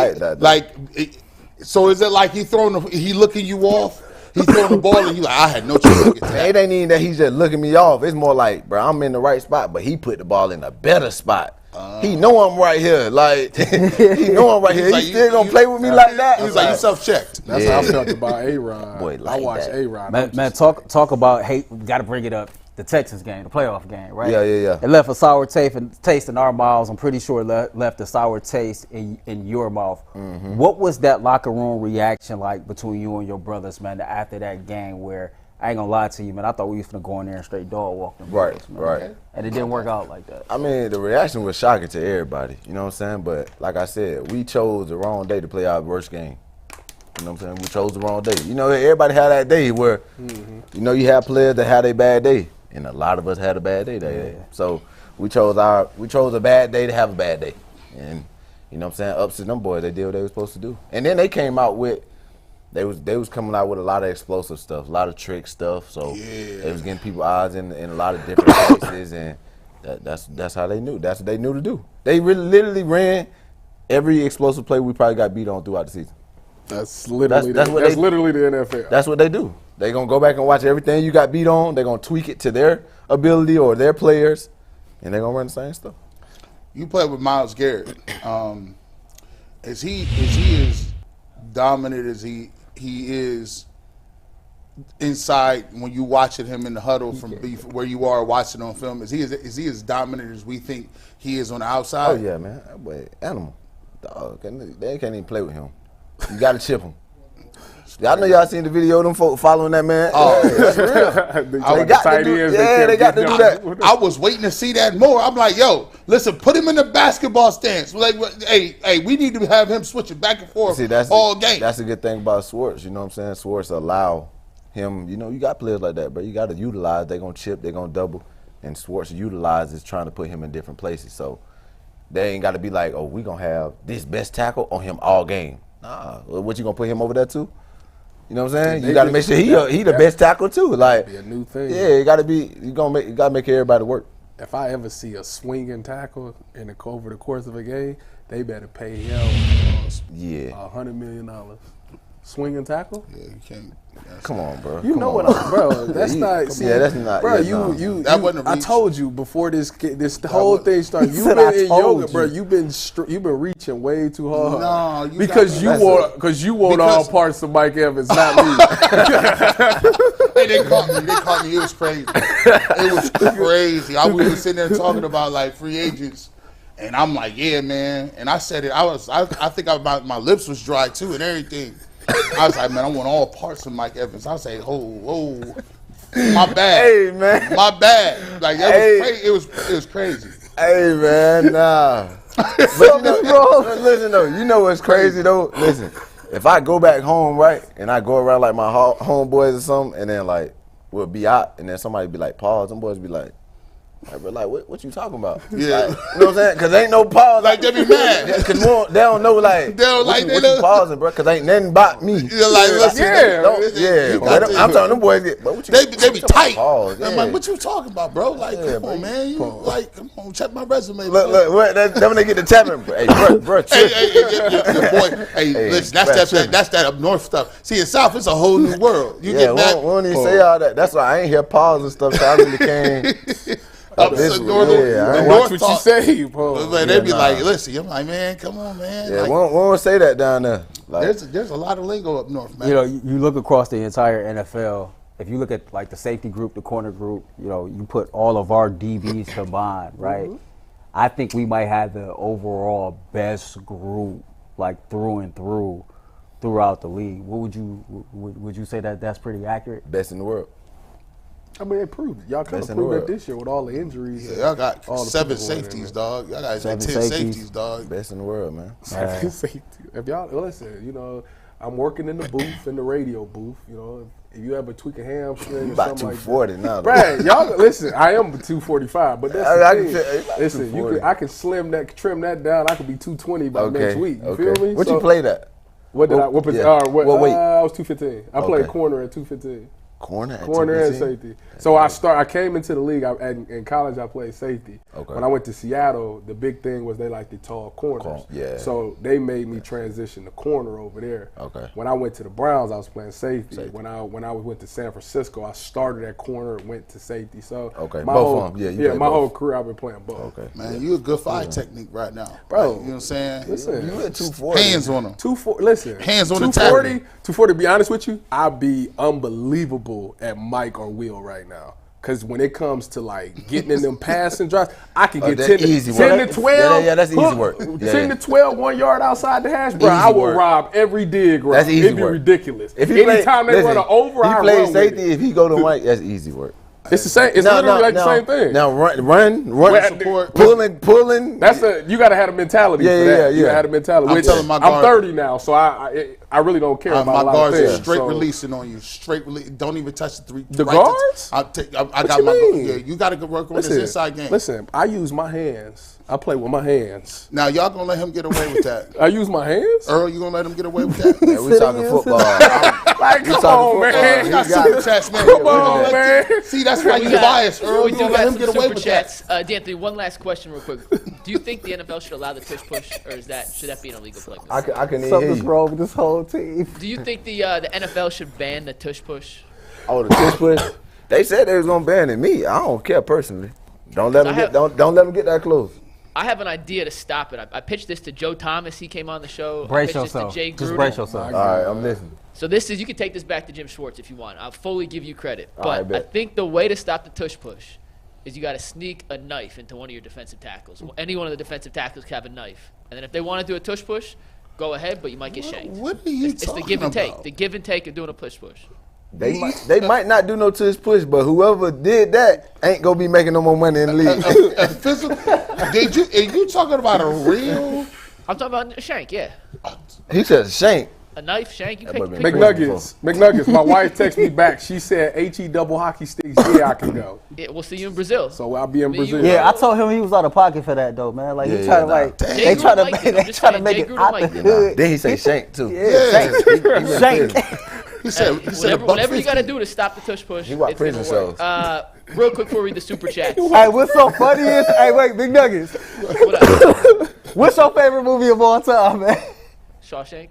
so is it like he looking you off? He throwing the ball and you like, I had no chance to get to that. It ain't even that he's just looking me off. It's more like, bro, I'm in the right spot, but he put the ball in a better spot. He know I'm right here. Like, he know I'm right here. Like, he still gonna play with me like that? He's like, you self-checked. That's how I felt about A-Rod. Boy, I like watched that. A-Rod. Man, talk about hate. Got to bring it up. The Texas game, the playoff game, right? Yeah. It left a sour taste in our mouths. I'm pretty sure it left a sour taste in your mouth. Mm-hmm. What was that locker room reaction like between you and your brothers, man, after that game where, I ain't going to lie to you, man, I thought we was going to go in there and straight dog walk them boys, man. Right. And it didn't work out like that. I mean, the reaction was shocking to everybody. You know what I'm saying? But like I said, we chose the wrong day to play our worst game. You know what I'm saying? We chose the wrong day. You know, everybody had that day where, you know, you have players that had a bad day. And a lot of us had a bad day that day. So we chose a bad day to have a bad day. And you know what I'm saying, ups to them boys, they did what they were supposed to do. And then they came out with they was coming out with a lot of explosive stuff, a lot of trick stuff. So they was getting people odds in a lot of different places, and that's how they knew. That's what they knew to do. They literally ran every explosive play we probably got beat on throughout the season. That's literally that's literally the NFL. That's what they do. They're going to go back and watch everything you got beat on. They're going to tweak it to their ability or their players, and they're going to run the same stuff. You played with Myles Garrett. Is he as dominant as he is inside when you watching him in the huddle from where you are watching on film? Is he as dominant as we think he is on the outside? Oh, yeah, man. That boy, animal. Dog. They can't even play with him. You got to chip him. Y'all know y'all seen the video of them folk following that man. Oh, that's real. They got to do that. I was waiting to see that more. I'm like, yo, listen, put him in the basketball stance. Like, hey, we need to have him switching back and forth all game. That's a good thing about Schwartz. You know what I'm saying? Schwartz allow him. You know, you got players like that, bro. You got to utilize. They're gonna chip. They're gonna double, and Schwartz utilizes trying to put him in different places. So they ain't got to be like, oh, we gonna have this best tackle on him all game. Nah, what you gonna put him over there too? You know what I'm saying? You got to make sure he the best tackle too. Like, be a new thing. Yeah, it got to be. You got to make everybody work. If I ever see a swinging tackle over the course of a game, they better pay him $100 million. Swinging tackle? Yeah, you can't. Come on, bro. You know what, bro? That's not. See, that's not. Bro, that wasn't a reach. I told you before this whole thing started. You've been in yoga, bro. You've been reaching way too hard. No, because you want all parts of Mike Evans, not me. Hey, they caught me. It was crazy. It was crazy. We were sitting there talking about like free agents. And I'm like, yeah, man. And I said it. I think my lips was dry too and everything. I was like, man, I want all parts of Mike Evans. I was like, whoa, my bad. Hey, man, my bad. Like it was crazy. Hey, man, nah. But listen though, you know what's crazy though? Listen, if I go back home, right, and I go around like my homeboys or something, and then like we'll be out, and then somebody be like, pause. Them boys be like, Like, what you talking about? Yeah. Like, you know what I'm saying? Because ain't no pause. Like, they be mad. Because they don't know, like, They don't like, what you pausing, bro? Because ain't nothing about me. You're like, listen, I'm telling them boys, they be tight. Pause, I'm like, what you talking about, bro? Like, come on, man. You like, come on, check my resume. Look, that's when they get to tapping. Hey, bro, boy. Hey, listen, that's that up north stuff. See, in South, it's a whole new world. You get back. We don't even say all that. That's why I ain't hear pause and stuff. So I really can't. Up this northern, watch what you say, bro. But they be like, listen, I'm like, man, come on, man. Yeah, like, we won't say that down there. Like, there's a lot of lingo up north, man. You know, you look across the entire NFL. If you look at like the safety group, the corner group, you know, you put all of our DBs combined, right? I think we might have the overall best group, like through and through, throughout the league. What would you say that's pretty accurate? best in the world. I mean, they proved it. Y'all kind of proved that this year with all the injuries. Yeah, y'all got 7 safeties, dog. Y'all got 10 safeties, dog. Best in the world, man. 7 safeties. If y'all listen, you know, I'm working in the booth, in the radio booth. You know, if you ever tweak a hamstring or about something 240 like now. Right, y'all listen. I am 245, but that's the thing. Listen, I can trim that down. I could be 220 by next week. You feel me? What you played at? What did I? What weight? I was 215. I played corner at 215. Corner and safety. So I came into the league. In college, I played safety. Okay. When I went to Seattle, the big thing was they like the tall corners. So they made me transition to corner over there. Okay. When I went to the Browns, I was playing safety. When I went to San Francisco, I started at corner and went to safety. So my whole career I've been playing both. Okay. Man, you a good fight technique right now, bro. Like, you know what I'm saying? Listen, you at 240. Hands on them. 240. Listen, hands on 240, the 240. To be honest with you, I'd be unbelievable at Mike or Will right now. Because when it comes to like getting in them passing drives, I can get 10 to 12. Yeah, that's easy work. 10 to 12, 1 yard outside the hash, bro. I will rob every dig route. That's easy It'd be work. ridiculous. Anytime they run an over, I play run safety. with it. If he go to Mike, that's easy work. It's the same. It's literally like the same thing. Now run, support, pulling. You gotta have a mentality for that. You gotta have a mentality. I'm 30 now, so I really don't care about a lot of guards things. are straight releasing on you. Straight release. Don't even touch the three. The guards? I got my. Yeah, you got to work on this inside game. Listen, I use my hands. I play with my hands. Now y'all gonna let him get away with that? I use my hands. Earl, you gonna let him get away with that? Man, we talking football. Like, come on, man. You got super chats, man. Come on, man. See, that's why you biased, Earl. You gonna let him get away with that? D'Anthony, one last question real quick. Do you think the NFL should allow the tush push, or should that be an illegal play? I can Something's wrong with this whole team. Do you think the NFL should ban the tush push? Oh, the tush push. They said they was gonna ban it. Me, I don't care personally. Don't let them get that close. I have an idea to stop it. I pitched this to Joe Thomas. He came on the show. Brace I pitched yourself. this to Jay Just Gruden. brace yourself. All right, I'm listening. So you can take this back to Jim Schwartz if you want. I'll fully give you credit. All But right, I think the way to stop the tush push is you got to sneak a knife into one of your defensive tackles. Any one of the defensive tackles can have a knife. And then if they want to do a tush push, go ahead, but you might get shanked. What are you It's the give and take. The give and take of doing a push. They might not do no tush push, but whoever did that ain't gonna be making no more money in the league. Physical? Are you talking about a real? I'm talking about a shank, yeah. He said shank. A knife, shank, you pick McNuggets. My wife texted me back. She said, HE double hockey sticks, yeah, I can go. Yeah, we'll see you in Brazil. So I'll be in Brazil. Yeah, I told him he was out of pocket for that though, man. Like he tried to like they try to make it out the hood. Then he say shank too. Yeah, shank. He said whatever you got to do to stop the tush push. He want prison cells. Real quick before we read the super chats. Hey, what's so funny is, wait, Big Nuggets. What's your favorite movie of all time, man? Shawshank.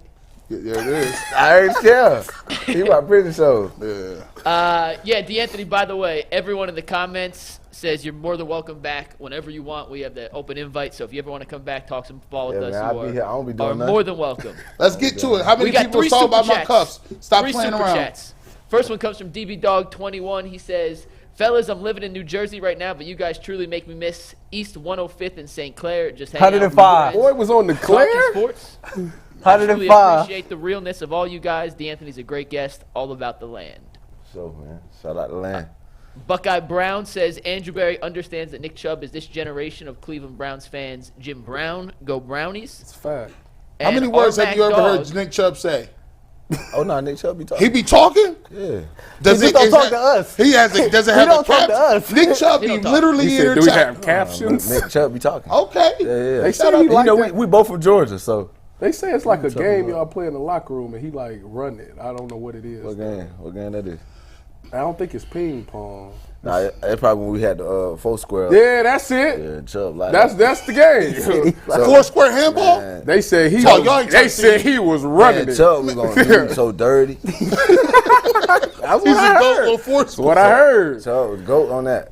Yeah, it is. I ain't scared. He want prison cells. Yeah, D'Anthony, by the way, everyone in the comments says you're more than welcome back whenever you want. We have the open invite, so if you ever want to come back, talk some ball with us, you are more than welcome. Let's get to it. How many people saw about my cuffs? Stop playing around. Chats. First one comes from DB Dog 21. He says, fellas, I'm living in New Jersey right now, but you guys truly make me miss East 105th in St. Clair. Just hanging out with you 105. guys. Boy, it was on the Claire? Talking sports. 105. I appreciate the realness of all you guys. D'Anthony's a great guest, all about the land. So, man, shout out the land. Buckeye Brown says Andrew Berry understands that Nick Chubb is this generation of Cleveland Browns fans. Jim Brown, go Brownies. It's a fact. How many words have you ever heard Nick Chubb say? Oh no, Nick Chubb be talking. He be talking? Yeah. He just don't talk to us. He doesn't have don't a talk cap. to us. Nick Chubb be literally He in said, the do we chat. have captions? Nick Chubb be talking. Okay. Yeah, yeah. They say he You like know, that. we both from Georgia, so. They say it's like a game y'all play in the locker room, and he like run it. I don't know what it is. What game? What game that is? I don't think it's ping pong. Nah, that's probably when we had the four square. Yeah, that's it. Yeah, Chubb like That's the game. Four square handball? Man, They said he. Oh, y'all ain't They trying to said he was running it. Chubb was gonna do so dirty. That's what He's I a goat heard. on four That's what I heard. Chubb was GOAT on that.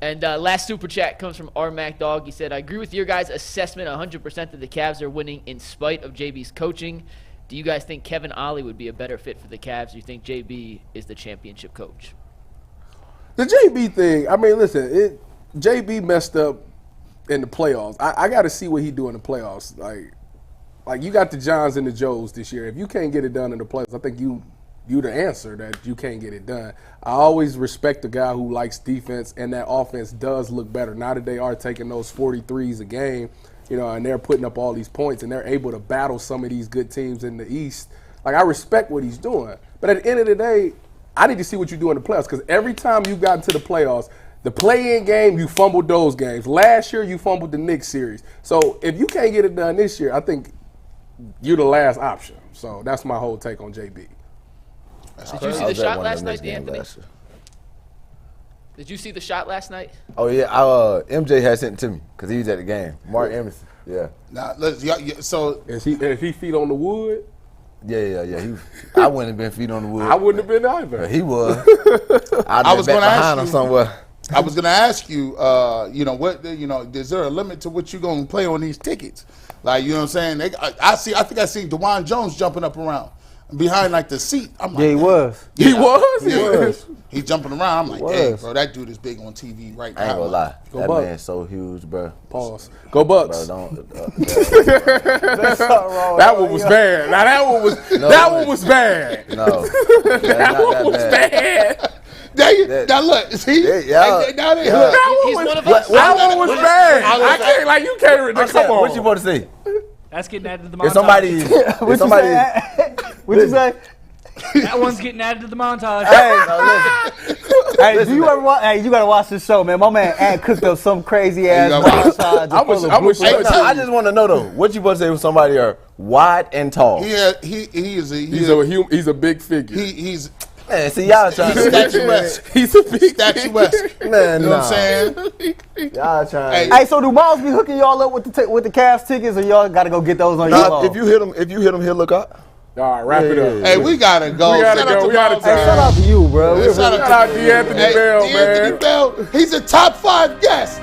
And last super chat comes from R Mac Dog. He said, I agree with your guys' assessment 100% that the Cavs are winning in spite of JB's coaching. Do you guys think Kevin Ollie would be a better fit for the Cavs? Do you think JB is the championship coach? The JB thing, I mean, listen, JB messed up in the playoffs. I got to see what he do in the playoffs. Like you got the Johns and the Joes this year. If you can't get it done in the playoffs, I think you the answer that you can't get it done. I always respect the guy who likes defense, and that offense does look better. Now that they are taking those 43s a game, you know, and they're putting up all these points, and they're able to battle some of these good teams in the East. Like, I respect what he's doing. But at the end of the day, I need to see what you do in the playoffs, because every time you got into the playoffs, the play-in game, you fumbled those games. Last year, you fumbled the Knicks series. So if you can't get it done this year, I think you're the last option. So that's my whole take on JB. Did you see the shot last night, D'Anthony? Did you see the shot last night? Oh yeah, MJ had sent it to me because he was at the game. Mark Emerson, yeah. Now, so Is he feet on the wood? Yeah. I wouldn't have been feet on the wood. I wouldn't have been either. But he was. I was going to ask him you somewhere. I was going to ask you, is there a limit to what you're going to play on these tickets? Like, you know what I'm saying? I think I seen DeJuan Jones jumping up around behind like the seat. I'm like, Yeah, he was. He was? He's jumping around. I'm like, dang, bro, that dude is big on TV right now. I ain't gonna lie. That Bucks. man's so huge, bro. Pause. Go Bucks. Bro, don't. That one was bad. Now that one was bad. No. That was Bad. Now look, see? Yeah. Now they That He's one one was, of us. that one was bad. I can't, like, you can't. Come on. What you supposed to say? That's getting added to the montage. If somebody, What'd you say? That one's getting added to the montage. Hey, do you ever watch? Hey, you gotta watch this show, man. My man Ant cooked up some crazy ass montage. I just want to know though, what you supposed to say when somebody are wide and tall? He's a big figure. He's Man, see y'all trying to statuesque. He's a big Statuesque. Man, You know what I'm saying? Y'all trying. Hey, so do Miles be hooking y'all up with the Cavs tickets, or y'all gotta go get those on your own? If you hit him, he'll look up. All right, wrap it up. Hey, we gotta go. We gotta go. We gotta Miles. go. Hey, shout out to you, bro. Shout Shout out to Anthony Bell, D'Anthony man. Bell, he's a top 5 guest.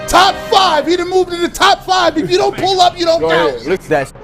Top 5. He done moved to the top 5. If you don't pull up, you don't Go count. ahead. That's